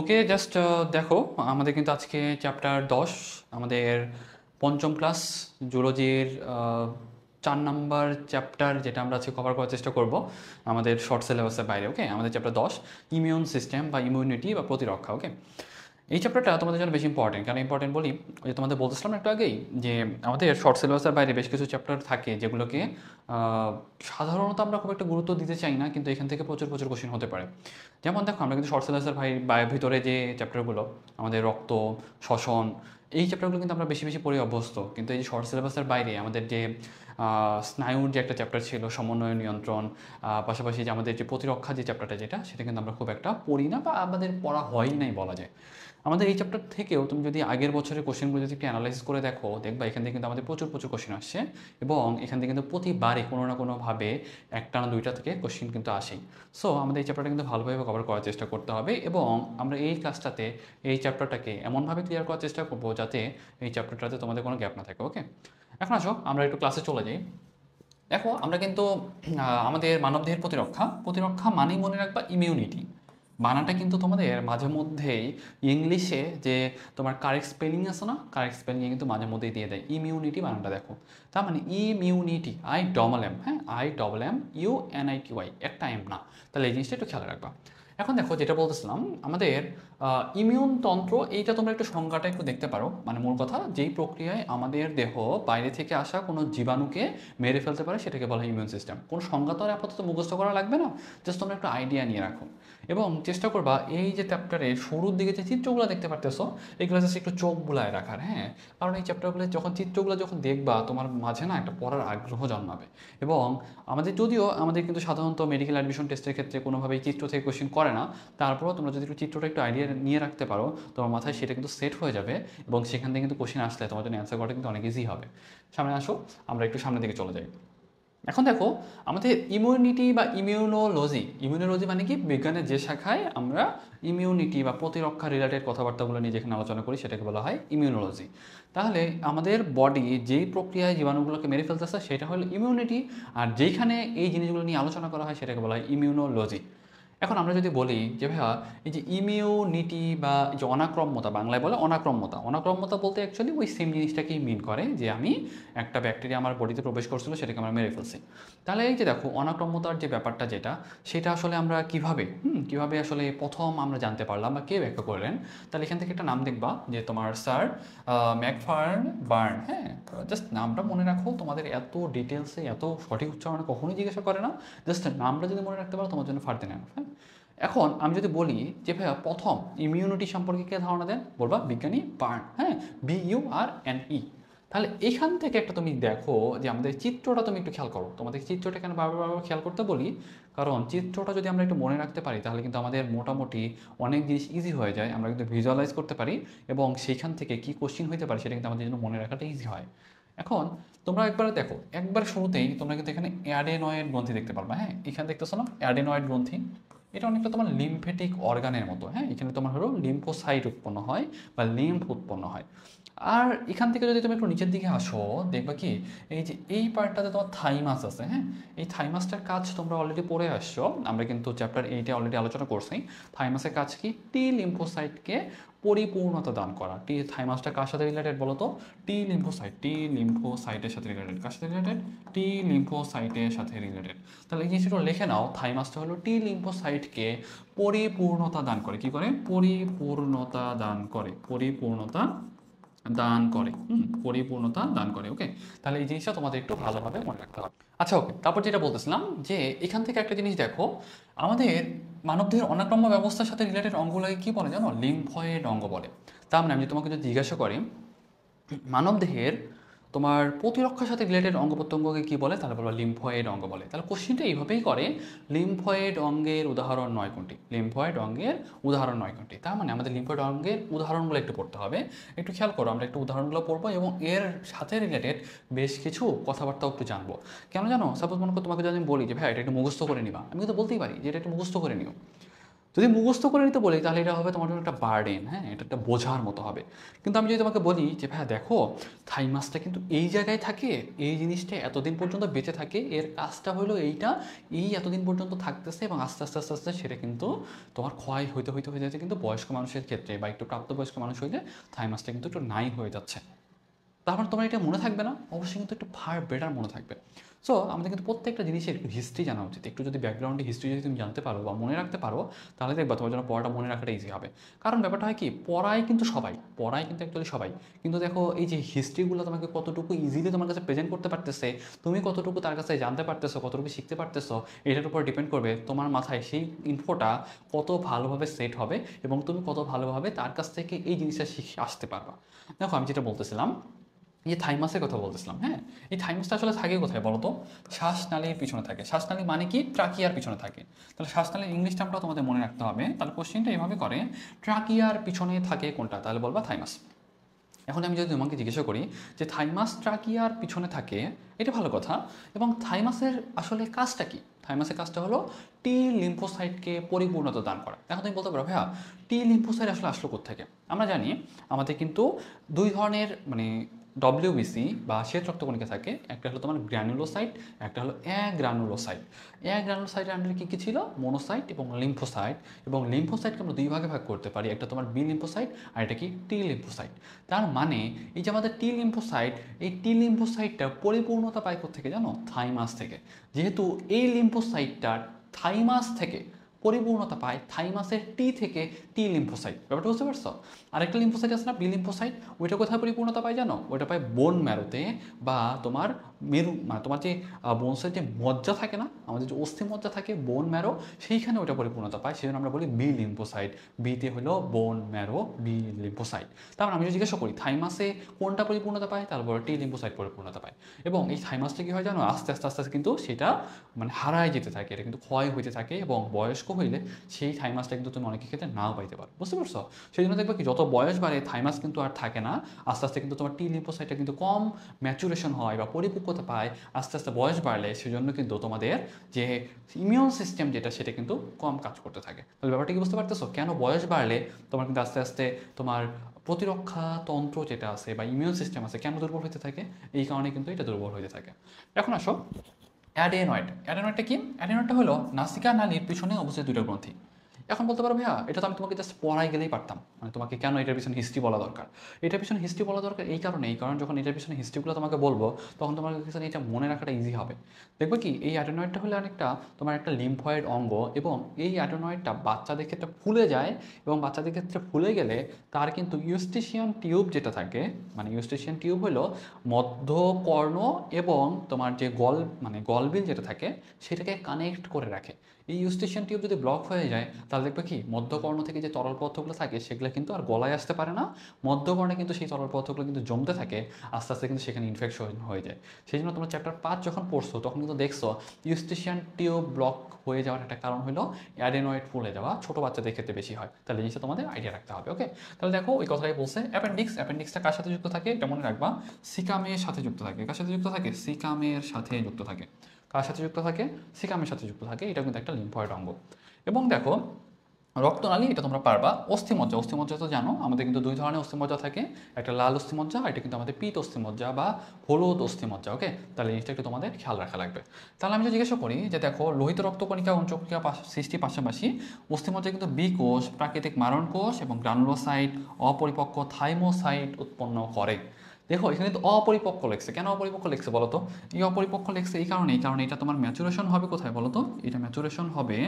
ওকে, just দেখো, আমাদের কিন্তু আজকে চ্যাপ্টার 10, আমাদের পঞ্চম ক্লাস জুলজির 4 নাম্বার চ্যাপ্টার, যেটা আমরা আজকে কভার করার চেষ্টা করব আমাদের শর্ট সিলেবাসের বাইরে। ওকে, আমাদের চ্যাপ্টার 10 ইমিউন সিস্টেম বা ইমিউনিটি বা প্রতিরক্ষা। ওকে, এই চ্যাপ্টারটা তোমাদের জন্য বেশি ইম্পর্টেন্ট। কেন ইম্পর্টেন্ট বলি, ওই যে তোমাদের বলতেছিলাম একটু আগেই যে আমাদের শর্ট সিলেবাসের বাইরে বেশ কিছু চ্যাপ্টার থাকে যেগুলোকে সাধারণত আমরা খুব একটা গুরুত্ব দিতে চাই না, কিন্তু এখান থেকে প্রচুর প্রচুর কোশ্চেন হতে পারে। যেমন দেখো, আমরা কিন্তু শর্ট সিলেবাসের ভিতরে যে চ্যাপ্টারগুলো, আমাদের রক্ত, শ্বসন, এই চ্যাপ্টারগুলো কিন্তু আমরা বেশি বেশি পড়ে অভ্যস্ত। কিন্তু এই যে শর্ট সিলেবাসের বাইরে আমাদের যে স্নায়ুর যে একটা চ্যাপ্টার ছিল, সমন্বয় নিয়ন্ত্রণ, পাশাপাশি যে আমাদের যে প্রতিরক্ষা যে চ্যাপ্টারটা, সেটা কিন্তু আমরা খুব একটা পড়ি না বা আমাদের পড়া হয়ই নাই বলা যায়। আমাদের এই চ্যাপ্টার থেকেও তুমি যদি আগের বছরের কোশ্চেনগুলো যদি একটু অ্যানালাইসিস করে দেখো, দেখবা এখান থেকে কিন্তু আমাদের প্রচুর প্রচুর কোশ্চেন আসছে, এবং এখান থেকে কিন্তু প্রতিবারই কোনো না কোনোভাবে একটা না দুইটা থেকে কোশ্চেন কিন্তু আসেই। সো আমাদের এই চ্যাপ্টারটা কিন্তু ভালোভাবে কভার করার চেষ্টা করতে হবে, এবং আমরা এই ক্লাসটাতে এই চ্যাপ্টারটাকে এমনভাবে ক্লিয়ার করার চেষ্টা করবো যাতে এই চ্যাপ্টারটাতে তোমাদের কোনো গ্যাপ না থাকে। ওকে, এখন আসো আমরা একটু ক্লাসে চলে যাই। দেখো, আমরা কিন্তু আমাদের মানবদেহের প্রতিরক্ষা প্রতিরক্ষা মানেই মনে রাখবা ইমিউনিটি। বানানটা কিন্তু তোমাদের মাঝে মধ্যেই ইংলিশে যে তোমার কারেক্ট স্পেলিং আছে না, কারেক্ট স্পেলিংয়ে কিন্তু মাঝে মধ্যেই দিয়ে দেয় ইমিউনিটি বানানটা। দেখো, তার মানে ইমিউনিটি, I ডবল এম, হ্যাঁ, IMMUNITY, একটা এম না। তাহলে এই জিনিসটা একটু খেয়াল রাখবা। এখন দেখো, যেটা বলতেছিলাম, আমাদের ইমিউন তন্ত্র, এইটা তোমরা একটু সংজ্ঞাটা একটু দেখতে পারো। মানে মূল কথা, যেই প্রক্রিয়ায় আমাদের দেহ বাইরে থেকে আসা কোনো জীবাণুকে মেরে ফেলতে পারে সেটাকে বলা হয় ইমিউন সিস্টেম। কোনো সংজ্ঞা তো আর আপাতত মুখস্থ করা লাগবে না, জাস্ট তোমরা একটু আইডিয়া নিয়ে রাখো, এবং চেষ্টা করবা এই যে চ্যাপ্টারের শুরুর দিকে যে চিত্রগুলো দেখতে পারতেছো, এগুলো জাস্ট একটু চোখ বুলায় রাখার। হ্যাঁ, কারণ এই চ্যাপ্টারগুলো যখন চিত্রগুলো যখন দেখবা, তোমার মাঝে না একটা পড়ার আগ্রহ জন্মাবে। এবং আমাদের কিন্তু সাধারণত মেডিকেল অ্যাডমিশন টেস্টের ক্ষেত্রে কোনোভাবেই চিত্র থেকে কোশ্চেন করে না। তারপরেও তোমরা যদি একটু চিত্রটা একটু আইডিয়া নিয়ে রাখতে পারো, তোমার মাথায় সেটা কিন্তু সেট হয়ে যাবে, এবং সেখান থেকে কিন্তু কোশ্চেন আসলে তোমার জন্য অ্যান্সার করাটা কিন্তু অনেক ইজি হবে। সামনে আসো, আমরা একটু সামনের দিকে চলে যাই। এখন দেখো, আমাদের ইমিউনিটি বা ইমিউনোলজি মানে কি, বিজ্ঞানের যে শাখায় আমরা ইমিউনিটি বা প্রতিরক্ষা রিলেটেড কথাবার্তাগুলো নিয়ে যেখানে আলোচনা করি সেটাকে বলা হয় ইমিউনোলজি। তাহলে আমাদের বডি যেই প্রক্রিয়ায় জীবাণুগুলোকে মেরে ফেলতেছে সেটা হলো ইমিউনিটি, আর যেইখানে এই জিনিসগুলো নিয়ে আলোচনা করা হয় সেটাকে বলা হয় ইমিউনোলজি। এখন আমরা যদি বলি যে ভাইয়া, এই যে ইমিউনিটি বা এই যে অনাক্রম্যতা, বাংলায় বলে অনাক্রম্যতা, অনাক্রম্যতা বলতে অ্যাকচুয়ালি ওই সেম জিনিসটাকেই মিন করে, যে আমি একটা ব্যাকটেরিয়া আমার বডিতে প্রবেশ করছিল, সেটাকে আমরা মেরে ফেলছি। তাহলে এই যে দেখো, অনাক্রম্যতার যে ব্যাপারটা সেটা আসলে আমরা কিভাবে আসলে প্রথম আমরা জানতে পারলাম বা কে ব্যাখ্যা করলেন। তাহলে এখান থেকে একটা নাম দেখবা, যে তোমার স্যার ম্যাকফার্ন বার্ন। হ্যাঁ, জাস্ট নামটা মনে রাখো, তোমাদের এত ডিটেলসে এত সঠিক উচ্চারণে কখনোই জিজ্ঞাসা করে না, জাস্ট নামটা যদি মনে রাখতে পারো তোমার জন্য ফার্দিন্যান্ড। হ্যাঁ, এখন আমি যদি বলি যে ভাইয়া প্রথম ইমিউনিটি সম্পর্কে কে ধারণা দেন, বলবা বিজ্ঞানী বার্ন। হ্যাঁ, BURNE। তাহলে এখান থেকে একটা তুমি দেখো যে আমাদের চিত্রটা তুমি একটু খেয়াল করো। তোমাদের চিত্রটা কেন বারবার বারবার খেয়াল করতে বলি, কারণ চিত্রটা যদি আমরা একটু মনে রাখতে পারি তাহলে কিন্তু আমাদের মোটামুটি অনেক জিনিস ইজি হয়ে যায়, আমরা কিন্তু ভিজুয়ালাইজ করতে পারি, এবং সেইখান থেকে কি কোশ্চিন হতে পারে সেটা কিন্তু আমাদের জন্য মনে রাখাটা ইজি হয়। এখন তোমরা একবার দেখো, একবার শুরুতেই তোমরা কিন্তু এখানে অ্যাডেনয়েড গ্রন্থি দেখতে পারবা। হ্যাঁ, এখানে দেখতেছো না অ্যাডেনয়েড গ্রন্থি, এটা অনেকটা তোমার লিম্ফেটিক অর্গানের মতো। হ্যাঁ, এখানে তোমার হলো লিম্ফোসাইট উৎপন্ন হয় বা লিম্ফ উৎপন্ন হয়। আর এখান থেকে যদি তুমি একটু নিচের দিকে আসো, দেখবা কি, এই যে এই পার্টটাতে তোমার থাইমাস আছে। হ্যাঁ, এই থাইমাসটার কাজ তোমরা অলরেডি পড়ে আসছো, আমরা কিন্তু চ্যাপ্টার 8-এ অলরেডি আলোচনা করছি। থাইমাসের কাজ কি, টি লিম্ফোসাইটকে পরিপূর্ণতা দান করা। থাইমাসটা কার সাথে রিলেটেড বলো তো, টি লিম্ফোসাইটের সাথে রিলেটেড। কার সাথে রিলেটেড? টি লিম্ফোসাইটের সাথে রিলেটেড। তাহলে এই জিনিসটা লিখে নাও, থাইমাসটা হলো টি লিম্ফোসাইটকে পরিপূর্ণতা দান করে। কি করে? পরিপূর্ণতা দান করে, পরিপূর্ণতা দান করে। ওকে, তাহলে এই জিনিসটা তোমাদের একটু ভালোভাবে মনে রাখতে হবে। আচ্ছা, ওকে, তারপর যেটা বলতেছিলাম, যে এখান থেকে একটা জিনিস দেখো, আমাদের মানবদেহের অনাক্রম্য ব্যবস্থার সাথে রিলেটেড অঙ্গগুলোকে কি বলে জানো? লিম্ফয়েড অঙ্গ বলে। তার মানে আমি তোমাকে যদি জিজ্ঞাসা করি মানবদেহের তোমার প্রতিরক্ষার সাথে রিলেটেড অঙ্গ প্রত্যঙ্গকে কী বলে, তাহলে বলবো লিম্ফয়েড অঙ্গ বলে। তাহলে কোশ্চিনটা এইভাবেই করে, লিম্ফয়েড অঙ্গের উদাহরণ 9 কোনটি? লিম্ফয়েড অঙ্গের উদাহরণ 9 কোনটি? তার মানে আমাদের লিম্ফয়েড অঙ্গের উদাহরণগুলো একটু পড়তে হবে। একটু খেয়াল করো, আমরা একটু উদাহরণগুলো পড়বো এবং এর সাথে রিলেটেড বেশ কিছু কথাবার্তাও একটু জানবো। কেন জানো? সাপোজ মনে করো তোমাকে যদি আমি বলি যে ভাই এটা একটু মুখস্থ করে নিবা, আমি কিন্তু বলতেই পারি যে এটা একটু মুখস্থ করে নিও। যদি মুখস্থ করে নিতে বলি তাহলে এটা হবে তোমার জন্য একটা বার্ডেন, হ্যাঁ, এটা একটা বোঝার মতো হবে। কিন্তু আমি যদি তোমাকে বলি যে ভাইয়া দেখো থাইমাসটা কিন্তু এই জায়গায় থাকে, এই জিনিসটা এতদিন পর্যন্ত বেঁচে থাকে, এর কাজটা হলো এইটা, এই এতদিন পর্যন্ত থাকতেছে এবং আস্তে আস্তে আস্তে আস্তে সেটা কিন্তু তোমার ক্ষয় হইতে হইতে হয়ে যাচ্ছে, কিন্তু বয়স্ক মানুষের ক্ষেত্রে বা একটু প্রাপ্তবয়স্ক মানুষ হইলে থাইমাসটা কিন্তু একটু নাই হয়ে যাচ্ছে। তারপর তোমার এটা মনে থাকবে না, অবশ্যই কিন্তু একটু ফার বেটার মনে থাকবে। সো আমাদের কিন্তু প্রত্যেকটা জিনিসের একটু হিস্ট্রি জানা উচিত। একটু যদি ব্যাকগ্রাউন্ডে হিস্ট্রি যদি তুমি জানতে পারো বা মনে রাখতে পারো, তাহলে দেখবা তোমার জন্য পড়াটা মনে রাখাটা ইজি হবে। কারণ ব্যাপারটা হয় কি, পড়ায় কিন্তু সবাই, পড়ায় কিন্তু অ্যাকচুয়ালি সবাই, কিন্তু দেখো এই যে হিস্ট্রিগুলো তোমাকে কতটুকু ইজিলি তোমার কাছে প্রেজেন্ট করতে পারতেছে, তুমি কতটুকু তার কাছে জানতে পারতেছো, কতটুকু শিখতে পারতেছো, এটার উপর ডিপেন্ড করবে তোমার মাথায় সেই ইনফোটা কত ভালোভাবে সেট হবে এবং তুমি কত ভালোভাবে তার কাছ থেকে এই জিনিসটা শিখে আসতে পারবা। দেখো আমি যেটা বলতেছিলাম, এই যে থাইমাসের কথা বলতেছিলাম, হ্যাঁ, এই থাইমাসটা আসলে থাকে কোথায় বলো তো? শ্বাসনালীর পিছনে থাকে। শ্বাসনালী মানে কি? ট্রাকিয়ার পিছনে থাকে। তাহলে শ্বাসনালীর ইংলিশ টার্মটাও তোমাদের মনে রাখতে হবে। তাহলে কোশ্চেনটা এভাবে করে, ট্রাকিয়ার পিছনে থাকে কোনটা? তাহলে বলবা থাইমাস। এখন আমি যদি তোমাকে জিজ্ঞাসা করি যে থাইমাস ট্রাকিয়ার পিছনে থাকে, এটা ভালো কথা, এবং থাইমাসের আসলে কাজটা কি? থাইমাসের কাজটা হলো টি লিম্ফোসাইটকে পরিপূর্ণতা দান করা। এখন তুমি বলতে পারো ভাইয়া টি লিম্ফোসাইট আসলে আসলো কোত্থেকে? আমরা জানি আমাদের কিন্তু দুই ধরনের মানে ডব্লিউবিসি বা শ্বেত রক্তকণিকা থাকে, একটা হলো তোমার গ্র্যানুলোসাইট, একটা হলো অ্যাগ্রানুলোসাইট। অ্যাগ্রানুলোসাইটের আন্ডারে কী কী ছিল? মোনোসাইট এবং লিম্ফোসাইট। এবং লিম্ফোসাইটকে আমরা দুই ভাগে ভাগ করতে পারি, একটা তোমার বি লিম্ফোসাইট আর এটা কি টি লিম্ফোসাইট। তার মানে এই যে আমাদের টি লিম্ফোসাইট, এই টি লিম্ফোসাইটটা পরিপূর্ণতা পায় থেকে জানো? থাইমাস থেকে। যেহেতু এই লিম্ফোসাইটটা থাইমাস থেকে পরিপূর্ণতা পায়, থাইমাসের টি থেকে টি লিম্ফোসাইট, ব্যাপারটা বুঝতে পারছো? আরেকটা লিম্ফোসাইট আছে না, বি লিম্ফোসাইট, ওইটা কোথায় পরিপূর্ণতা পায় জানো? ওইটা পায় বোন ম্যারোতে বা তোমার মেরু, মানে তোমার যে বোনসের যে মজ্জা থাকে না, আমাদের যে অস্থি মজ্জা থাকে বোন ম্যারো, সেইখানে ওইটা পরিপূর্ণতা পায়, সেই জন্য আমরা বলি বি লিম্ফোসাইট। বিতে হলো বোন ম্যারো, বি লিম্ফোসাইট। তারপর আমি যদি জিজ্ঞাসা করি থাইমাসে কোনটা পরিপূর্ণতা পায়, তারপর টি লিম্ফোসাইট পরিপূর্ণতা পায়। এবং এই থাইমাসটা কী হয় জানো? আস্তে আস্তে আস্তে আস্তে কিন্তু সেটা মানে হারায় যেতে থাকে, এটা কিন্তু ক্ষয় হইতে থাকে, এবং বয়স্ক হইলে সেই থাইমাসটা কিন্তু তুমি অনেকের ক্ষেত্রে নাও পাইতে পারো, বুঝতে পারছো? সেই জন্য দেখবে কি যত বয়স বাড়ে থাইমাস কিন্তু আর থাকে না, আস্তে আস্তে কিন্তু তোমার টি লিম্ফোসাইটটা কিন্তু কম ম্যাচুরেশন হয় বা পরিপক্কতা পায় আস্তে আস্তে বয়স বাড়লে, সেজন্য কিন্তু তোমাদের যে ইমিউন সিস্টেম যেটা, সেটা কিন্তু কম কাজ করতে থাকে। তাহলে ব্যাপারটা কি বুঝতে পারতেছো? কেন বয়স বাড়লে তোমার কিন্তু আস্তে আস্তে তোমার প্রতিরক্ষা তন্ত্র যেটা আছে বা ইমিউন সিস্টেম আছে কেন দুর্বল হতে থাকে? এই কারণে কিন্তু এটা দুর্বল হতে থাকে। এখন আসো অ্যাডেনয়েড। অ্যাডেনয়েডটা কি? অ্যাডেনয়েডটা হলো নাসিকা নালীর পিছনে অবস্থিত দুটো গ্রন্থি। এখন বলতে পারো ভাইয়া এটা তো আমি তোমাকে জাস্ট পড়াই গেলেই পারতাম, মানে তোমাকে কেন এটার পিছনে হিস্ট্রি বলা দরকার? এটার পিছনে হিস্ট্রি বলা দরকার এই কারণ যখন এটার পিছনে হিস্ট্রিগুলো তোমাকে বলবো তখন তোমার কাছে এটা মনে রাখাটা ইজি হবে। দেখবে কি এই অ্যাডেনয়েডটা হলো অনেকটা তোমার একটা লিম্ফয়েড অঙ্গ, এবং এই অ্যাডেনয়েডটা বাচ্চাদের ক্ষেত্রে ফুলে যায়, এবং বাচ্চাদের ক্ষেত্রে ফুলে গেলে তার কিন্তু ইউস্টেশিয়ান টিউব যেটা থাকে, মানে ইউস্টেশিয়ান টিউব হলো মধ্যকর্ণ এবং তোমার যে গলবিল যেটা থাকে সেটাকে কানেক্ট করে রাখে। এই ইউস্টেশিয়ান টিউব যদি ব্লক হয়ে যায় তাহলে দেখবে কি মধ্যকর্ণ থেকে যে তরল পদার্থগুলো থাকে সেগুলো কিন্তু আর গলায় আসতে পারে না, মধ্যকর্ণে কিন্তু সেই তরল পদার্থগুলো কিন্তু জমতে থাকে, আস্তে আস্তে কিন্তু সেখানে ইনফেকশন হয়ে যায়। সেই জন্য তোমরা চ্যাপ্টার 5 যখন পড়ছো তখন কিন্তু দেখছো ইউস্টেশিয়ান টিউব ব্লক হয়ে যাওয়ার একটা কারণ হলো অ্যাডেনয়েড ফুলে যাওয়া, ছোটো বাচ্চাদের ক্ষেত্রে বেশি হয়। তাহলে জিনিসটা তোমাদের আইডিয়া রাখতে হবে। ওকে, তাহলে দেখো ওই কথাটাই বলছে অ্যাপেন্ডিক্স। অ্যাপেন্ডিক্সটা কার সাথে যুক্ত থাকে এটা মনে রাখবা, সিকামের সাথে যুক্ত থাকে। কার সাথে যুক্ত থাকে? সিকামের সাথে যুক্ত থাকে। কার সাথে যুক্ত থাকে? সিকামের সাথে যুক্ত থাকে। এটা কিন্তু একটা লিম্ফয়েড অঙ্গ। এবং দেখো রক্তনালী, এটা তোমরা পারবা। অস্থিমজ্জা, অস্থিমজ্জা তো জানো আমাদের কিন্তু দুই ধরনের অস্থিমজ্জা থাকে, একটা লাল অস্থিমজ্জা আর এটা কিন্তু আমাদের পিত অস্থিমজ্জা বা হলুদ অস্থিমজ্জা। ওকে, তাহলে জিনিসটা একটু তোমাদের খেয়াল রাখা লাগবে। তাহলে আমি যদি জিজ্ঞাসা করি যে দেখো লোহিত রক্তকণিকা অঞ্চকণিকা সৃষ্টির পাশাপাশি অস্থিমজ্জা কিন্তু বি কোষ, প্রাকৃতিক মারণ কোষ এবং গ্রানুলোসাইট, অপরিপক্ক থাইমোসাইট উৎপন্ন করে। দেখো এখানে কিন্তু অপরিপক্ক লেখছে, কেন অপরিপক্ক লেখছে বলো তো? এই অপরিপক্ক লেখছে এই কারণেই, কারণ এটা তোমার ম্যাচুরেশন হবে কোথায় বলো তো? এটা ম্যাচুরেশন হবে,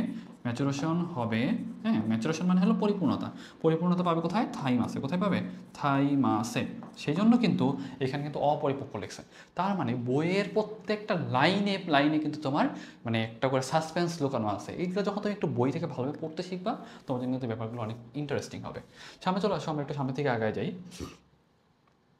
হ্যাঁ, ম্যাচুরেশন মানে হলো পরিপূর্ণতা। পরিপূর্ণতা পাবে কোথায়? থাইমাসে। কোথায় পাবে? থাইমাসে। সেই জন্য কিন্তু এখানে কিন্তু অপরিপক্ক লেখছে। তার মানে বইয়ের প্রত্যেকটা লাইনে লাইনে কিন্তু তোমার মানে একটা করে সাসপেন্স লুকানো আছে। এইগুলো যখন তুমি একটু বই থেকে ভালোভাবে পড়তে শিখবা তোমার জন্য কিন্তু ব্যাপারগুলো অনেক ইন্টারেস্টিং হবে। সামনে চলো আসো, আমরা একটু সামনে থেকে আগায় যাই।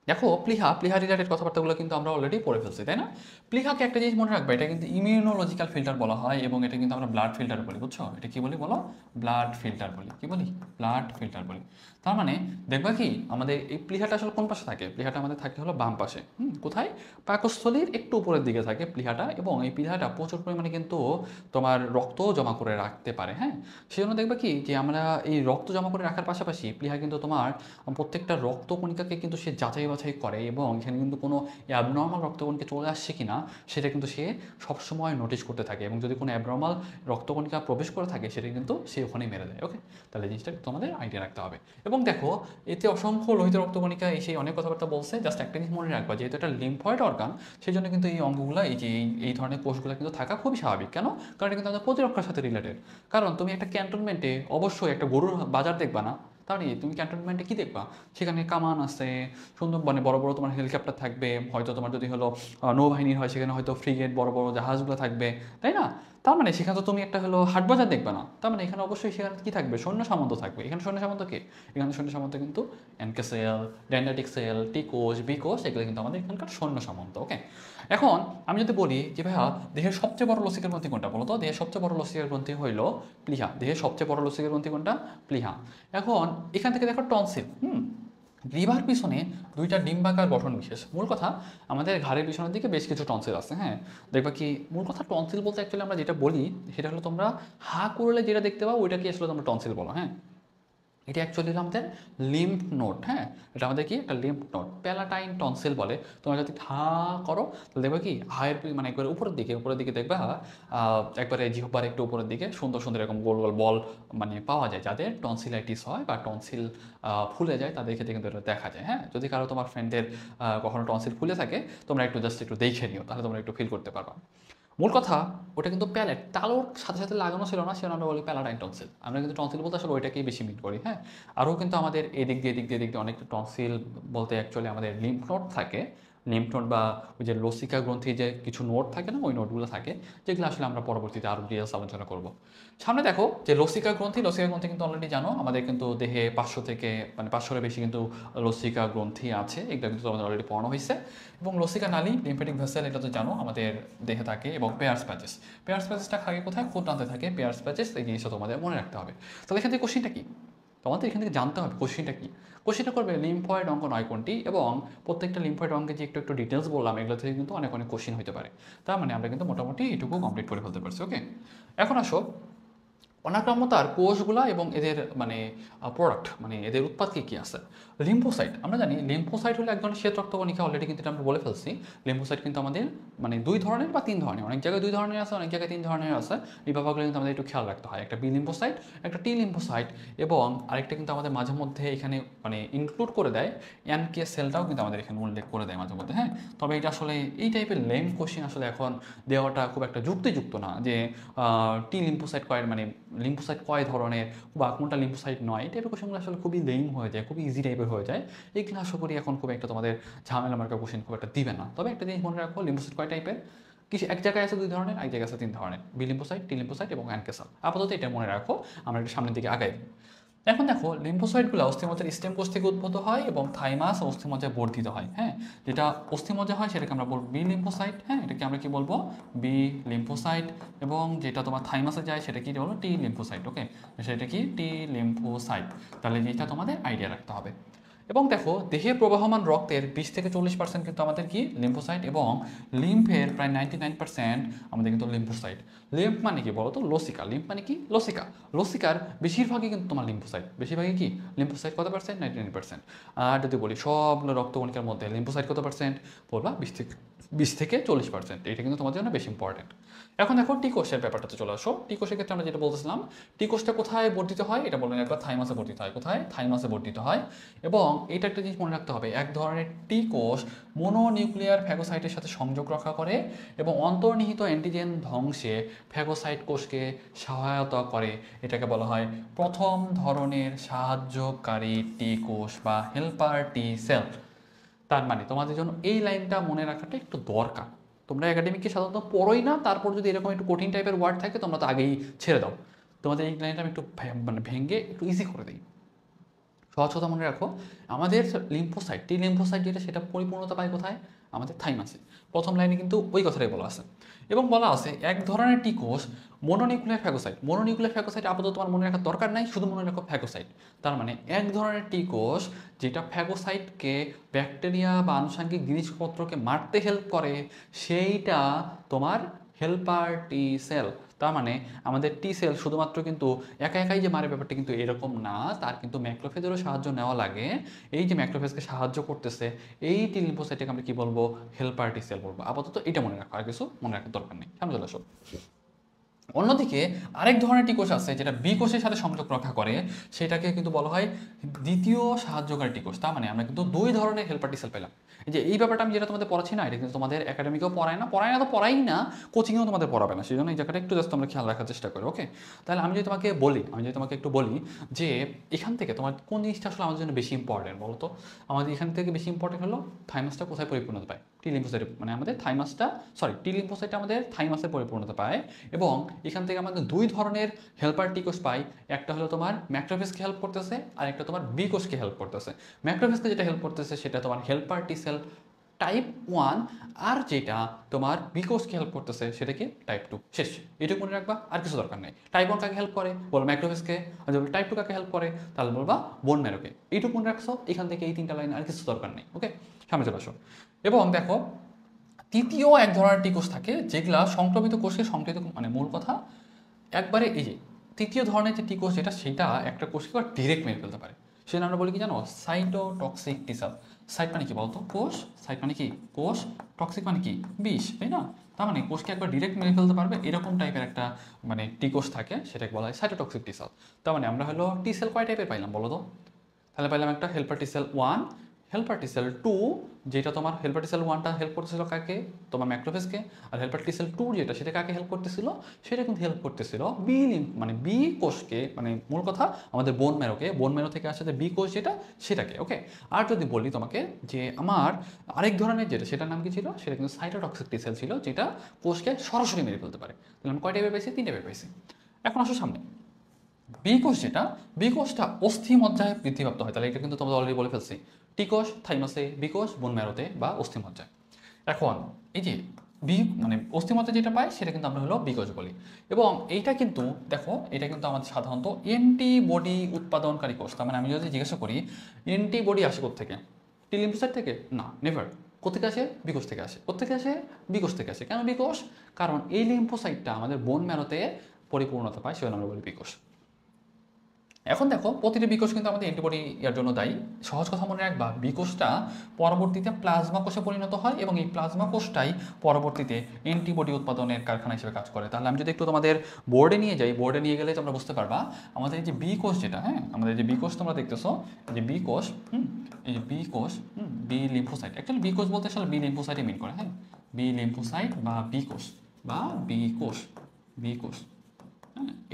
দেখো প্লীহা প্লীহা রিলেটেড কথাবার্তাগুলো কিন্তু আমরা অলরেডি পড়ে ফেলছি, তাই না? প্লীহাকে একটা জিনিস মনে রাখবে, এটা কিন্তু ইমিউনোলজিক্যাল ফিল্টার বলা হয় এবং এটা কিন্তু আমরা ব্লাড ফিল্টার বলি, বুঝছো? এটা কি বলি বলো? ব্লাড ফিল্টার বলি। কি বলি? ব্লাড ফিল্টার বলি। তার মানে দেখবা কি আমাদের এই প্লীহাটা আসলে কোন পাশে থাকে? প্লীহাটা আমাদের থাকে হলো বাম পাশে। কোথায়? পাকস্থলীর একটু উপরের দিকে থাকে প্লীহাটা, এবং এই প্লীহাটা প্রচুর পরিমাণে কিন্তু তোমার রক্ত জমা করে রাখতে পারে, হ্যাঁ? সেজন্য দেখবা কি যে আমরা এই রক্ত জমা করে রাখার পাশাপাশি প্লীহা কিন্তু তোমার প্রত্যেকটা রক্তকণিকাকে কিন্তু সে যাচাই বাছাই করে, এবং এখানে কিন্তু কোনো অ্যাবনর্মাল রক্তকণিকা চলে আসছে কিনা সেটা কিন্তু সে সবসময় নোটিশ করতে থাকে, এবং যদি কোনো অ্যাবনর্মাল রক্তকণিকা প্রবেশ করে থাকে সেটা কিন্তু সে ওখানেই মেরে দেয়। ওকে, তাহলে জিনিসটা তোমাদের আইডিয়া রাখতে হবে। এবং দেখো এতে অসংখ্য লোহিত রক্তকণিকা এসে অনেক কথাবার্তা বলছে, জাস্ট একটা জিনিস মনে রাখবা, যেহেতু এটা লিম্ফয়েড অর্গান সেই জন্য কিন্তু এই অঙ্গগুলো এই যে এই ধরনের কোষগুলো কিন্তু থাকা খুবই স্বাভাবিক। কেন? কারণ এটা কিন্তু আমাদের প্রতিরক্ষার সাথে রিলেটেড। কারণ তুমি একটা ক্যান্টনমেন্টে অবশ্যই একটা গরুর বাজার দেখবা না, তার মানে তুমি ক্যান্টনমেন্টে কী দেখবা? সেখানে কামান আছে, সুন্দর মানে বড় বড় তোমার হেলিকপ্টার থাকবে, হয়তো তোমার যদি হলো নৌবাহিনীর হয় সেখানে হয়তো ফ্রিগেট বড় বড় জাহাজগুলো থাকবে, তাই না? তার মানে সেখানে তো তুমি একটা হলো হাটবাজার দেখবে না, তার মানে এখানে অবশ্যই সেখানে কী থাকবে? সৈন্য সামন্ত থাকবে। এখানে সৈন্য সামন্ত কে? এখানে সৈন্য সামন্ত কিন্তু এনকে সেল, ডেন্ড্রাইটিক সেল, টি কোষ, বি কোষ, এগুলো কিন্তু আমাদের এখানকার সৈন্য সামন্ত। ওকে, এখন আমি যদি বলি যে ভাইয়া দেহের সবচেয়ে বড় লসিকার গ্রন্থি কোনটা বলো তো? দেহের সবচেয়ে বড় লসিকার গ্রন্থি হইল প্লীহা। দেহের সবচেয়ে বড় লসিকার গ্রন্থি কোনটা? প্লীহা। এখন এখান থেকে দেখো টনসিল, গ্রীবার পিছনে দুইটা ডিম্বাকার গঠন বিশেষ। মূল কথা আমাদের ঘাড়ের পিছনের দিকে বেশ কিছু টনসিল আছে, হ্যাঁ? দেখবা কি মূল কথা টনসিল বলতে অ্যাকচুয়ালি আমরা যেটা বলি সেটা হলো তোমরা হা করলে যেটা দেখতে পাও ওইটাকে আসলে তোমরা টনসিল বলো, হ্যাঁ? এটা অ্যাকচুয়ালি আমাদের লিম্ফ নোড, হ্যাঁ? এটা আমাদের কি একটা লিম্ফ নোড, প্যালাটাইন টনসিল বলে। তোমরা যদি হা করো তাহলে দেখবে কি হায়ের মানে একবারে উপরের দিকে দেখবে একবারে জিহ্বার একটু উপরের দিকে সুন্দর সুন্দর এরকম গোল গোল বল মানে পাওয়া যায়, যাদের টনসিলাইটিস হয় বা টনসিল ফুলে যায় তাদের ক্ষেত্রে কিন্তু এটা দেখা যায়, হ্যাঁ? যদি কারো তোমার ফ্রেন্ডের কখনো টনসিল ফুলে থাকে তোমরা একটু জাস্ট একটু দেখে নিও, তাহলে তোমরা একটু ফিল করতে পারবা। মূল কথা ওটা কিন্তু প্যালেট তালোর সাথে সাথে লাগানো ছিল না, সেজন্য আমরা বলি প্যালাটাইন টনসিল। আমরা কিন্তু টনসিল বলতে আসলে ওইটাকেই বেশি মিট করি, হ্যাঁ? আরও কিন্তু আমাদের এদিক দিয়ে অনেক টনসিল বলতে অ্যাকচুয়ালি আমাদের লিম্ফ নোড থাকে। লিম্ফ নোড বা ওই যে লসিকা গ্রন্থি যে কিছু নোড থাকে না, ওই নোডগুলো থাকে, যেগুলো আসলে আমরা পরবর্তীতে আরও ডিটেলস আলোচনা করব। সামনে দেখো যে লসিকা গ্রন্থি কিন্তু অলরেডি জানো আমাদের কিন্তু দেহে 500 থেকে মানে 500-এর বেশি কিন্তু লসিকা গ্রন্থি আছে, এগুলো কিন্তু আমাদের অলরেডি পড়ানো হয়েছে। এবং লসিকা নালী লিম্ফেটিক ভেসেল এটা তো জানো আমাদের দেহে থাকে, এবং পেয়ার্স প্যাচেসটা থাকে কোথায়? ক্ষুদ্রান্তে থাকে পেয়ার্স প্যাচেস, এই জিনিসটা তোমাদের মনে রাখতে হবে। তাহলে এখান থেকে কোশ্চিনটা কি? তোমাদের এখান থেকে জানতে হবে কোশ্চিনটা কি। কোশ্চিনটা করবে লিম্ফয়েড অঙ্গ নয় কোনটি, এবং প্রত্যেকটা লিম্ফয়েড অঙ্গে যে একটু ডিটেলস বললাম এগুলো থেকে কিন্তু অনেক অনেক কোশ্চিন হতে পারে। তার মানে আমরা কিন্তু মোটামুটি এটুকু কমপ্লিট করে ফেলতে পারছি। ওকে, এখন আসো অনাক্রাম্যতার কোষগুলা এবং এদের মানে প্রোডাক্ট মানে এদের উৎপাদ কী কী আছে। লিম্ফোসাইট আমরা জানি, লিম্ফোসাইট হলো এক ধরনের শ্বেত রক্তকণিকা, অলরেডি কিন্তু এটা আমরা বলে ফেলছি। লিম্ফোসাইট কিন্তু আমাদের মানে 2 ধরনের বা 3 ধরনের, অনেক জায়গায় 2 ধরনের আছে, অনেক জায়গায় 3 ধরনের আছে। এই ব্যাপারগুলো কিন্তু আমাদের একটু খেয়াল রাখতে হয়। একটা বি লিম্ফোসাইট, একটা টি লিম্ফোসাইট, এবং আরেকটা কিন্তু আমাদের মাঝে মধ্যে এখানে মানে ইনক্লুড করে দেয় এনকে সেলটাও কিন্তু আমাদের এখানে উল্লেখ করে দেয় মাঝে মধ্যে, হ্যাঁ? তবে এটা আসলে এই টাইপের লেম কোশ্চেন আসলে এখন দেওয়াটা খুব একটা যুক্তিযুক্ত না, যে টি লিম্ফোসাইট কয়ের মানে লিম্ফোসাইট কয় ধরনের বা কোনটা লিম্ফোসাইট নয়, এই টাইপের কোশ্চেনগুলো আসলে খুবই লেম হয়ে যায়, খুবই ইজি টাইপের হয়ে যায়। এইগুলো আশা করি এখন খুব একটা তোমাদের ঝামেলা মার্কা কোশ্চেন খুব একটা দিবে না। তবে একটা জিনিস মনে রাখো, লিম্ফোসাইট কয় টাইপের? কিছু এক জায়গায় আছে 2 ধরনের, এক জায়গায় আছে 3 ধরনের, বি লিম্ফোসাইট, টি লিম্ফোসাইট এবং অ্যানকেসাল। আপাতত এটা মনে রাখো, আমরা একটু সামনের দিকে আগাই। এখন দেখো লিম্ফোসাইটগুলো অস্থিমজ্জার স্টেম কোষ থেকে উদ্ভূত হয় এবং থাইমাস অস্থিমজ্জায় বর্ধিত হয়, হ্যাঁ? যেটা অস্থিমজ্জা হয় সেটাকে আমরা বলবো বি লিম্ফোসাইট, হ্যাঁ? এটাকে আমরা কি বলবো? B lymphocyte. এবং যেটা তোমার থাইমাসে যায় সেটা কি হলো? টি লিম্ফোসাইট। ওকে, সেটা কি? টি লিম্ফোসাইট। তাহলে যেটা তোমাদের আইডিয়া রাখতে হবে। এবং দেখো দেহে প্রবাহমান রক্তের 20-40% কিন্তু আমাদের কি? লিম্ফোসাইট, এবং লিম্ফের প্রায় 99% আমাদের কিন্তু লিম্ফোসাইট। লিম্ফ মানে কি বলো তো? লসিকা। লিম্ফ মানে কি? লসিকা। লসিকার বেশিরভাগই কিন্তু তোমার লিম্ফোসাইট। বেশিরভাগই কি? লিম্ফোসাইট কত পার্সেন্ট? 99%। আর যদি বলি সবগুলো রক্তকণিকার মধ্যে লিম্ফোসাইট কত পার্সেন্ট? বলবা 20-40%। এটা কিন্তু তোমাদের জন্য বেশি ইম্পর্টেন্ট। এখন দেখো টি কোষের ব্যাপারটাতে চলে আসো। টি কোষের ক্ষেত্রে আমরা যেটা বলতেছিলাম, টি কোষটা কোথায় বর্ধিত হয়? এটা বললেন একবার, থাইমাসে বর্ধিত হয়। কোথায়? থাইমাসে বর্ধিত হয়। এবং এটা একটা জিনিস মনে রাখতে হবে, এক ধরনের টি কোষ মনোনিউক্লিয়ার ফ্যাগোসাইটের সাথে সংযোগ রক্ষা করে এবং অন্তর্নিহিত অ্যান্টিজেন ধ্বংসে ফ্যাগোসাইট কোষকে সহায়তা করে। এটাকে বলা হয় প্রথম ধরনের সাহায্যকারী টি কোষ বা হেল্পার টি সেল। তার মানে তোমাদের জন্য এই লাইনটা মনে রাখাটা একটু দরকার। তোমরা একাডেমিককে সাধারণত পড়োই না, তারপর যদি এরকম একটু কঠিন টাইপের ওয়ার্ড থাকে তোমরা তো আগেই ছেড়ে দাও। তোমাদের এই লাইনটা আমি একটু মানে ভেঙে একটু ইজি করে দিই। সহজ কথা মনে রাখো, আমাদের লিম্ফোসাইট, টি লিম্ফোসাইট যেটা, সেটা পরিপূর্ণতা পায় কোথায়? আমাদের থাইমাসে। প্রথম লাইনে কিন্তু ওই কথাটাই বলা আছে। এবং বলা আছে এক ধরনের টি কোষ মনোনিউক্লিয়ার ফ্যাগোসাইট। মনোনিউক্লিয়ার ফ্যাগোসাইট আপাতত তোমার মনে রাখার দরকার নাই, শুধু মনে রাখো ফ্যাগোসাইট। তার মানে এক ধরনের টি কোষ যেটা ফ্যাগোসাইটকে, ব্যাকটেরিয়া বা আনুষঙ্গিক জিনিসপত্রকে মারতে হেল্প করে, সেইটা তোমার হেল্পার টি সেল। তার মানে আমাদের টি সেল শুধুমাত্র কিন্তু একা একাই যে মারে ব্যাপারটা কিন্তু এরকম না, তার কিন্তু ম্যাক্রোফেজেরও সাহায্য নেওয়া লাগে। এই যে ম্যাক্রোফেজকে সাহায্য করতেছে এই টি লিম্ফোসাইটকে আমরা কি বলবো? হেল্পার টি সেল বলবো। আপাতত এটা মনে রাখো, আর কিছু মনে রাখার দরকার নেই। সামনে চলে আসো। অন্যদিকে আরেক ধরনের টি কোষ আছে যেটা বি কোষের সাথে সংযোগ রক্ষা করে, সেটাকে কিন্তু বলা হয় দ্বিতীয় সাহায্যকারী টি কোষ। তার মানে আমরা কিন্তু দুই ধরনের হেল্পার টি সেল পেলাম। যে এই ব্যাপারটা আমি যেটা তোমাদের পড়াচ্ছি না, এটা কিন্তু তোমাদের একাডেমিকেও পড়ায় না, তো পড়াই না, কোচিংয়েও তোমাদের পড়াবে না। সেই জন্য এই জায়গাটা একটু জাস্ট আমরা খেয়াল রাখার চেষ্টা করি। ওকে, তাহলে আমি যদি তোমাকে একটু বলি যে এখান থেকে তোমার কোন জিনিসটা আসলে আমাদের জন্য বেশি ইম্পর্টেন্ট বলো তো? আমাদের এখান থেকে বেশি ইম্পর্টেন্ট হলো থাইমাসটা কোথায় পরিপূর্ণতা পায়? টি লিম্ফোসাইট, মানে আমাদের টি লিম্ফোসাইটটা আমাদের থাইমাসে পরিপূর্ণতা পায়। এবং এখান থেকে আমাদের দুই ধরনের হেল্পার টি কোষ পাই। একটা হলো তোমার ম্যাক্রোফেজকে হেল্প করতেছে, আর একটা তোমার বি কোষকে হেল্প করতেছে। ম্যাক্রোফেজকে যেটা হেল্প করতেছে সেটা তোমার হেল্পার টি সেল টাইপ 1, আর যেটা তোমার বি কোষকে হেল্প করতেছে সেটা কি? টাইপ 2। শেষ, এটুকু মনে রাখবা, আর কিছু দরকার নেই। টাইপ 1 কাকে হেল্প করে? বলো ম্যাক্রোফেজকে। আর যদি টাইপ 2 কাকে হেল্প করে? তাহলে বলবা বোন ম্যারোকে। এইটুকু মনে রাখছো, এখান থেকে এই 3টা লাইন, আর কিছু দরকার নেই। ওকে, সামনে চলে আসো। এবং দেখো তৃতীয় এক ধরনের টি কোষ থাকে যেগুলা সংক্রমিত কোষকে সংক্রমিত, মানে মূল কথা একবারে এই যে তৃতীয় ধরনের যে টি কোষ যেটা, সেটা একটা কোষকে ডিরেক্ট মেরে ফেলতে পারে। সেটা আমরা বলি কি জানো? সাইটোটক্সিক টি সেল। সাইট মানে কি বলতো? কোষ। সাইট মানে কি? কোষ। টক্সিক মানে কি? বিষ, তাই না? তার মানে কোষকে একবার ডিরেক্ট মেরে ফেলতে পারবে এরকম টাইপের একটা মানে টি কোষ থাকে, সেটাকে বলা হয় সাইটোটক্সিক টি সেল। তার মানে আমরা হলো টি সেল কয় টাইপের পাইলাম বলো তো? তাহলে পাইলাম একটা হেল্পার টি সেল 1, হেল্পার টি সেল 2, যেটা তোমার হেল্পার টি সেল 1টা হেল্প করতেছিল কাকে? তোমার ম্যাক্রোফেজকে। আর হেল্পার টি সেল 2 যেটা, সেটা কাকে হেল্প করতেছিল? সেটা কিন্তু হেল্প করতেছিল মানে বি কোষকে, মানে মূল কথা আমাদের বোন ম্যারোকে। বোন ম্যারো থেকে আসছে বি কোষ যেটা, সেটাকে। ওকে, আর যদি বলি তোমাকে যে আমার আরেক ধরনের যেটা, সেটার নাম কি ছিল? সেটা কিন্তু সাইটোটক্সিক টি সেল ছিল, যেটা কোষকে সরাসরি মেরে ফেলতে পারে। তাহলে আমি কয় টাইপের পাইছি? 3 টাইপের পাইছি। এখন আসো সামনে। বি কোষ যেটা, বি কোষটা অস্থি মজ্জায় বৃদ্ধিপ্রাপ্ত হয়। তাহলে এটা কিন্তু তোমরা অলরেডি বলে ফেলছি। টি কোষ থাইমাসে, বি কোষ বোন ম্যারোতে বা অস্থি মজ্জায়। এখন এই যে বি মানে অস্থি মজ্জা যেটা পাই, সেটা কিন্তু আমরা হলো বি কোষ বলি। এবং এইটা কিন্তু দেখো, এটা কিন্তু আমাদের সাধারণত অ্যান্টিবডি উৎপাদনকারী কোষ। তার মানে আমি যদি জিজ্ঞাসা করি অ্যান্টিবডি আসে কোত্থেকে? টি লিম্ফোসাইট থেকে? না, নেভার। কোথেকে আসে? বি কোষ থেকে আসে। কোত্থেকে আসে? বি কোষ থেকে আসে। কেন বি কোষ? কারণ এই লিম্ফোসাইটটা আমাদের বোন ম্যারোতে পরিপূর্ণতা পায়, সেজন্য আমরা বলি বি কোষ। এখন দেখো প্রতিটি বিকোষ কিন্তু আমাদের অ্যান্টিবডি এর জন্য দায়ী। সহজ কথা মনে রাখবা, বিকোষটা পরবর্তীতে প্লাজমা কোষে পরিণত হয় এবং এই প্লাজমা কোষটাই পরবর্তীতে অ্যান্টিবডি উৎপাদনের কারখানা হিসেবে কাজ করে। তাহলে আমি যদি একটু তোমাদের বোর্ডে নিয়ে যাই, বোর্ডে নিয়ে গেলে তোমরা বুঝতে পারবা আমাদের এই যে বি কোষ যেটা, হ্যাঁ আমাদের যে বি কোষ তোমরা দেখতেছো, যে বি কোষ, এই যে বি কোষ, বি লিম্ফোসাইট। অ্যাকচুয়ালি বি কোষ বলতে আসলে বি লিম্ফোসাইটই মিন করে, হ্যাঁ বি লিম্ফোসাইট বা বি কোষ বা বি কোষ, বি কোষ।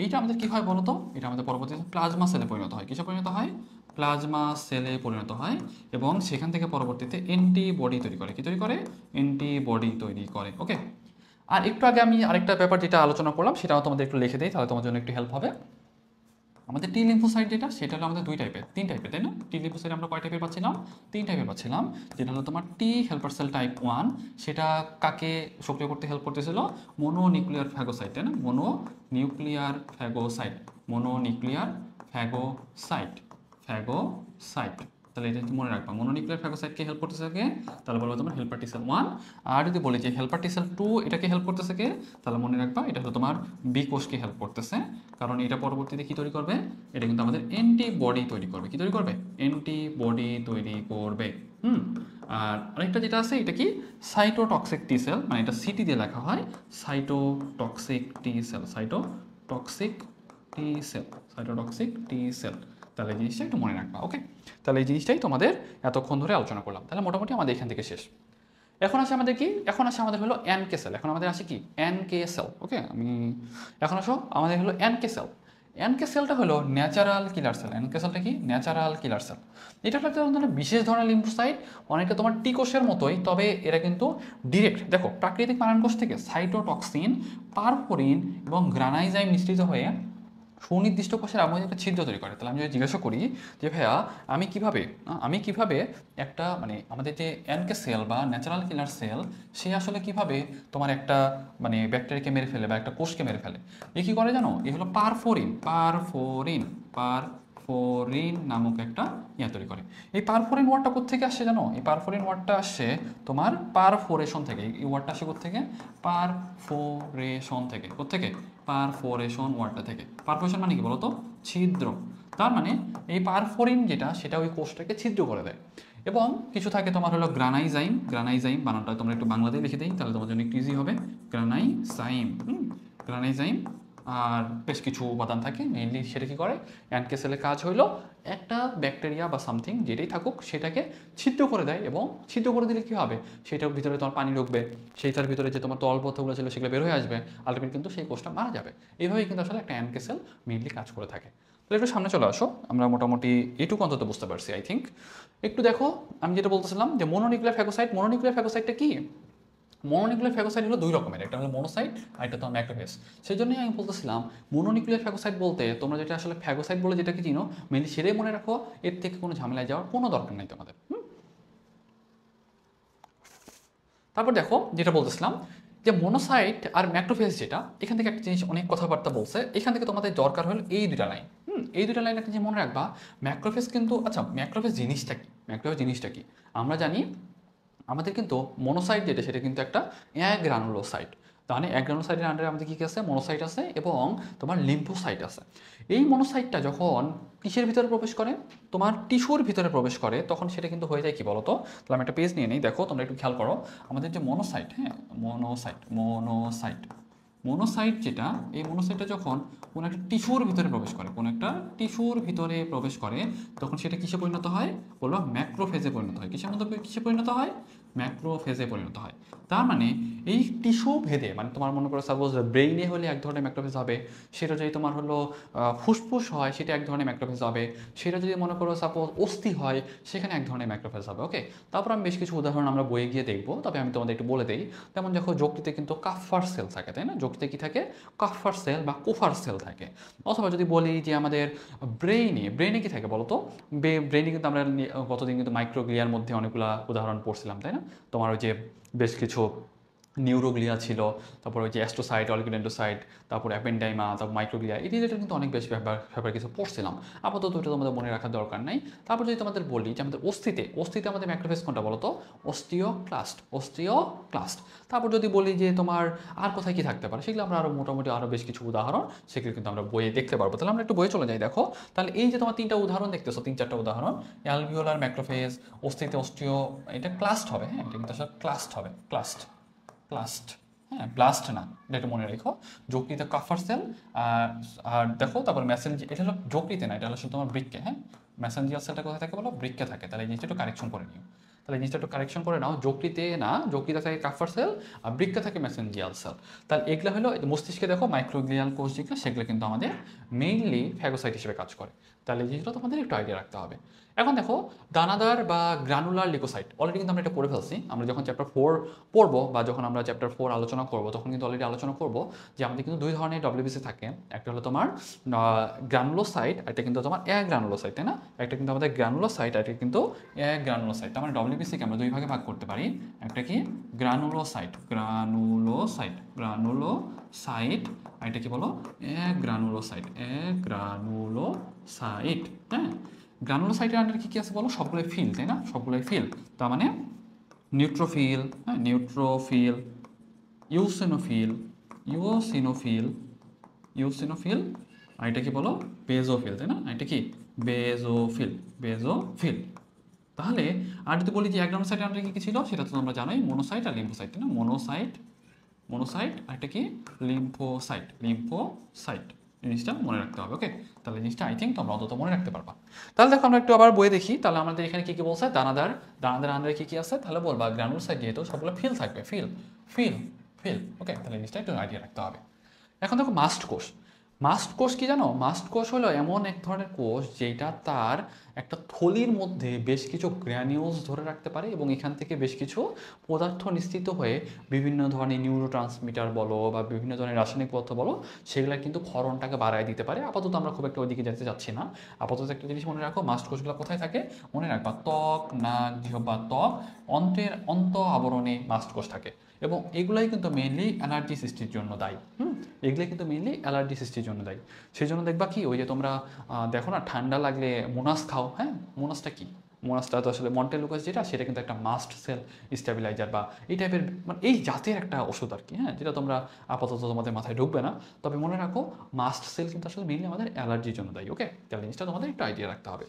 এইটা আমাদের কি হয় বলতো? এটা আমাদের পরবর্তীতে প্লাজমা সেলে পরিণত হয়। কিসে পরিণত হয়? প্লাজমা সেলে পরিণত হয় এবং সেখান থেকে পরবর্তীতে অ্যান্টিবডি তৈরি করে। কি তৈরি করে? অ্যান্টিবডি তৈরি করে। ওকে, আর একটু আগে আমি আরেকটা ব্যাপার যেটা আলোচনা করলাম, সেটাও তোমাদের একটু লিখে দিই, তাহলে তোমার জন্য একটু হেল্প হবে। আমাদের টি লিম্ফোসাইট যেটা, সেটা হলো আমাদের 2 টাইপের, 3 টাইপের, তাই না? টি লিম্ফোসাইট আমরা কয় টাইপের পাচ্ছিলাম? 3 টাইপের পাচ্ছিলাম। যেটা হলো তোমার টি হেল্পার সেল টাইপ 1, সেটা কাকে সক্রিয় করতে হেল্প করতেছিল? মনোনিউক্লিয়ার ফ্যাগোসাইট, তাই না? Mononuclear phagocyte, mononuclear phagocyte, phagocyte. তাহলে এটা মনে রাখবা, মনোনিউক্লিয়ার ফ্যাগোসাইটকে হেল্প করতেছে কে? তাহলে বলবো তোমার হেল্পার টি সেল 1। আর যদি বলি যে হেল্পার টি সেল 2 এটাকে হেল্প করতেছে কে? তাহলে মনে রাখবা এটা হলো তোমার বি কোষকে হেল্প করতেছে, কারণ এটা পরবর্তীতে কি তৈরি করবে? এটা কিন্তু আমাদের অ্যান্টিবডি তৈরি করবে। কি তৈরি করবে? অ্যান্টিবডি তৈরি করবে। আর আরেকটা যেটা আছে, এটা কি? সাইটোটক্সিক টি সেল, মানে এটা সিটি দিয়ে লেখা হয়, সাইটোটক্সিক টি সেল, সাইটোটক্সিক টি সেল, সাইটোটক্সিক টি সেল। তাহলে এই জিনিসটা একটু মনে রাখবা। ওকে, তাহলে এই জিনিসটাই তোমাদের এতক্ষণ ধরে আলোচনা করলাম। তাহলে মোটামুটি আমাদের এখান থেকে শেষ। এখন আসে আমাদের কি? এখন আসে আমাদের হলো এনকে সেল। এখন আমাদের আসে কি? NK sell. ওকে, এখন আসো আমাদের হলো এনকে সেল। এনকে সেলটা হলো ন্যাচারাল কিলার সেল। এনকে সেলটা কি? ন্যাচারাল কিলার সেল। এটা একটা ধরনের বিশেষ ধরনের লিম্ফোসাইট, অনেকটা তোমার টি কোষের মতোই, তবে এরা কিন্তু ডিরেক্ট দেখো প্রাকৃতিক মারণ কোষ থেকে সাইটোটক্সিন, পারফোরিন এবং গ্রানাইজাইম মিশ্রিত হয়ে সুনির্দিষ্ট কোষের আবরণী একটা ছিদ্র তৈরি করে। তাহলে আমি যদি জিজ্ঞাসা করি যে ভাইয়া আমি কিভাবে একটা মানে আমাদের যে এনকে সেল বা ন্যাচারাল কিলার সেল সে আসলে কিভাবে তোমার একটা মানে ব্যাকটেরিয়াকে মেরে ফেলে বা একটা কোষকে মেরে ফেলে, এ কী করে জানো? এ হলো পারফোরিন নামক একটা তৈরি করে। এই পারফোরিন ওয়ার্ডটা কোত্থেকে আসছে জানো? এই পারফোরিন ওয়ার্ডটা আসছে তোমার পারফোরেশন থেকে। এই ওয়ার্ডটা আসে কোত্থেকে? পারফোরেশন থেকে। কোত্থেকে? পারফোরেশন ওয়ার্ডটা থেকে। পারফোরেশন মানে কি বলো তো? ছিদ্র। তার মানে এই পারফোরিন যেটা সেটা ওই কোষটাকে ছিদ্র করে দেয়। এবং কিছু থাকে তোমার হলো গ্রানাইজাইম বানানটা তোমরা একটু বাংলাতেই লিখে দিই, তাহলে তোমার জন্য একটু ইজি হবে। গ্রানাইজাইম আর বেশ কিছু উপাদান থাকে, মেইনলি সেটা কি করে, অ্যানকে সেলের কাজ হইলো একটা ব্যাকটেরিয়া বা সামথিং যেটাই থাকুক সেটাকে ছিদ্র করে দেয়। এবং ছিদ্র করে দিলে কী হবে, সেটার ভিতরে তোমার পানি ঢুকবে, সেইটার ভিতরে যে তোমার তলপথগুলো ছিল সেগুলো বের হয়ে আসবে, আলটিমেট কিন্তু সেই কোষটা মারা যাবে। এইভাবেই কিন্তু আসলে একটা অ্যানকে সেল মেইনলি কাজ করে থাকে। তাহলে একটু সামনে চলে আসো, আমরা মোটামুটি এটুকু অন্তত বুঝতে পারছি আই থিঙ্ক। একটু দেখো, আমি যেটা বলতেছিলাম যে মনোনিউক্লিয়ার ফ্যাগোসাইটটা কি? মনোনিউক্লিয়ার ফ্যাগোসাইট হলো দুই রকমের, একটা হলো মনোসাইট আর একটা তো ম্যাক্রোফেজ। সেই জন্যই আমি বলতেছিলাম মনোনিউক্লিয়ার ফ্যাগোসাইট বলতে তোমরা যেটা আসলে ফ্যাগোসাইট বলে যেটাকে চিনো মেনলি সেটাই মনে রাখো, এর থেকে কোনো ঝামেলায় যাওয়ার কোনো দরকার নেই তোমাদের। তারপর দেখো যেটা বলতেছিলাম যে মনোসাইট আর ম্যাক্রোফেজ, যেটা এখান থেকে একটা জিনিস অনেক কথাবার্তা বলছে, এখান থেকে তোমাদের দরকার হলো এই দুটা লাইন। এই দুটা লাইন একটা জিনিস মনে রাখবা, ম্যাক্রোফেজ কিন্তু আচ্ছা ম্যাক্রোফেজ জিনিসটা কি আমরা জানি। আমাদের কিন্তু মনোসাইট যেটা সেটা কিন্তু একটা অ্যাগ্রানুলোসাইট। তাহলে অ্যাগ্রানুলোসাইটের আন্ডারে আমাদের কী আছে? মনোসাইট আছে এবং তোমার লিম্ফোসাইট আছে। এই মনোসাইটটা যখন কিসের ভিতরে প্রবেশ করে? তোমার টিস্যুর ভিতরে প্রবেশ করে, তখন সেটা কিন্তু হয়ে যায় কি বলতো? তাহলে আমি একটা পেজ নিয়ে নিই, দেখো তোমরা একটু খেয়াল করো। আমাদের যে মনোসাইট, মনোসাইট যেটা, এই মনোসাইটটা যখন কোনো একটা টিস্যুর ভিতরে প্রবেশ করে তখন সেটা কিসে পরিণত হয়? বললো ম্যাক্রোফেজে পরিণত হয়। কিসে পরিণত হয়? ম্যাক্রোফেজে পরিণত হয়। তার মানে এই টিস্যু ভেদে, মানে তোমার মনে করো সাপোজ ব্রেইনে হলে এক ধরনের ম্যাক্রোফেজ হবে, সেটা যদি তোমার হলো ফুসফুস হয় সেটা এক ধরনের ম্যাক্রোফেজ হবে, সেটা যদি মনে করো সাপোজ অস্থি হয় সেখানে এক ধরনের ম্যাক্রোফেজ হবে। ওকে, তারপর আমি বেশ কিছু উদাহরণ আমরা বইয়ে গিয়ে দেখবো, তবে আমি তোমাদের একটু বলে দিই। যেমন দেখো যকৃতে কিন্তু কাফার সেল থাকে, তাই না? যকৃতে কি থাকে? কাফার সেল বা কোফার সেল থাকে। অথবা যদি বলি যে আমাদের ব্রেইনে কি থাকে বলো তো? ব্রেইনে কিন্তু আমরা গতদিন কিন্তু মাইক্রোগ্লিয়ার মধ্যে অনেকগুলো উদাহরণ পড়ছিলাম, তাই না? তোমার ওই যে বেশ কিছু নিউরোগ্লিয়া ছিল, তারপর ওই যে অ্যাস্ট্রোসাইট, অলিগোডেন্ড্রোসাইট, তারপর অ্যাপেন্ডাইমা, তারপর মাইক্রোগ্লিয়া, এই রিলেটেড কিন্তু অনেক বেশি ব্যাপার কিছু পড়ছিলাম। আপাতত ওটা তোমাদের মনে রাখার দরকার নাই। তারপর যদি তোমাদের বলি যে আমাদের অস্থিতে আমাদের ম্যাক্রোফেজ কোনটা বলো তো? অস্টিওক্লাস্ট। তারপর যদি বলি যে তোমার আর কোথায় কি থাকতে পারে, সেগুলো আমরা আরও মোটামুটি আরও বেশ কিছু উদাহরণ সেগুলো কিন্তু আমরা বইয়ে দেখতে পারবো। তাহলে আমরা একটু বইয়ে চলে যাই, দেখো তাহলে এই যে তোমার তিন চারটা উদাহরণ, অ্যালভিওলার ম্যাক্রোফেজ, অস্থিতে এটা ক্লাস্ট হবে। হ্যাঁ, এটা কিন্তু আসলে ক্লাস্ট, হ্যাঁ ব্লাস্ট না, এটা একটু মনে রেখো। যকৃতে কাফার সেল, আর দেখো তারপর এটা হলো যকৃতে না, এটা হলো শুধু তোমার বৃক্কে। হ্যাঁ, মেসেঞ্জিয়াল সেলটা কোথায় থাকে বলো? বৃক্কে থাকে। তাহলে এই জিনিসটা একটু কারেকশন করে নিও। যকৃতে না, যকৃতে থাকে কাফার সেল আর বৃক্কে থাকে মেসেঞ্জিয়াল সেল। তাহলে এগুলো হলো মস্তিষ্কে দেখো মাইক্রোগ্লিয়াল কোষ যেগুলো, সেগুলো কিন্তু আমাদের মেইনলি ফ্যাগোসাইট হিসেবে কাজ করে। তাহলে এই জিনিসটা তোমাদের একটু আইডিয়া রাখতে হবে। এখন দেখো দানাদার বা গ্রানুলার লিকোসাইট, অলরেডি কিন্তু আমরা এটা পড়ে ফেলছি। আমরা যখন চ্যাপ্টার 4 পড়বো বা যখন আমরা চ্যাপ্টার 4 আলোচনা করব তখন কিন্তু অলরেডি আলোচনা করব যে আমাদের কিন্তু দুই ধরনের ডব্লিউবিসি থাকে। একটা হলো তোমার গ্রানুলোসাইট, একটা কিন্তু তোমার অ্যাগ্রানুলোসাইট, তাই না? একটা কিন্তু আমাদের গ্রানুলোসাইট, একটা কিন্তু অ্যাগ্রানুলোসাইট। তার মানে ডব্লিউবিসিকে আমরা দুই ভাগে ভাগ করতে পারি। একটা কি গ্রানুলোসাইট, আর এটা কি বলো? অ্যাগ্রানুলোসাইট। হ্যাঁ, গ্রানুলোসাইটের আন্ডারে কি আছে বলো? সবগুলোই ফিল, তাই না? সবগুলোই ফিল। তার মানে নিউট্রোফিল, হ্যাঁ নিউট্রোফিল, ইউসিনোফিল, আর এটা কি বলো? বেজোফিল, তাই না? এটা কি বেজোফিল। তাহলে আর যদি বলি যে অ্যাগ্রানোসাইটের আন্ডারে কি ছিল, সেটা তো তোমরা জানোই, মনোসাইট আর লিম্ফোসাইট, তাই না? মনোসাইট আর এটা কি? লিম্ফোসাইট। জিনিসটা মনে রাখতে হবে। ওকে, তাহলে জিনিসটা আই থিঙ্ক তোমরা অন্তত মনে রাখতে পারবা। তাহলে দেখো আমরা একটু আবার বই দেখি। তাহলে আমাদের এখানে কি বলছে? দানাদার আন্ডারে কি আছে? তাহলে বলবা গ্রানুলোসাইট যেহেতু সবগুলো ফিল থাকবে, ফিল। ওকে, তাহলে জিনিসটা একটু আইডিয়া রাখতে হবে। এখন দেখো মাস্ট কোষ। মাস্ট কোষ কি জানো? মাস্ট কোষ হলো এমন এক ধরনের কোষ যেটা তার একটা থলির মধ্যে বেশ কিছু গ্র্যানিউলস ধরে রাখতে পারে এবং এখান থেকে বেশ কিছু পদার্থ নিঃসৃত হয়ে বিভিন্ন ধরনের নিউরোট্রান্সমিটার বলো বা বিভিন্ন ধরনের রাসায়নিক পদার্থ বলো সেগুলো কিন্তু ক্ষরণটাকে বাড়ায় দিতে পারে। আপাতত আমরা খুব একটা ওইদিকে যেতে চাচ্ছি না। আপাতত একটা জিনিস মনে রাখো, মাস্ট কোষগুলো কোথায় থাকে মনে রাখবা, ত্বক, নাক, জিহ্বা, ত্বক, অন্ত আবরণে মাস্ট কোষ থাকে এবং এগুলাই কিন্তু মেইনলি অ্যালার্জি সৃষ্টির জন্য দায়ী। এগুলো কিন্তু মেইনলি অ্যালার্জি সৃষ্টির জন্য দায়ী। সেই জন্য দেখবা কি ওই যে তোমরা দেখো না ঠান্ডা লাগলে মোনাস খাও, হ্যাঁ মোনাসটা কি? মোনাসটা তো আসলে মন্টেলুকাস যেটা সেটা কিন্তু একটা মাস্ট সেল স্টেবিলাইজার বা এই টাইপের মানে এই জাতের একটা ওষুধ আর কি, হ্যাঁ, যেটা তোমরা আপাতত তোমাদের মাথায় ঢুকবে না। তবে মনে রাখো মাস্ট সেল কিন্তু আসলে মেইনলি আমাদের অ্যালার্জির জন্য দায়ী। ওকে, তাহলে জিনিসটা তোমাদের একটু আইডিয়া রাখতে হবে।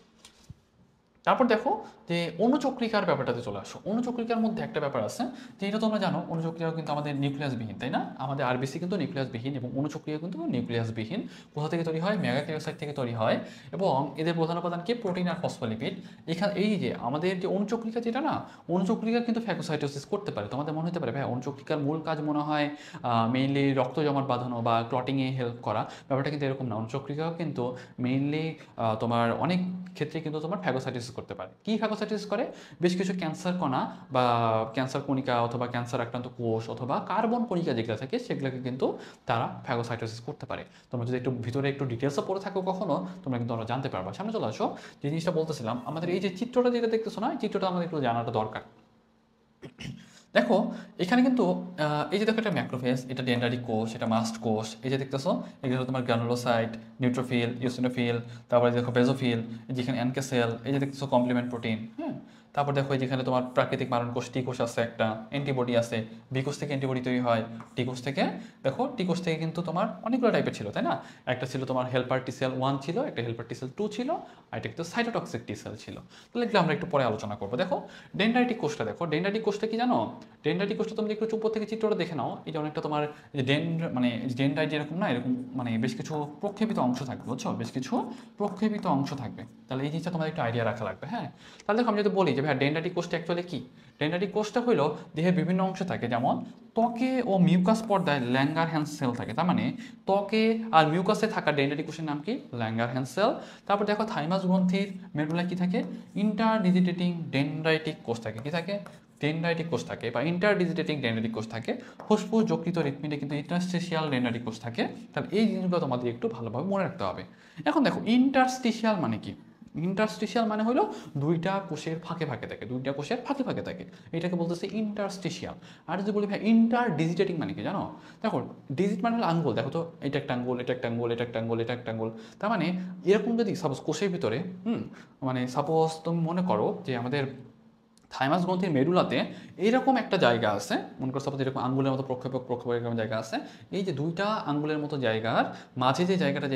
তারপর দেখো যে অণুচক্রিকার ব্যাপারটাতে চলে আসো। অণুচক্রিকার মধ্যে একটা ব্যাপার আছে যে এটা তোমরা জানো, অণুচক্রিকা কিন্তু আমাদের নিউক্লিয়াসবিহীন, তাই না? আমাদের আরবিসি কিন্তু নিউক্লিয়াসবিহীন এবং অণুচক্রিয়া কিন্তু নিউক্লিয়াসবিহীন। কোথা থেকে তৈরি হয়? মেগাক্যারিওসাইট থেকে তৈরি হয় এবং এদের প্রধান উপাদান কি? প্রোটিন আর ফসফোলিপিড। এখানে এই যে আমাদের যে অণুচক্রিকা যেটা না, অণুচক্রিকা কিন্তু ফ্যাগোসাইটোসিস করতে পারে। তোমাদের মনে হতে পারে ভাই অণুচক্রিকার মূল কাজ মনে হয় মেইনলি রক্ত জমাট বাঁধানো বা ক্লটিংয়ে হেল্প করা। ব্যাপারটা কিন্তু এরকম না। অণুচক্রিকাও কিন্তু মেইনলি তোমার অনেক ক্ষেত্রে কিন্তু তোমার ফ্যাগোসাইটোসিস করতে পারে। কি ফ্যাগোসাইটোসিস করে? বেশ কিছু ক্যান্সার কণা বা ক্যান্সার কণিকা অথবা ক্যান্সার আক্রান্ত কোষ অথবা কার্বন কণিকা যেগুলো থাকে সেগুলোকে কিন্তু তারা ফ্যাগোসাইটোসিস করতে পারে। তোমরা যদি একটু ভিতরে একটু ডিটেলসে পড়ে থাকো কখনো তোমরা কিন্তু তোমরা জানতে পারবা। সামনে চলে আসো। যে জিনিসটা বলতেছিলাম, আমাদের এই যে চিত্রটা যেটা দেখতেছো না, এই চিত্রটা আমাদের একটু জানাটা দরকার। দেখো এখানে কিন্তু এই যে দেখো এটা ম্যাক্রোফেজ, এটা ডেনড্রাইটিক কোষ, এটা মাস্ট কোষ, এই যে দেখতেছো এগুলো তোমার গ্রানুলোসাইট, নিউট্রোফিল, ইওসিনোফিল, তারপরে দেখো বেজোফিল, যেখানে এনকে সেল, এই যে দেখতেছো কমপ্লিমেন্ট প্রোটিন, হ্যাঁ। তারপর দেখো যেখানে তোমার প্রাকৃতিক মারণ কোষ, টি কোষ আছে একটা, অ্যান্টিবডি আছে, বি কোষ থেকে অ্যান্টিবডি তৈরি হয়, টি কোষ থেকে দেখো টি কোষ থেকে কিন্তু তোমার অনেকগুলো টাইপের ছিল, তাই না? একটা ছিল তোমার হেল্পার টি সেল 1 ছিল, একটা হেল্পার টি সেল 2 ছিল, আর একটা কিন্তু সাইটোটক্সিক টি সেল ছিল। তাহলে এগুলো আমরা একটু পরে আলোচনা করবো। দেখো ডেনড্রাইটিক কোষটা দেখো, ডেনড্রাইটিক কোষটা কি জানো? ডেনড্রাইটিক কোষটা তুমি একটু উপর থেকে চিত্রটা দেখে নাও, এই যে অনেকটা তোমার যে মানে ডেনড্রাইট যেরকম না এরকম মানে বেশ কিছু প্রক্ষেপিত অংশ থাকবে, বুঝছো? বেশ কিছু প্রক্ষেপিত অংশ থাকবে। তাহলে এই জিনিসটা তোমাদের একটু আইডিয়া রাখা লাগবে, হ্যাঁ। তাহলে দেখো আমি যদি বলি যে ভাই ডেনড্রাইটিক কোষটা অ্যাকচুয়ালি কি? ডেনড্রাইটিক কোষটা হলো দেহের বিভিন্ন অংশ থাকে, যেমন ত্বকে ও মিউকাস পর্দায় ল্যাঙ্গারহ্যান্স সেল থাকে। তার মানে ত্বকে আর মিউকাসে থাকা ডেনড্রাইটিক কোষের নাম কি? Langerhans cell. তারপর দেখো থাইমাস গ্রন্থির মেরুলায় কি থাকে? ইন্টারডিজিটেটিং ডেনড্রাইটিক কোষ থাকে। কি থাকে? ডেনড্রাইটিক কোষ থাকে বা ইন্টারডিজিটেটিং ডেনড্রাইটিক কোষ থাকে। ফুসফুস যকৃত হৃৎপিণ্ডে কিন্তু ইন্টারস্টিশিয়াল ডেনড্রাইটিক কোষ থাকে। তাহলে এই জিনিসগুলো তোমাদের একটু ভালোভাবে মনে রাখতে হবে। এখন দেখো ইন্টারস্টিশিয়াল মানে কি? ইন্টারস্টিশিয়াল মানে হলো দুইটা কোষের ফাঁকে ফাঁকে থাকে, দুইটা কোষের ফাঁকে ফাঁকে থাকে, এটাকে বলতেছে ইন্টারস্টিশিয়াল। আর যদি বলি ভাই ইন্টারডিজিটেটিং মানে কি জানো? দেখো ডিজিট মানে হলো আঙ্গুল, দেখো তো এটা একটা আঙ্গুল, এটা একটা আঙ্গুল, এটা একটা আঙ্গুল, এটা একটা আঙ্গুল। তার মানে এরকম যদি সাপোজ কোষের ভিতরে মানে সাপোজ তুমি মনে করো যে আমাদের থাইমাস গ্রন্থির মেরুলাতে এইরকম একটা জায়গা আছে, মনে করো সাপোজ এরকম আঙ্গুলের মতো প্রক্ষেপক এরকম জায়গা আছে। এই যে দুইটা আঙ্গুলের মতো জায়গার মাঝে যে জায়গাটা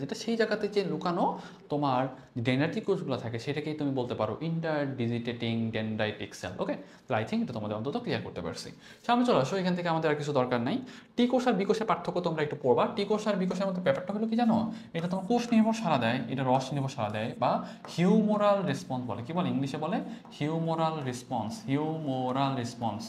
যেটা সেই জায়গাতে যে লুকানো তোমার ডেনড্রাইটিক কোষগুলো থাকে সেটাকেই তুমি বলতে পারো ইন্টারডিজিটেটিং ডেনড্রাইটিক সেল। ওকে, তাহলে আই থিঙ্ক এটা তোমাদের অন্তত ক্লিয়ার করতে পারছি। সামনে চলে আসো, এখান থেকে আমাদের আর কিছু দরকার নাই। টি কোষ আর বি কোষের পার্থক্য তোমরা একটু পড়বা। টি কোষ আর বি কোষের মধ্যে ব্যাপারটা হলো কি জানো? এটা তোমার কোষ নির্ভর সাড়া দেয়, এটা রস নির্ভর সাড়া দেয় বা হিউমোরাল রেসপন্স বলে। কি বলে ইংলিশে? বলে হিউমোরাল রেসপন্স। হিউমোরাল রেসপন্স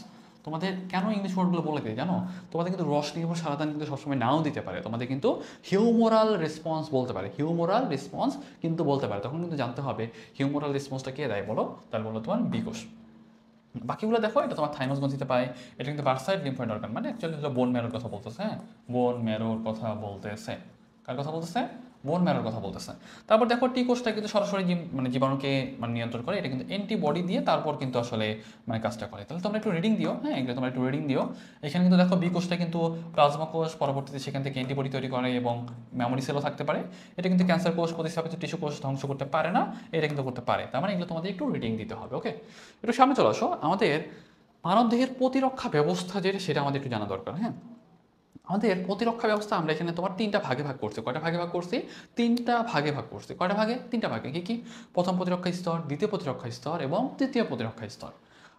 তোমাদের কেন ইংলিশ ওয়ার্ডগুলো বলে দেয় জানো? তোমাদের কিন্তু রস নির্ভর সারাদান কিন্তু সবসময় নাও দিতে পারে, তোমাদের কিন্তু হিউমোরাল রেসপন্স বলতে পারে, হিউমোরাল রেসপন্স কিন্তু বলতে পারে। তখন কিন্তু জানতে হবে হিউমোরাল রেসপন্সটা কে দেয় বলো? তাহলে বলো তোমার বি কোষ। বাকিগুলো দেখো, এটা তোমার থাইমাস গ্রন্থিতে পায়, এটা কিন্তু বার্সাইড লিম্ফয়েড অর্গান, মানে অ্যাকচুয়ালি হলো বোন ম্যারোর কথা বলতেছে, হ্যাঁ বোন ম্যারোর কথা বলতেছে। কার কথা বলতেছে? বোন ম্যারোর কথা বলতেছে। তারপর দেখো টি কোষটা কিন্তু সরাসরি মানে জীবাণুকে মানে নিয়ন্ত্রণ করে, এটা কিন্তু অ্যান্টিবডি দিয়ে তারপর কিন্তু আসলে মানে কাজটা করে। তাহলে তোমরা একটু রিডিং দিও, হ্যাঁ এগুলো তোমরা একটু রিডিং দিও। এখানে কিন্তু দেখো বি কোষটা কিন্তু প্লাজমা কোষ, পরবর্তীতে সেখান থেকে অ্যান্টিবডি তৈরি করে এবং মেমোরি সেলও থাকতে পারে। এটা কিন্তু ক্যান্সার কোষ, প্রতিস্থাপিত টিস্যু কোষ ধ্বংস করতে পারে না, এটা কিন্তু করতে পারে। তার মানে এগুলো তোমাদের একটু রিডিং দিতে হবে। ওকে, একটু সামনে চলে আসো। আমাদের মানবদেহের প্রতিরক্ষা ব্যবস্থা যেটা সেটা আমাদের একটু জানা দরকার, হ্যাঁ। আমাদের প্রতিরক্ষা ব্যবস্থা আমরা এখানে তোমার তিনটা ভাগে ভাগ করছি। কয়টা ভাগে ভাগ করছি? তিনটা ভাগে ভাগ করছি। কয়টা ভাগে? তিনটা ভাগে। কি কি? প্রথম প্রতিরক্ষা স্তর, দ্বিতীয় প্রতিরক্ষা স্তর এবং তৃতীয় প্রতিরক্ষা স্তর।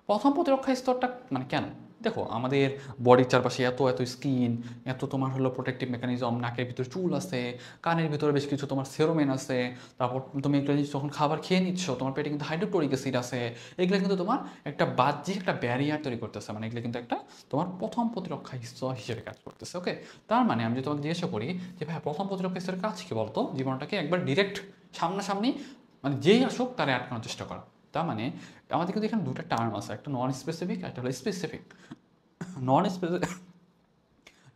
প্রথম প্রতিরক্ষা স্তরটা মানে কেন? দেখো আমাদের বডির চারপাশে এত এত স্কিন, এত তোমার হলো প্রোটেক্টিভ মেকানিজম, নাকের ভিতরে চুল আছে, কানের ভিতরে বেশ কিছু তোমার সেরোমেন আছে, তারপর তুমি একটা জিনিস যখন খাবার খেয়ে নিচ্ছ তোমার পেটে কিন্তু হাইড্রোক্লোরিক অ্যাসিড আছে, এগুলো কিন্তু তোমার একটা বাহ্যিক একটা ব্যারিয়ার তৈরি করতেছে, মানে এগুলো কিন্তু একটা তোমার প্রথম প্রতিরক্ষা স্তর হিসেবে কাজ করতেছে। ওকে, তার মানে আমি যদি তোমাকে জিজ্ঞাসা করি যে ভাই প্রথম প্রতিরক্ষা স্তরের কাজ কি বলতো, জীবনটাকে একবার ডিরেক্ট সামনাসামনি মানে যেই আসুক তারে আটকানোর চেষ্টা করা। তার মানে আমাদের কিন্তু এখানে দুটো টার্ম আছে, একটা নন স্পেসিফিক, একটা হলো specific. Non specific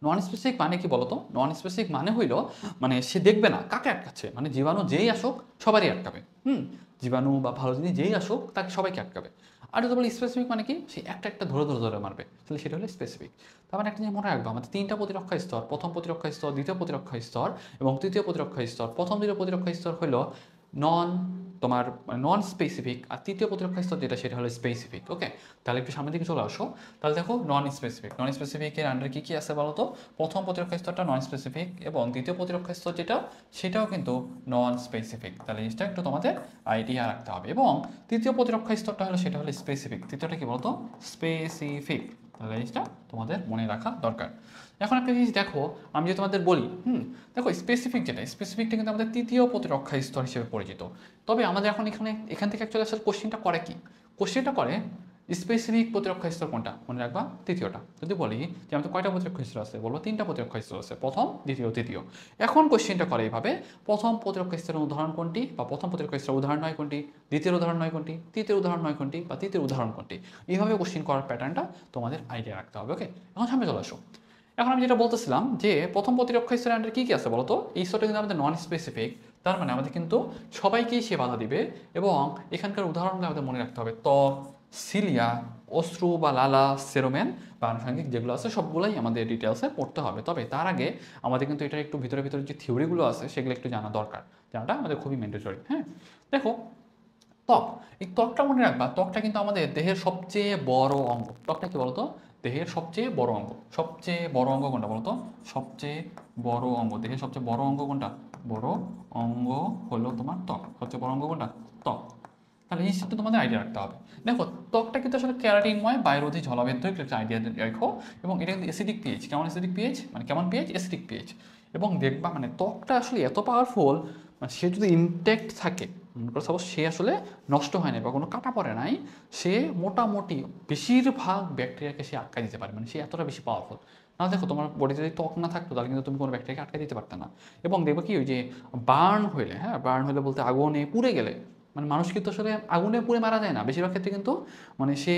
non specific মানে কি বলতো? নন স্পেসিফিক মানে হইলো মানে সে দেখবে না কাকে আটকাচ্ছে, মানে জীবাণু যেই আসুক সবারই আটকাবে। জীবাণু বা ভালো জিনিস যেই আসুক তাকে সবাইকে আটকাবে। আর যদি বলি স্পেসিফিক মানে কি, সে একটা একটা ধরে ধরে ধরে মারবে, তাহলে সেটা হলো স্পেসিফিক। তার মানে একটা জিনিস মনে রাখবে, আমাদের তিনটা প্রতিরক্ষা স্তর, প্রথম প্রতিরক্ষা স্তর, দ্বিতীয় প্রতিরক্ষা স্তর এবং তৃতীয় প্রতিরক্ষা স্তর। প্রথম দ্বিতীয় প্রতিরক্ষা স্তর হলো নন তোমার নন স্পেসিফিক, আর তৃতীয় প্রতিরক্ষা স্তর যেটা সেটা হলো স্পেসিফিক। ওকে, তাহলে একটু সামনের দিকে চলে আসো। তাহলে দেখো নন স্পেসিফিক, নন স্পেসিফিকের আন্ডারে কী কী আছে বলো তো? প্রথম প্রতিরক্ষা স্তরটা নন স্পেসিফিক এবং দ্বিতীয় প্রতিরক্ষা স্তর যেটা সেটাও কিন্তু নন স্পেসিফিক। তাহলে জিনিসটা একটু তোমাদের আইডিয়া রাখতে হবে। এবং তৃতীয় প্রতিরক্ষা স্তরটা হলো সেটা হলো স্পেসিফিক, তৃতীয়টা কি বলতো? স্পেসিফিক। তাহলে জিনিসটা তোমাদের মনে রাখা দরকার। এখন একটা জিনিস দেখো, আমি যদি তোমাদের বলি দেখো স্পেসিফিক যেটা, স্পেসিফিকটা কিন্তু আমাদের তৃতীয় প্রতিরক্ষা স্তর হিসেবে পরিচিত। তবে আমাদের এখন এখান থেকে অ্যাকচুয়ালি আসলে কোশ্চেনটা করে কি? কোশ্চেনটা করে স্পেসিফিক প্রতিরক্ষা স্তর কোনটা? মনে রাখবা তৃতীয়টা। যদি বলি যে আমাদের কয়টা প্রতিরক্ষা স্তর আছে, বলবো তিনটা প্রতিরক্ষা স্তর আছে, প্রথম, দ্বিতীয়, তৃতীয়। এখন কোশ্চেনটা করে এইভাবে, প্রথম প্রতিরক্ষা স্তরের উদাহরণ কোনটি, বা প্রথম প্রতিরক্ষা স্তরের উদাহরণ নয় কোনটি, দ্বিতীয় উদাহরণ নয় কোনটি, তৃতীয় উদাহরণ নয় কোনটি, বা তৃতীয় উদাহরণ কোনটি। এইভাবে কোশ্চেন করার প্যাটার্নটা তোমাদের আইডিয়া রাখতে হবে। ওকে, এখন সামনে চলে আসো। এখন আমি যেটা বলতেছিলাম যে প্রথম প্রতিরক্ষা স্তরের আন্ডারে কী কী আছে বলতো? এই স্তরটা কিন্তু আমাদের নন স্পেসিফিক, তার মানে আমাদের কিন্তু সবাইকেই সে বাধা দিবে। এবং এখানকার উদাহরণগুলো আমাদের মনে রাখতে হবে, ত্বক, সিলিয়া, অশ্রু বা লালা, সেরোমেন বা আনুষঙ্গিক যেগুলো আছে সবগুলোই আমাদের ডিটেলসে পড়তে হবে। তবে তার আগে আমাদের কিন্তু এটার একটু ভিতরে ভিতরে যে থিওরিগুলো আছে সেগুলো একটু জানা দরকার, জানাটা আমাদের খুবই ম্যান্ডেটরি। হ্যাঁ, দেখো ত্বক, এই ত্বকটা মনে রাখবা, ত্বকটা কিন্তু আমাদের দেহের সবচেয়ে বড় অঙ্গ। ত্বকটা কি বলতো? দেহের সবচেয়ে বড় অঙ্গ। সবচেয়ে বড় অঙ্গ কোনটা বলতো? সবচেয়ে বড় অঙ্গ, দেহের সবচেয়ে বড় অঙ্গ কোনটা? বড় অঙ্গ হলো তোমার ত্বক। সবচেয়ে বড় অঙ্গ কোনটা? ত্বক। তাহলে এই জিনিসটা তোমাদের আইডিয়া রাখতে হবে। দেখো ত্বকটা কিন্তু আসলে ক্যারাটিনময়, বায়ুরোধী, জলাবেদ্ধ, একটা আইডিয়া রাখো। এবং এটা কিন্তু অ্যাসিডিক পিএইচ। কেমন অ্যাসিডিক পিএইচ? মানে কেমন পিএইচ? Acidic pH. এবং দেখবা মানে ত্বকটা আসলে এত পাওয়ারফুল, মানে সে যদি ইনটেক্ট থাকে, সাপোজ সে আসলে নষ্ট হয় নাই বা কোনো কাটা পড়ে নাই, সে মোটামুটি বেশিরভাগ ব্যাকটেরিয়াকে সে আটকায় দিতে পারে, মানে সে এতটা বেশি পাওয়ারফুল। না দেখো তোমার বডিতে যদি ত্বক না থাকতো তাহলে কিন্তু তুমি কোনো ব্যাকটেরিয়াকে আটকায় দিতে পারতে না। এবং দেখবো কি ওই যে বার্ন হইলে, হ্যাঁ বার্ন হইলে বলতে আগুনে পুড়ে গেলে, মানে মানুষ কিন্তু আসলে আগুনে পুড়ে মারা যায় না বেশিরভাগ ক্ষেত্রে, কিন্তু মানে সে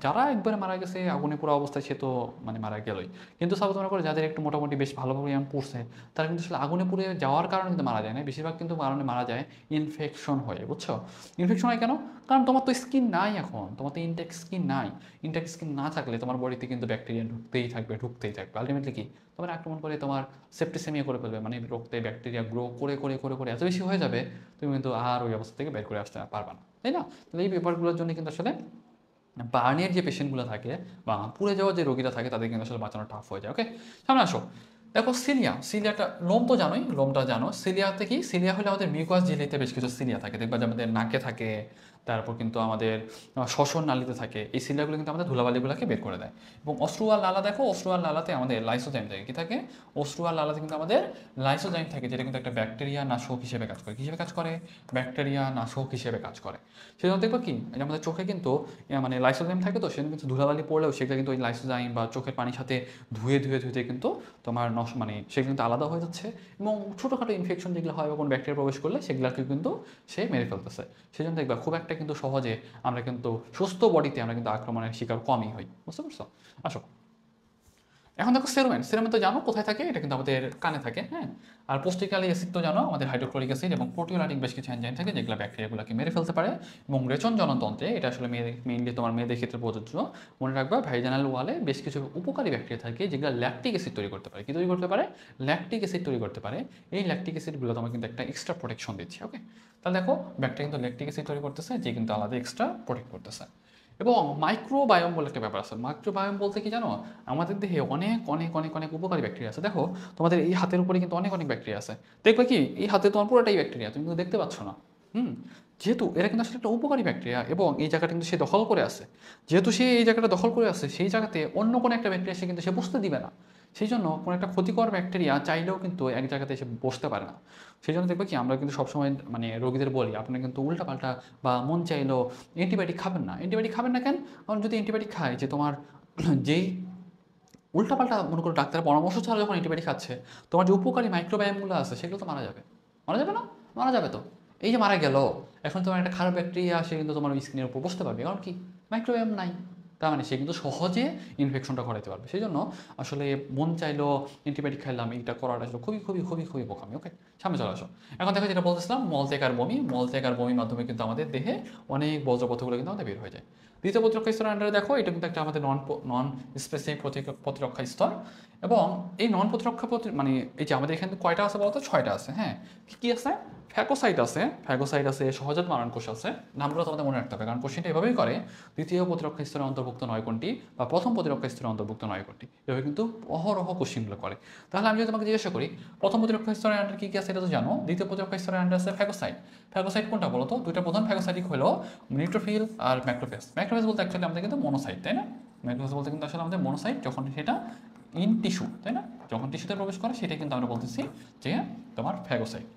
যারা একবারে মারা গেছে আগুনে পুরো অবস্থায় সে তো মানে মারা গেলই। কিন্তু সাপোজ মনে করে যাদের একটু মোটামুটি বেশ ভালোভাবে এমন পড়ছে, তারা কিন্তু আসলে আগুনে পুড়ে যাওয়ার কারণে কিন্তু মারা যায় না, বেশিরভাগ কিন্তু কারণে মারা যায় ইনফেকশন হয়ে, বুঝছো? ইনফেকশন হয় কেন? কারণ তোমার তো স্কিন নাই, এখন তোমার তো ইনটেক স্কিন নাই। ইনটেক স্কিন না থাকলে তোমার বডিতে কিন্তু ব্যাকটেরিয়া ঢুকতেই থাকবে ঢুকতেই থাকবে, আলটিমেটলি কি তোমার আক্রমণ করে তোমার সেপ্টিসেমিয়া করে ফেলবে, মানে রক্তে ব্যাকটেরিয়া গ্রো করে করে করে করে এত বেশি হয়ে যাবে তুমি কিন্তু আর ওই অবস্থা থেকে বের করে আসতে পারবা না, তাই না? তাহলে এই ব্যাপারগুলোর জন্য কিন্তু আসলে বার্নের যে পেশেন্টগুলো থাকে বা পুড়ে যাওয়ার যে রোগীরা থাকে তাদের কিন্তু আসলে বাঁচানো টাফ হয়ে যায়। ওকে, সামনে আসো। দেখো সিলিয়া, সিলিয়াটা লোম তো জানোই, লোমটা জানো। সিলিয়াতে কি? সিলিয়া হলে আমাদের মিউকাস ঝিল্লিতে বেশ কিছু সিলিয়া থাকে, দেখবা যে আমাদের নাকে থাকে, তারপর কিন্তু আমাদের শ্বসন নালীতে থাকে। এই সিলিয়াগুলো কিন্তু আমাদের ধুলাবালিগুলোকে বের করে দেয়। এবং অশ্রু আর লালা, দেখো অশ্রু আর লালাতে আমাদের লাইসোজাইম থাকে। কি থাকে? অশ্রু আর লালাতে কিন্তু আমাদের লাইসোজাইম থাকে, যেটা কিন্তু একটা ব্যাকটেরিয়া নাশক হিসেবে কাজ করে। হিসেবে কাজ করে? ব্যাকটেরিয়া নাশক হিসেবে কাজ করে। সেজন্য দেখবো কি যে আমাদের চোখে কিন্তু মানে লাইসোজাইম থাকে, তো সেজন্য কিন্তু ধুলাবালি পড়লেও সেগুলো কিন্তু ওই লাইসোজাইম বা চোখের পানির সাথে ধুয়ে ধুয়ে ধুয়ে কিন্তু তোমার মানে সেগুলো কিন্তু আলাদা হয়ে যাচ্ছে। এবং ছোটোখাটো ইনফেকশন যেগুলো হয় বা কোনো ব্যাকটেরিয়া প্রবেশ করলে সেগুলোকে কিন্তু সে মেরে ফেলতেছে। সেই জন্য দেখবা খুব একটা কিন্তু সহজে আমরা কিন্তু সুস্থ বডিতে আমরা কিন্তু আক্রমণের শিকার কমই হই, বুঝতে পারছো? আসো, এখন দেখো সেরোমেন, সেরোমেন তো জানো কোথায় থাকে? এটা কিন্তু আমাদের কানে থাকে। হ্যাঁ, আর পোস্টিকালি অ্যাসিড তো জানো, আমাদের হাইড্রোক্লোরিক অ্যাসিড এবং প্রোটিওলাইটিক বেশ কিছু এনজাইম থাকে যেগুলো ব্যাকটেরিয়াগুলোকে মেরে ফেলতে পারে। এবং রেচন জনতন্ত্রে, এটা আসলে মেইনলি তোমার মেয়েদের ক্ষেত্রে প্রযোজ্য, মনে রাখবা ভাইজানাল ওয়ালে বেশ কিছু উপকারী ব্যাকটেরিয়া থাকে যেগুলো ল্যাকটিক অ্যাসিড তৈরি করতে পারে। কি তৈরি করতে পারে? ল্যাকটিক অ্যাসিড তৈরি করতে পারে। এই ল্যাকটিক অ্যাসিডগুলো তোমার কিন্তু একটা এক্সট্রা প্রোটেকশন দিচ্ছে। ওকে, তাহলে দেখো ব্যাকটেরিয়া কিন্তু ল্যাকটিক অ্যাসিড তৈরি করতেছে, যে কিন্তু আলাদা এক্সট্রা প্রোটেক্ট করতেছে। এবং মাইক্রোবায়োম বলে একটা ব্যাপার আছে। মাইক্রোবায়োম বলতে কি জানো? আমাদের দেহে অনেক অনেক অনেক অনেক উপকারী ব্যাকটেরিয়া আছে। দেখো তোমাদের এই হাতের উপরে কিন্তু অনেক অনেক ব্যাকটেরিয়া আছে। দেখবে কি এই হাতে তোমার পুরোটাই ব্যাকটেরিয়া, তুমি কিন্তু দেখতে পাচ্ছ না। যেহেতু এরা কিন্তু আসলে একটা উপকারী ব্যাকটেরিয়া এবং এই জায়গাটা কিন্তু সে দখল করে আছে, যেহেতু সে এই জায়গাটা দখল করে আছে সেই জায়গাতে অন্য কোনো একটা ব্যাকটেরিয়া সে কিন্তু সে বসতে দিবে না। সেই জন্য কোনো একটা ক্ষতিকর ব্যাকটেরিয়া চাইলেও কিন্তু এক জায়গাতে এসে বসতে পারে না। সেই জন্য দেখবে কি আমরা কিন্তু সবসময় মানে রোগীদের বলি আপনারা কিন্তু উল্টাপাল্টা বা মন চাইলেও অ্যান্টিবায়োটিক খাবেন না। অ্যান্টিবায়োটিক খাবেন না কেন? কারণ যদি অ্যান্টিবায়োটিক খায় যে তোমার যেই উল্টাপাল্টা মনে করো ডাক্তারের পরামর্শ ছাড়া যখন অ্যান্টিবায়োটিক খাচ্ছে, তোমার যে উপকারী মাইক্রোবায়োমগুলো আছে সেগুলো তো মারা যাবে। মারা যাবে না? মারা যাবে তো। এই যে মারা গেল, এখন তোমার একটা খারাপ ব্যাকটেরিয়া আসে কিন্তু তোমার স্কিনের উপর বসতে পারবে, কারণ কি মাইক্রোবায়োম নাই। তার মানে সে কিন্তু সহজে ইনফেকশনটা করাতে পারবে। সেই জন্য আসলে মন চাইলো অ্যান্টিবায়োটিক খাইলাম, এইটা করাটা আসলে খুবই খুবই খুবই খুবই বোকামি। ওকে, সামনে চলে আসো। এখন দেখো যেটা বলতেছিলাম, মলত্যাগ আর বমি। মলত্যাগ আর বমির মাধ্যমে কিন্তু আমাদের দেহে অনেক বজ্রপথগুলো কিন্তু আমাদের বের হয়ে যায়। দ্বিতীয় প্রতিরক্ষা স্তরের আন্ডারে দেখো, এটা কিন্তু একটা আমাদের নন স্পেসিফিক প্রতিরক্ষা স্তর। এবং এই নন প্রতিরক্ষা মানে এই যে আমাদের এখানে কয়টা আছে বলতো? 6টা আছে। হ্যাঁ, কী আছে? ফ্যাগোসাইট আছে, ফ্যাগোসাইট আছে, সহজাত মারণকোষ আছে। নামগুলো তোমাদের মনে রাখতে হবে, কারণ কোশ্চেনটা এভাবেই করে, দ্বিতীয় প্রতিরক্ষা স্তরে অন্তর্ভুক্ত 9 কোনটি বা প্রথম প্রতিরক্ষা স্তরে অন্তর্ভুক্ত 9 কোনটি, এভাবে কিন্তু অহরহ কোশ্চেনগুলো করে। তাহলে আমি যদি তোমাকে জিজ্ঞাসা করি প্রথম প্রতিরক্ষা স্তরের আন্ডার কী কী আছে এটা তো জানো। দ্বিতীয় প্রতিরক্ষা স্তরের আন্ডার আছে ফ্যাগোসাইট। ফ্যাগোসাইট কোনটা বলো তো? দুইটা প্রধান ফ্যাগোসাইটিক হলো নিউট্রোফিল আর ম্যাক্রোফেজ। ম্যাক্রোফেজ বলতে অ্যাকচুয়ালি আমাদের কিন্তু মনোসাইট, তাই না? ম্যাক্রোফেজ বলতে কিন্তু আসলে আমাদের মনোসাইট, যখন সেটা ইন টিস্যু, তাই না, যখন টিস্যুতে প্রবেশ করে সেটাই কিন্তু আমরা বলতেছি যে তোমার ফ্যাগোসাইট।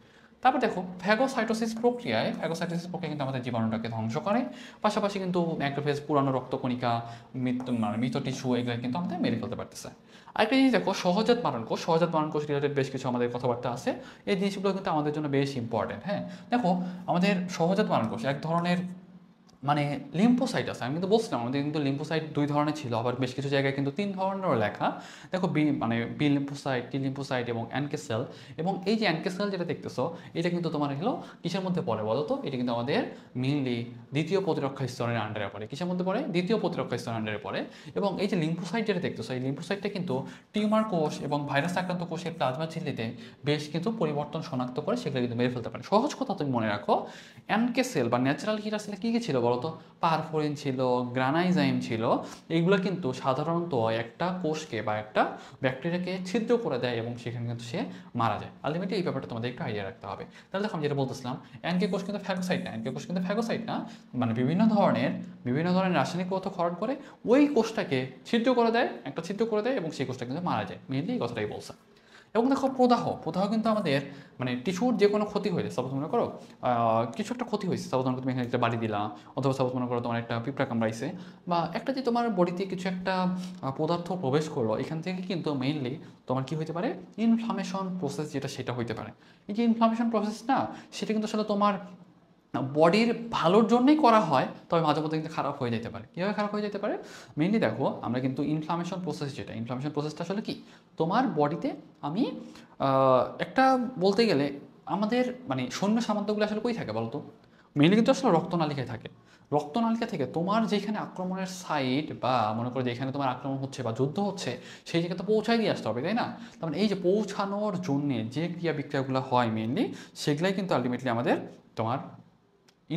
তারপর দেখো ফ্যাগোসাইটোসিস প্রক্রিয়ায়, ফ্যাগোসাইটোসিস প্রক্রিয়া কিন্তু আমাদের জীবাণুটাকে ধ্বংস করে, পাশাপাশি কিন্তু ম্যাক্রোফেজ পুরানো রক্তকণিকা, মৃত টিস্যু এগুলো কিন্তু আমাদের মেরে ফেলতে পারতেছে। আরেকটা জিনিস দেখো, সহজাত মারণকোষ। সহজাত মারণকোষ রিলেটেড বেশ কিছু আমাদের কথাবার্তা আছে, এই জিনিসগুলো কিন্তু আমাদের জন্য বেশ ইম্পর্টেন্ট। হ্যাঁ, দেখো আমাদের সহজাত মারণকোষ এক ধরনের মানে লিম্ফোসাইট আছে। আমি কিন্তু বলছিলাম আমাদের কিন্তু লিম্ফোসাইট 2 ধরনের ছিল, আবার বেশ কিছু জায়গায় কিন্তু 3 ধরনেরও লেখা। দেখো বি লিম্ফোসাইট, টি লিম্ফোসাইট এবং এনকে সেল। এবং এই যে এনকে সেল যেটা দেখতেছো, এটা কিন্তু তোমার হলো কিসের মধ্যে পড়ে বলো তো? এটা কিন্তু আমাদের মেইনলি দ্বিতীয় প্রতিরক্ষা স্তরের আন্ডারে পড়ে। কিসের মধ্যে পড়ে? দ্বিতীয় প্রতিরক্ষা স্তরের আন্ডারে পড়ে। এবং এই যে লিম্ফোসাইট যেটা দেখতেছো, এই লিম্ফোসাইটটা কিন্তু টিউমার কোষ এবং ভাইরাস আক্রান্ত কোষের প্লাজমা ঝিল্লিতে বেশ কিন্তু পরিবর্তন শনাক্ত করে সেগুলো কিন্তু মেরে ফেলতে পারে। সহজ কথা তুমি মনে রাখো, এনকে সেল বা ন্যাচারাল কিলার সেলে কী কী ছিল বলো তো? পারফোরিন ছিল, গ্রানাইজাইম ছিল। এইগুলো কিন্তু সাধারণত একটা কোষকে বা একটা ব্যাকটেরিয়াকে ছিদ্র করে দেয় এবং সেখানে কিন্তু সে মারা যায়। আলটিমেটলি এই ব্যাপারটা তোমাদের একটু আইডিয়া রাখতে হবে। তাহলে দেখো আমি যেটা বলতেছিলাম, এনকে কোষ কিন্তু ফ্যাগোসাইট না। এনকে কোষ কিন্তু ফ্যাগোসাইট না, মানে বিভিন্ন ধরনের রাসায়নিক পদার্থ খরণ করে ওই কোষটাকে ছিদ্র করে দেয়, একটা ছিদ্র করে দেয় এবং সেই কোষটা কিন্তু মারা যায়। মেনলি এই কথাটাই বলছে। এবং দেখো প্রদাহ, প্রদাহ কিন্তু আমাদের মানে টিস্যুর যে কোনো ক্ষতি হয়েছে, সাপোজ মনে করো কিছু একটা ক্ষতি হয়েছে, সাপোজ মনে করো তুমি এখানে একটা বাড়ি দিলা, অথবা সাপোজ মনে করো তোমার একটা পিঁপড়া কামড়াইছে, বা একটা যে তোমার বডিতে কিছু একটা পদার্থ প্রবেশ করলো, এখান থেকে কিন্তু মেইনলি তোমার কি হতে পারে? ইনফ্লামেশন প্রসেস যেটা, সেটা হইতে পারে। এই যে ইনফ্লামেশন প্রসেস না, সেটা কিন্তু আসলে তোমার বডির ভালোর জন্যই করা হয়, তবে মাঝে মধ্যে কিন্তু খারাপ হয়ে যেতে পারে। কীভাবে খারাপ হয়ে যেতে পারে? মেইনলি দেখো আমরা কিন্তু ইনফ্লামেশন প্রসেস যেটা, ইনফ্লামেশন প্রসেসটা আসলে কি, তোমার বডিতে আমি একটা বলতে গেলে আমাদের মানে সৈন্য সামন্তগুলো আসলে কই থাকে বলতো? মেইনলি কিন্তু আসলে রক্তনালিকায় থাকে। রক্তনালিকা থেকে তোমার যেখানে আক্রমণের সাইট বা মনে করো যেখানে তোমার আক্রমণ হচ্ছে বা যুদ্ধ হচ্ছে সেই জায়গাতে পৌঁছায় দিয়ে আসতে হবে, তাই না? তার মানে এই যে পৌঁছানোর জন্যে যে ক্রিয়া বিক্রিয়াগুলো হয় মেইনলি, সেগুলাই কিন্তু আলটিমেটলি আমাদের তোমার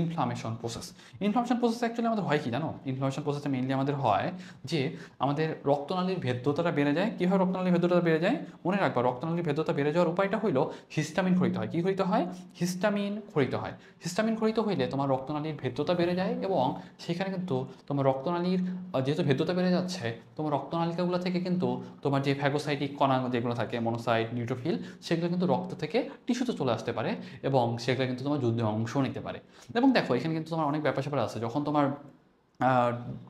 inflammation process. Inflammation process actually আমাদের হয় কি জানো? ইনফ্লামেশন প্রসেসটা মেইনলি আমাদের হয় যে আমাদের রক্তনালীর ভেদ্যতাটা বেড়ে যায়। কীভাবে রক্তনালীর ভেদ্যতা বেড়ে যায়? মনে রাখবা, রক্তনালীর ভেদ্যতা বেড়ে যাওয়ার উপায়টা হইলো হিস্টামিন ক্ষরিত হয়। কী ক্ষরিত হয়? হিস্টামিন ক্ষরিত হয়। হিস্টামিন ক্ষরিত হইলে তোমার রক্তনালীর ভেদ্যতা বেড়ে যায় এবং সেখানে কিন্তু তোমার রক্তনালীর যেহেতু ভেদ্যতা বেড়ে যাচ্ছে, তোমার রক্তনালিকাগুলো থেকে কিন্তু তোমার যে ফ্যাগোসাইটিক কণা যেগুলো থাকে, মনোসাইট, নিউট্রোফিল, সেগুলো কিন্তু রক্ত থেকে টিস্যুতে চলে আসতে পারে এবং সেগুলো কিন্তু তোমার যুদ্ধে অংশ নিতে পারে। এবং দেখো এখানে কিন্তু তোমার অনেক ব্যাপার স্যাপার আছে। যখন তোমার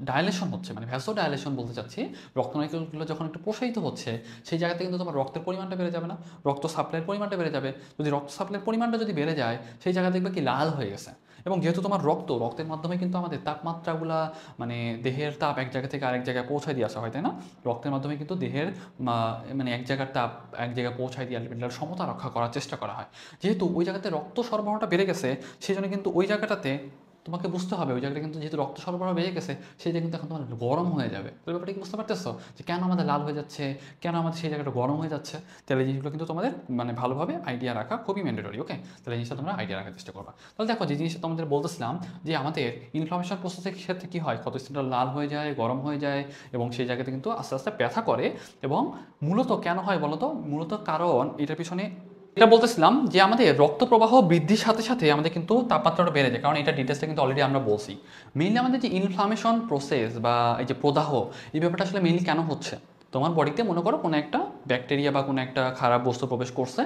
ডায়ালেশন হচ্ছে, মানে ভ্যাসো ডায়ালেশন বলতে চাচ্ছি, রক্তনালিকাগুলো যখন একটু প্রসারিত হচ্ছে, সেই জায়গাতে কিন্তু তোমার রক্তের পরিমাণটা বেড়ে যাবে না? রক্ত সাপ্লাইয়ের পরিমাণটা বেড়ে যাবে। যদি রক্ত সাপ্লাইয়ের পরিমাণটা যদি বেড়ে যায়, সেই জায়গা দেখবে কি লাল হয়ে গেছে। এবং যেহেতু তোমার রক্তের মাধ্যমে কিন্তু আমাদের তাপমাত্রাগুলা মানে দেহের তাপ এক জায়গা থেকে আরেক জায়গায় পৌঁছায় দিয়ে আসা হয়, তাই না? রক্তের মাধ্যমে কিন্তু দেহের মানে এক জায়গার তাপ এক জায়গায় পৌঁছায় দিয়ে আলটিমেটলি সমতা রক্ষা করার চেষ্টা করা হয়। যেহেতু ওই জায়গাতে রক্ত সরবরাহটা বেড়ে গেছে, সেই জন্য কিন্তু ওই জায়গাটাতে তোমাকে বুঝতে হবে ওই জায়গাটা কিন্তু যেহেতু রক্ত সরবরাহ বেড়ে গেছে, সেই জায়গা কিন্তু এখন তোমার গরম হয়ে যাবে। তো ব্যাপারটা কি বুঝতে পারতেছো যে কেন আমাদের লাল হয়ে যাচ্ছে, কেন আমাদের সেই জায়গাটা গরম হয়ে যাচ্ছে? তাহলে এই জিনিসগুলো কিন্তু তোমাদের মানে ভালোভাবে আইডিয়া রাখা খুবই ম্যান্ডেটরি। ওকে, তাহলে এই জিনিসটা তোমরা আইডিয়া রাখার চেষ্টা করবা। তাহলে দেখো যে জিনিসটা তোমাদের বলতেছিলাম যে আমাদের ইনফ্লামেশন প্রসেসের ক্ষেত্রে কী হয়, ক্ষত স্থানটা লাল হয়ে যায়, গরম হয়ে যায় এবং সেই জায়গাতে কিন্তু আস্তে আস্তে ব্যথা করে। এবং মূলত কেন হয় বলো তো? মূলত কারণ এটার পিছনে এটা বলতেছিলাম যে আমাদের রক্ত প্রবাহ বৃদ্ধির সাথে সাথে আমাদের কিন্তু তাপমাত্রাটা বেড়ে যায়, কারণ এটা ডিটেলসটা কিন্তু অলরেডি আমরা বলছি। মেইনলি আমাদের যে ইনফ্লামেশন প্রসেস বা এই যে প্রদাহ, এই ব্যাপারটা আসলে মেইনলি কেন হচ্ছে? তোমার বডিতে মনে করো কোনো একটা ব্যাকটেরিয়া বা কোনো একটা খারাপ বস্তু প্রবেশ করছে,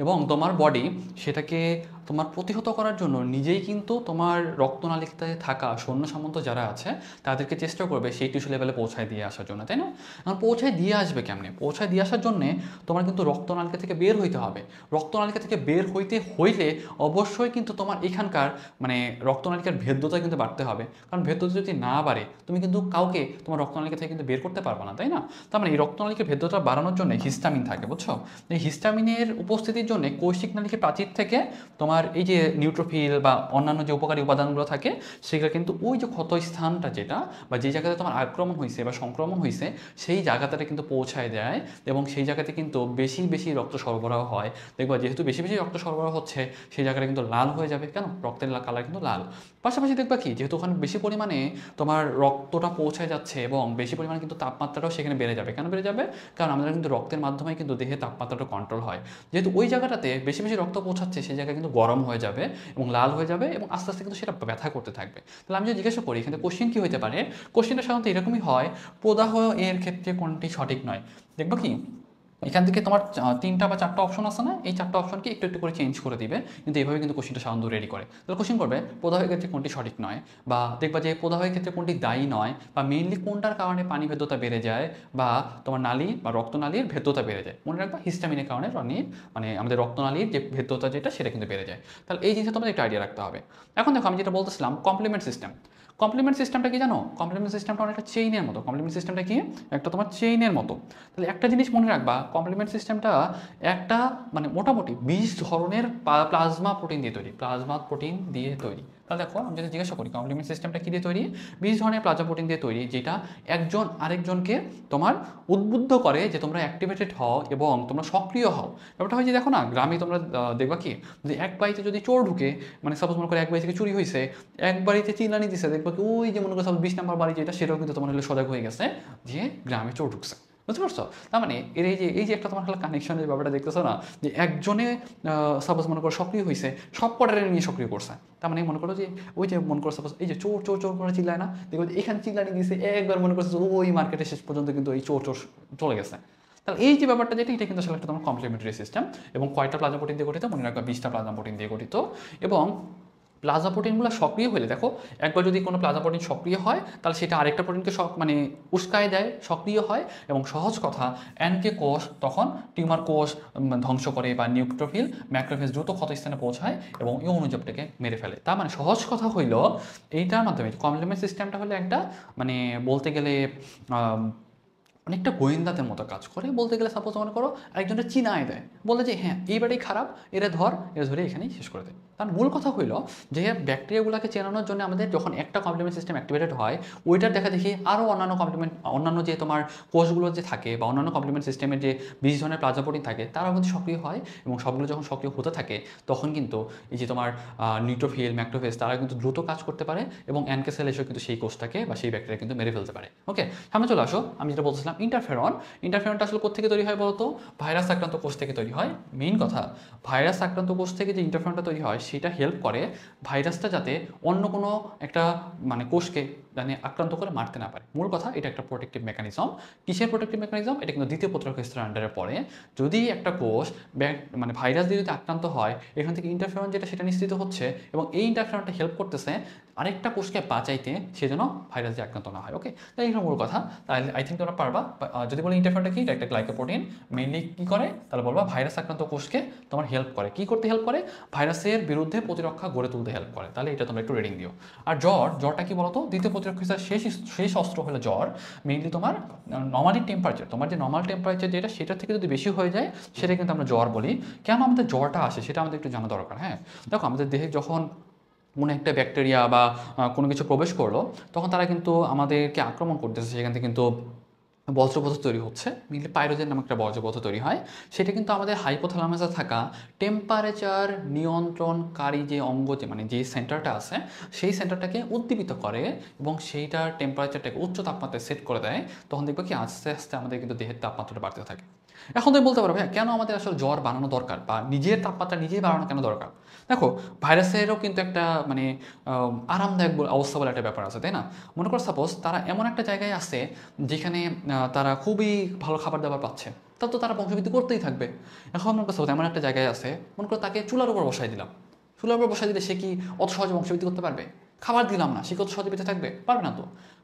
এবং তোমার বডি সেটাকে তোমার প্রতিহত করার জন্য নিজেই কিন্তু তোমার রক্তনালীতে থাকা সৈন্য সামন্ত যারা আছে তাদেরকে চেষ্টা করবে সেই টিস্যু লেভেলে পৌঁছায় দিয়ে আসার জন্য, তাই না? এখন পৌঁছায় দিয়ে আসবে কেমনে? পৌঁছায় দিয়ে আসার জন্যে তোমার কিন্তু রক্তনালীকা থেকে বের হইতে হবে। রক্তনালিকা থেকে বের হইতে হইলে অবশ্যই কিন্তু তোমার এখানকার মানে রক্তনালিকার ভেদ্যতা কিন্তু বাড়তে হবে, কারণ ভেদ্যতা যদি না বাড়ে তুমি কিন্তু কাউকে তোমার রক্তনালিকা থেকে কিন্তু বের করতে পারবে না, তাই না? তার মানে এই রক্তনালিকার ভেদ্যতা বাড়ানোর জন্য হিস্টামিন থাকে, বুঝছো? এই হিস্টামিনের উপস্থিতির জন্য কৈশিক নালিকা প্রাচীর থেকে তোমার এই যে নিউট্রোফিল বা অন্যান্য যে উপকারী উপাদানগুলো থাকে সেগুলো কিন্তু ওই যে ক্ষত স্থানটা যেটা বা যে জায়গাতে তোমার আক্রমণ হয়েছে বা সংক্রমণ হয়েছে সেই জায়গাটাতে কিন্তু পৌঁছায় দেয়, এবং সেই জায়গাতে কিন্তু বেশি বেশি রক্ত সরবরাহ হয়। দেখবা যেহেতু বেশি বেশি রক্ত সরবরাহ হচ্ছে সেই জায়গাটা কিন্তু লাল হয়ে যাবে, কেন? রক্তের কালার কিন্তু লাল। পাশাপাশি দেখবা কি, যেহেতু ওখানে বেশি পরিমাণে তোমার রক্তটা পৌঁছায় যাচ্ছে এবং বেশি পরিমাণে কিন্তু তাপমাত্রাটাও সেখানে বেড়ে যাবে। কেন বেড়ে যাবে? কারণ আমাদের কিন্তু রক্তের মাধ্যমে কিন্তু দেহে তাপমাত্রাটা কন্ট্রোল হয়। যেহেতু ওই জায়গাটাতে বেশি বেশি রক্ত পৌঁছাচ্ছে সেই জায়গায় কিন্তু গরম হয়ে যাবে এবং লাল হয়ে যাবে, এবং আস্তে আস্তে কিন্তু সেটা ব্যথা করতে থাকবে। তাহলে আমি যদি জিজ্ঞাসা করি এখানে কোশ্চেন কী হতে পারে, কোশ্চেনটা সাধারণত এরকমই হয়, প্রদাহ এর ক্ষেত্রে কোনটি সঠিক নয়। দেখবো কি এখান থেকে তোমার 3টা বা 4টা অপশন আছে না, এই 4টা অপশনকে একটু একটু করে চেঞ্জ করে দিবে, কিন্তু এইভাবে কিন্তু কোশ্চেনটা সাধারণত রেডি করে। তাহলে কোশ্চেন করবে প্রদাহের ক্ষেত্রে কোনটি সঠিক নয়, বা দেখবা যে প্রদাহের ক্ষেত্রে কোনটি দায়ী নয়, বা মেইনলি কোনটার কারণে পানি ভেদ্যতা বেড়ে যায় বা তোমার নালী বা রক্তনালীর ভেদ্যতা বেড়ে যায়। মনে রাখবা হিস্টামিনের কারণে মানে আমাদের রক্তনালীর যে ভেদ্যতা যেটা সেটা কিন্তু বেড়ে যায়। তাহলে এই জিনিসটা তোমাদের একটু আইডিয়া রাখতে হবে। এখন দেখো আমি যেটা বলতেছিলাম কমপ্লিমেন্ট সিস্টেম। কমপ্লিমেন্ট সিস্টেমটা কি জানো? কমপ্লিমেন্ট সিস্টেমটা অনেকটা চেইনের মতো। কমপ্লিমেন্ট সিস্টেমটা কি? একটা তোমার চেইনের মতো। তাহলে একটা জিনিস মনে রাখবা, কমপ্লিমেন্ট সিস্টেমটা একটা মানে মোটামুটি 20 ধরনের প্লাজমা প্রোটিন দিয়ে তৈরি। প্লাজমা প্রোটিন দিয়ে তৈরি। তাহলে দেখো আমি যদি জিজ্ঞাসা করি কমপ্লিমেন্ট সিস্টেমটা কী দিয়ে তৈরি? 20 ধরনের প্লাজমা প্রোটিন দিয়ে তৈরি, যেটা একজন আরেকজনকে তোমার উদ্বুদ্ধ করে যে তোমরা অ্যাক্টিভেটেড হও এবং তোমরা সক্রিয় হও। ব্যাপারটা হয় যে দেখো না, গ্রামে তোমরা দেখবা কি যে এক বাড়িতে যদি চোর ঢুকে, মানে সাপোজ মনে করে এক বাড়ি থেকে চুরি হয়েছে, এক বাড়িতে চিল্লানি দিচ্ছে, দেখবা কি ওই যে মনে করো 20 নম্বর বাড়ি যেটা সেটাও কিন্তু তোমার হলে সজাগ হয়ে গেছে যে গ্রামে চোর ঢুকছে। বুঝতে পারছো? তার মানে এই যে একটা তোমার হলো কানেকশনের ব্যাপারটা দেখতেছো না, যে একজনে সাপোজ মনে করো সক্রিয় হয়েছে, সব কটারে নিয়ে সক্রিয় করছে। তার মানে মনে করো যে ওই যে মনে করো সাপোজ এই যে চোর চোর চোর করে চিল্লায় না, দেখো এখানে চিল্লানি দিয়েছে একবার, মনে করছে ওই মার্কেটে শেষ পর্যন্ত কিন্তু এই চোর চোর চলে গেছে। তাহলে এই যে ব্যাপারটা যেটা, এটা কিন্তু আসলে একটা তোমার কমপ্লিমেন্টারি সিস্টেম। এবং কয়টা প্লাজমা প্রোটিন দিয়ে গঠিত? মনে রাখবা 20টা প্লাজমা প্রোটিন দিয়ে গঠিত। এবং প্লাজমা প্রোটিনগুলো সক্রিয় হলে দেখো, একবার যদি কোনো প্লাজমা প্রোটিন সক্রিয় হয় তাহলে সেটা আরেকটা প্রোটিনকে মানে উস্কায় দেয়, সক্রিয় হয়, এবং সহজ কথা এনকে কোষ তখন টিউমার কোষ ধ্বংস করে, বা নিউট্রোফিল ম্যাক্রোফেজ দ্রুত ক্ষতস্থানে পৌঁছায় এবং এই অনুজবটাকে মেরে ফেলে। তার মানে সহজ কথা হইল এইটার মাধ্যমে কমপ্লিমেন্ট সিস্টেমটা হলো একটা মানে বলতে গেলে অনেকটা গোয়েন্দাদের মতো কাজ করে। বলতে গেলে সাপোজ মনে করো একজনটা চিনায় দেয়, বলে যে হ্যাঁ এইবারেই খারাপ, এরা ধরে এখানেই শেষ করে দেয়। তার মূল কথা হইল যে ব্যাকটেরিয়াগুলোকে চেনানোর জন্য আমাদের যখন একটা কমপ্লিমেন্ট সিস্টেম অ্যাক্টিভেটেড হয়, ওইটার দেখা দেখি আরও অন্যান্য যে তোমার কোষগুলো যে থাকে বা অন্যান্য কমপ্লিমেন্ট সিস্টেমের যে 20 ধরনের প্লাজমা প্রোটিন থাকে তারাও কিন্তু সক্রিয় হয়, এবং সবগুলো যখন সক্রিয় হতে থাকে তখন কিন্তু এই যে তোমার নিউট্রোফিল ম্যাক্রোফেজ তারা কিন্তু দ্রুত কাজ করতে পারে, এবং এনকে সেল এসেও কিন্তু সেই কোষটাকে বা সেই ব্যাকটেরিয়া কিন্তু মেরে ফেলতে পারে। ওকে, সামনে চলে আসো। আমি যেটা বলছিলাম ইন্টারফেরনটা আসলে কোথেকে তৈরি হয় বলতো? ভাইরাস আক্রান্ত কোষ থেকে তৈরি হয়। মেইন কথা, ভাইরাস আক্রান্ত কোষ থেকে যে ইন্টারফেরনটা তৈরি হয় সেটা হেল্প করে ভাইরাসটা যাতে অন্য কোনো একটা মানে কোষকে মানে আক্রান্ত করে মারতে না পারে। মূল কথা এটা একটা প্রোটেক্টিভ মেকানিজম। কিসের প্রোটেক্টিভ মেকানিজম? এটা কিন্তু দ্বিতীয় প্রতিরক্ষা স্তরের আন্ডারে পড়ে। যদি একটা কোষ মানে ভাইরাস দিয়ে যদি আক্রান্ত হয়, এখান থেকে ইন্টারফেরন যেটা সেটা নিঃসৃত হচ্ছে, এবং এই ইন্টারফেরনটা হেল্প করতেছে আরেকটা কোষকে বাঁচাইতে, সেজন্য ভাইরাস দিয়ে আক্রান্ত না হয়। ওকে, তাই এটা মূল কথা। তাহলে আই থিঙ্ক তোমরা পারবা। যদি বলি ইন্টারফেরনটা কি, এটা একটা গ্লাইকোপ্রোটিন। মেইনলি কী করে তাহলে বলবা ভাইরাস আক্রান্ত কোষকে তোমার হেল্প করে। কী করতে হেল্প করে? ভাইরাসের বিরুদ্ধে প্রতিরক্ষা গড়ে তুলতে হেল্প করে। তাহলে এটা তোমরা একটু রিডিং দিও। আর জ্বরটা কি বলতো? দ্বিতীয় প্রতিরক্ষা শেষ অস্ত্র হলো জ্বর। মেইনলি তোমার নর্মালি টেম্পারেচার, তোমার যে নর্মাল টেম্পারেচার যেটা সেটা থেকে যদি বেশি হয়ে যায় সেটা কিন্তু আমরা জ্বর বলি। কেন আমাদের জ্বরটা আসে সেটা আমাদের একটু জানা দরকার। হ্যাঁ, দেখো আমাদের দেহে যখন কোনো একটা ব্যাকটেরিয়া বা কোনো কিছু প্রবেশ করলো, তখন তারা কিন্তু আমাদেরকে আক্রমণ করতেছে, সেখান থেকে কিন্তু বজ্রপদার্থ তৈরি হচ্ছে। মেনলি পাইরোজেন নামক একটা বজ্রপদার্থ তৈরি হয়। সেটা কিন্তু আমাদের হাইপোথ্যালামাসে থাকা টেম্পারেচার নিয়ন্ত্রণকারী যে অঙ্গ, যে মানে যে সেন্টারটা আছে সেই সেন্টারটাকে উদ্দীপিত করে, এবং সেইটার টেম্পারেচারটাকে উচ্চ তাপমাত্রায় সেট করে দেয়। তখন দেখবো কি আস্তে আস্তে আমাদের কিন্তু দেহের তাপমাত্রাটা বাড়তে থাকে। এখন তুমি বলতে পারো ভাইয়া কেন আমাদের আসলে জ্বর বানানো দরকার বা নিজের তাপমাত্রা নিজেই বাড়ানো কেন দরকার? দেখো, ভাইরাসেরও কিন্তু একটা মানে আরামদায়ক অবস্থা বলে একটা ব্যাপার আছে, তাই না? মনে করো সাপোজ তারা এমন একটা জায়গায় আছে যেখানে তারা খুবই ভালো খাবার দাবার পাচ্ছে, তাহলে তো তারা বংশবৃদ্ধি করতেই থাকবে। এখন মনে করো suppose এমন একটা জায়গায় আছে, মনে করো তাকে চুলার উপর বসাই দিলাম, চুলার উপর বসাই দিলে সে কি অত সহজে বংশবৃদ্ধি করতে পারবে? খাবার দিলাম না, সে কি অত সহজে বেঁচে থাকবে? পারবে না তো।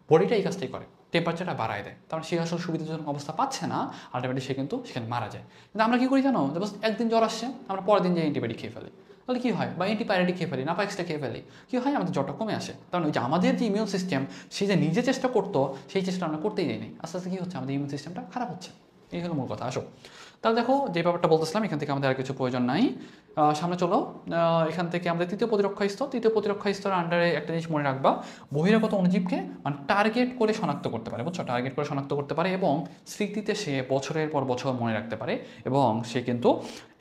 বডিটা এই কাজটাই করে, টেম্পারেচারটা বাড়ায় দেয়, তার মানে সে আসলে সুবিধাজনক অবস্থা পাচ্ছে না, আলটিমেটলি সে কিন্তু সেখানে মারা যায়। কিন্তু আমরা কি করি জানো, একদিন জ্বর আসছে, আমরা পরের দিন যে অ্যান্টিবায়োটিক খেয়ে ফেলি, তাহলে কি হয়, বা অ্যান্টিপাইরেটিক খেয়ে ফেলি, নাপাক্সটা খেয়ে ফেলি, কি হয়, আমাদের জ্বরটা কমে আসে। কারণ ওই যে আমাদের যে ইমিউন সিস্টেম, সে যে নিজে চেষ্টা করতো, সেই চেষ্টা আমরা করতেই যাইনি, আস্তে আস্তে কী হচ্ছে, আমাদের ইমিউন সিস্টেমটা খারাপ হচ্ছে। এই হলো মূল কথা। আসো তাহলে দেখো, যে ব্যাপারটা বলতেছিলাম, এখান থেকে আমাদের আর কিছু প্রয়োজন নাই। সামনে চলো, এখান থেকে আমাদের তৃতীয় প্রতিরক্ষা স্তর, তৃতীয় প্রতিরক্ষা স্তরের আন্ডারে একটা জিনিস মনে রাখবা, বহিরাগত অণুজীবকে মানে টার্গেট করে শনাক্ত করতে পারে, বুঝছো, টার্গেট করে শনাক্ত করতে পারে, এবং স্মৃতিতে সে বছরের পর বছর মনে রাখতে পারে, এবং সে কিন্তু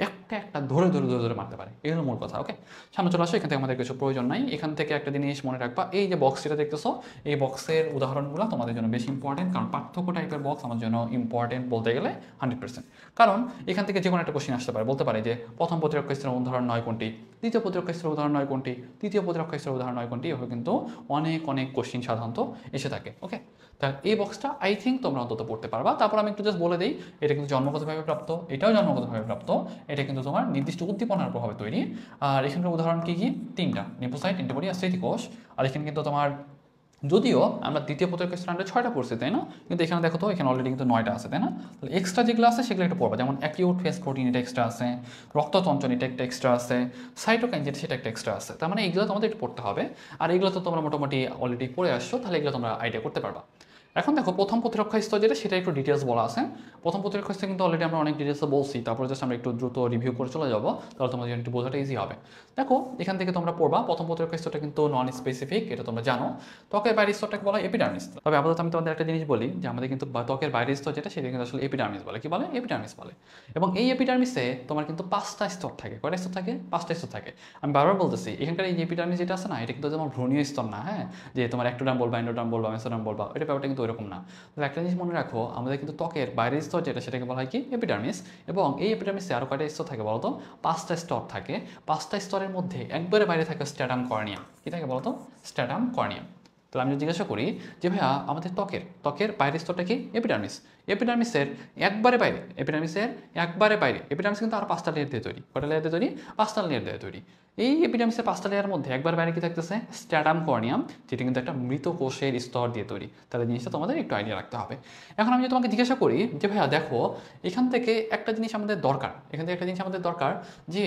একটা একটা ধরে ধরে ধরে ধরে মারতে পারে। এই হলো মূল কথা। ওকে, সামনে চলে আসো, এখান থেকে আমাদের কিছু প্রয়োজন নাই। এখান থেকে একটা জিনিস মনে রাখবা, এই যে বক্সটা দেখতেছো, এই বক্সের উদাহরণগুলো তোমাদের জন্য বেশি ইম্পর্টেন্ট, কারণ পার্থক্য টাইপের বক্স আমার জন্য ইম্পর্টেন্ট বলতে গেলে 100%। কারণ এখান থেকে যে কোনো একটা কোশ্চেন আসতে পারে, বলতে পারে যে প্রথম প্রতিরক্ষা স্তরের উদাহরণ 9 কোনটি, দ্বিতীয় প্রতিরক্ষা স্তরের উদাহরণ 9 কোনটি, তৃতীয় প্রতিরক্ষা স্তরের উদাহরণ 9 কোনটি, এভাবে কিন্তু অনেক অনেক কোশ্চেন সাধারণত এসে থাকে। ওকে, তা এই বক্সটা আই থিঙ্ক তোমরা অন্তত পড়তে পারবা। তারপর আমি একটু জাস্ট বলে দিই, এটা কিন্তু জন্মগতভাবে প্রাপ্ত, এটাও জন্মগতভাবে প্রাপ্ত, এটা কিন্তু তোমার নির্দিষ্ট উদ্দীপনার প্রভাবে তৈরি। আর এখানকার উদাহরণ কি কি, তিনটা, লিম্ফোসাইট, অ্যান্টিবডি আর স্মৃতিকোষ। আর এখানে কিন্তু তোমার, যদিও আমরা দ্বিতীয় প্রতিরক্ষা স্ট্যান্ডার্ডে 6টা পড়ছি, তাই না, কিন্তু এখানে দেখো তো, এখানে অলরেডি কিন্তু 9টা আছে, তাই না? তাহলে এক্সট্রা যেগুলো আছে সেগুলো একটু পড়বা, যেমন অ্যাকিউট ফেজ প্রোটিন, এটা এক্সট্রা আছে, রক্তচঞ্চল, এটা একটা এক্সট্রা আছে, সাইটোকাইন যেটা, সেটা একটা এক্সট্রা আছে। তার মানে এগুলো তোমাদের একটু পড়তে হবে। আর এগুলো তো তোমরা মোটামুটি অলরেডি পড়ে আসছো, তাহলে এগুলো তোমরা আইডিয়া করতে পারবা। এখন দেখো, প্রথম প্রতিরক্ষা স্তর যেটা, সেটা একটু ডিটেলস বলা আছে। প্রথম প্রতিরক্ষা স্তর কিন্তু অলরেডি আমরা অনেক ডিটেলসে বলছি, তারপরে জাস্ট আমরা একটু দ্রুত রিভিউ করে চলে যাবো, তাহলে তোমাদের জন্য একটু বোঝাটা ইজি হবে। দেখো, এখান থেকে তোমরা পড়বা, প্রথম প্রতিরক্ষা স্তরটা কিন্তু নন স্পেসিফিক, এটা তোমরা জানো। ত্বকের বাইরের স্তরটাকে বলা হয় এপিডার্মিস। তবে আপাতত আমি তোমাদের একটা জিনিস বলি, যে আমাদের কিন্তু ত্বকের বাইরের স্তর যেটা, সেটা কিন্তু আসলে এপিডার্মিস বলে। কি বলে? এপিডার্মিস বলে। এবং এই এপিডার্মিসে তোমার কিন্তু 5টা স্তর থাকে। কয়টা স্তর থাকে? 5টা স্তর থাকে। আমি বারবার বলতেছি, এখানকার এই যে এপিডার্মিস যেটা আছে না, এটা কিন্তু তোমার ভ্রূণীয় স্তর না, হ্যাঁ, যে তোমার একটোডার্ম বলবা, এন্ডোডার্ম বলবা, মেসোডার্ম বলবা, এটা ব্যাপারটা কিন্তু ওইরকম না। একটা জিনিস মনে রাখো, আমাদের কিন্তু ত্বকের বাইরের স্তর যেটা, সেটাকে বলা হয় কি? এপিডার্মিস। এবং এই এপিডার্মিসে আরও কয়টা স্তর থাকে বলতো? 5টা স্তর থাকে। 5টা স্তরের মধ্যে একবারে বাইরে থাকে স্ট্যাটাম কর্নিয়াম। কি থাকে বলতো? স্ট্যাটাম কর্নিয়াম। তাহলে আমি যদি জিজ্ঞাসা করি যে ভাইয়া, আমাদের ত্বকের বাইরের স্তরটা কি? এপিডার্মিস। এপিডার্মিসের একবারে বাইরে, এপিডার্মিস কিন্তু আরও 5টা লেয়ার দিয়ে তৈরি। কয়টা লেয়ার দিয়ে তৈরি? 5টা লেয়ার দিয়ে তৈরি। এই এপিডার্মিসের 5টা লেয়ার মধ্যে একবার বাইরে কি থাকতেছে? স্ট্যাটাম কর্নিয়াম, যেটা কিন্তু একটা মৃত কোষের স্তর দিয়ে তৈরি। তাহলে জিনিসটা তোমাদের একটু আইডিয়া রাখতে হবে। এখন আমি যদি তোমাকে জিজ্ঞাসা করি যে ভাইয়া দেখো, এখান থেকে একটা জিনিস আমাদের দরকার, যে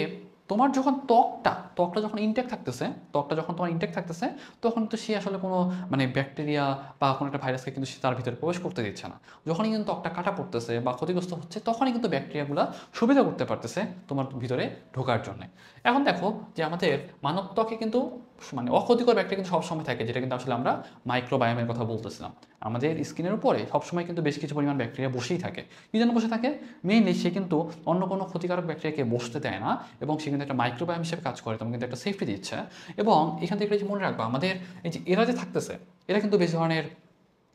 তোমার যখন ত্বকটা যখন ইনটেক্ট থাকতেছে, তখন তো সে আসলে কোনো মানে ব্যাকটেরিয়া বা কোনো একটা ভাইরাসকে কিন্তু সে তার ভিতরে প্রবেশ করতে দিচ্ছে না। যখনই কিন্তু ত্বকটা কাটা পড়তেছে বা ক্ষতিগ্রস্ত হচ্ছে, তখনই কিন্তু ব্যাকটেরিয়াগুলো সুবিধা করতে পারতেছে তোমার ভিতরে ঢোকার জন্য। এখন দেখো, যে আমাদের মানব ত্বকে কিন্তু মানে অক্ষতিকর ব্যাকটেরিয়া কিন্তু সবসময় থাকে, যেটা কিন্তু আসলে আমরা মাইক্রোবায়োমের কথা বলতেছিলাম। আমাদের স্কিনের উপরে সবসময় কিন্তু বেশ কিছু পরিমাণ ব্যাকটেরিয়া বসেই থাকে। কী জন্য বসে থাকে? মেইনলি সে কিন্তু অন্য কোনো ক্ষতিকারক ব্যাকটেরিয়াকে বসতে দেয় না, এবং সে কিন্তু একটা মাইক্রোবায়োম হিসেবে কাজ করে, তোমাকে কিন্তু একটা সেফটি দিচ্ছে। এবং এখান থেকে মনে রাখবা, আমাদের এই যে এরা যে থাকতেছে, এরা কিন্তু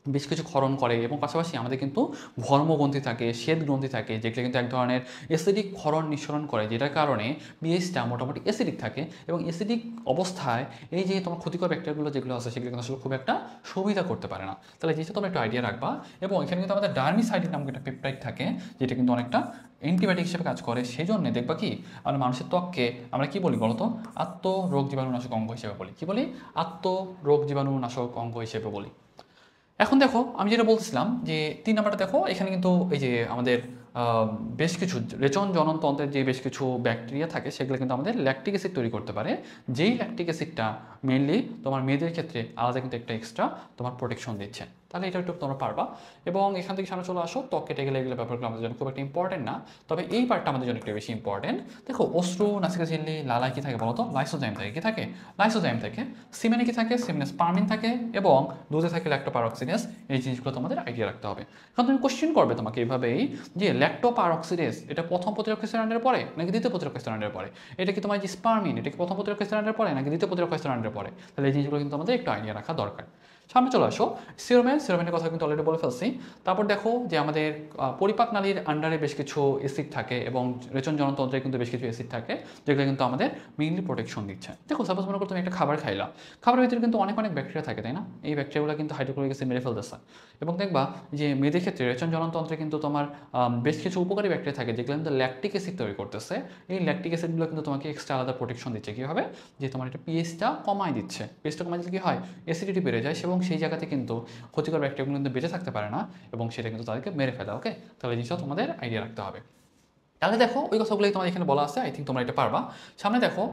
বেশ কিছু ক্ষরণ করে, এবং পাশাপাশি আমাদের কিন্তু ঘর্মগ্রন্থি থাকে, শ্বেত গ্রন্থি থাকে, যেগুলো কিন্তু এক ধরনের অ্যাসিডিক ক্ষরণ নিঃসরণ করে, যেটার কারণে পিএইচটা মোটামুটি অ্যাসিডিক থাকে। এবং অ্যাসিডিক অবস্থায় এই যে তোমার ক্ষতিকর ব্যাকটেরিয়াগুলো যেগুলো আছে, সেগুলো কিন্তু আসলে খুব একটা সুবিধা করতে পারে না। তাহলে যেটা তোমরা একটু আইডিয়া রাখবা। এবং এখানে কিন্তু আমাদের ডার্মিসাইডিন নামক একটা পেপটাইড থাকে, যেটা কিন্তু অনেকটা অ্যান্টিবায়োটিক হিসেবে কাজ করে। সেই জন্য দেখবা কি, আমরা মানুষের ত্বককে আমরা কি বলি বলতো? আত্মরোগ জীবাণুনাশক অঙ্গ হিসেবে বলি। কি বলি? আত্মরোগ জীবাণুনাশক অঙ্গ হিসেবে বলি। এখন দেখো, আমি যেটা বলতেছিলাম, যে 3 নাম্বারটা দেখো, এখানে কিন্তু এই যে আমাদের বেশ কিছু রেচন জননতন্ত্রের যে বেশ কিছু ব্যাকটেরিয়া থাকে, সেগুলো কিন্তু আমাদের ল্যাকটিক অ্যাসিড তৈরি করতে পারে, যেই ল্যাকটিক অ্যাসিডটা মেনলি তোমার মেয়েদের ক্ষেত্রে আলাদা কিন্তু একটা এক্সট্রা তোমার প্রোটেকশন দিচ্ছে। তাহলে এটা একটু তোমরা পারবা। এবং এখান থেকে সামনে চলে আসো, ত্বক কেটে গেলে এগুলো ব্যাপারগুলো আমাদের জন্য খুব একটা ইম্পর্টেন্ট না, তবে এই পার্টটা আমাদের জন্য একটু বেশি ইম্পর্টেন্ট। দেখো, অশ্রু, নাসিকা ঝিল্লি, লালায় কি থাকে বলতো? লাইসোজাইম থাকে। কি থাকে? লাইসোজাইম থাকে। সিমেনে কি থাকে? সিমেনে স্পার্মিন থাকে, এবং দুধে থাকে ল্যাক্টোপারঅক্সিডেজ। এই জিনিসগুলো তোমাদের আইডিয়া রাখতে হবে। কারণ তুমি কোশ্চেন করবে তোমাকে এইভাবেই, যে ল্যাক্টোপারঅক্সিডেজ এটা প্রথম প্রতিরক্ষা স্তরের আন্ডারে পড়ে নাকি দ্বিতীয় প্রতিরক্ষা স্তরের আন্ডারে পড়ে? এটা কি তোমার যে স্পার্মিন, এটা কি প্রথম প্রতিরক্ষা স্তরের আন্ডারে পড়ে নাকি দ্বিতীয় প্রতিরক্ষা স্তরের আন্ডারে পড়ে? তাহলে এই জিনিসগুলো কিন্তু আমাদের একটু আইডিয়া রাখা দরকার। সামনে চলে আসো সিরোমেনের কথা কিন্তু অলরেডি বলে ফেলছি। তারপর দেখো যে আমাদের পরিপাক নালীর আন্ডারে বেশ কিছু অ্যাসিড থাকে এবং রেচন জনতন্ত্রে কিন্তু বেশ কিছু অ্যাসিড থাকে, যেগুলো কিন্তু আমাদের মেইনলি প্রোটেকশন দিচ্ছে। দেখো সাপোজ মনে করো তুমি একটা খাবার খাইলা, খাবারের ভিতরে কিন্তু অনেক অনেক ব্যাকটেরিয়া থাকে, তাই না? এই ব্যাকটেরিয়াগুলো কিন্তু হাইড্রোক্লোরিক অ্যাসিড মেরে ফেলতেছে। এবং দেখবা যে মেয়েদের ক্ষেত্রে রেচন জনতন্ত্রে কিন্তু তোমার বেশ কিছু উপকারী ব্যাকটেরিয়া থাকে, যেগুলো কিন্তু ল্যাকটিক অ্যাসিড তৈরি করতেছে। এই ল্যাকটিক অ্যাসিডগুলো কিন্তু তোমাকে এক্সট্রা আলাদা প্রোটেকশন দিচ্ছে। কীভাবে? যে তোমার একটা পিএইচটা কমায় দিচ্ছে। পিএইচটা কমায় দিলে কী হয়? অ্যাসিডিটি বেড়ে যায় এবং সেই জায়গাতে কিন্তু ক্ষতিকর ব্যাকটেরিয়াগুলো কিন্তু বেঁচে থাকতে পারে না এবং সেটা কিন্তু তাদেরকে মেরে ফেলে। ওকে, তাহলে এই জিনিসটা তোমাদের আইডিয়া রাখতে হবে। তাহলে দেখো ওই কথাগুলোই তোমার এখানে বলা আছে, আই থিঙ্ক তোমরা এটা পারবা। সামনে দেখো,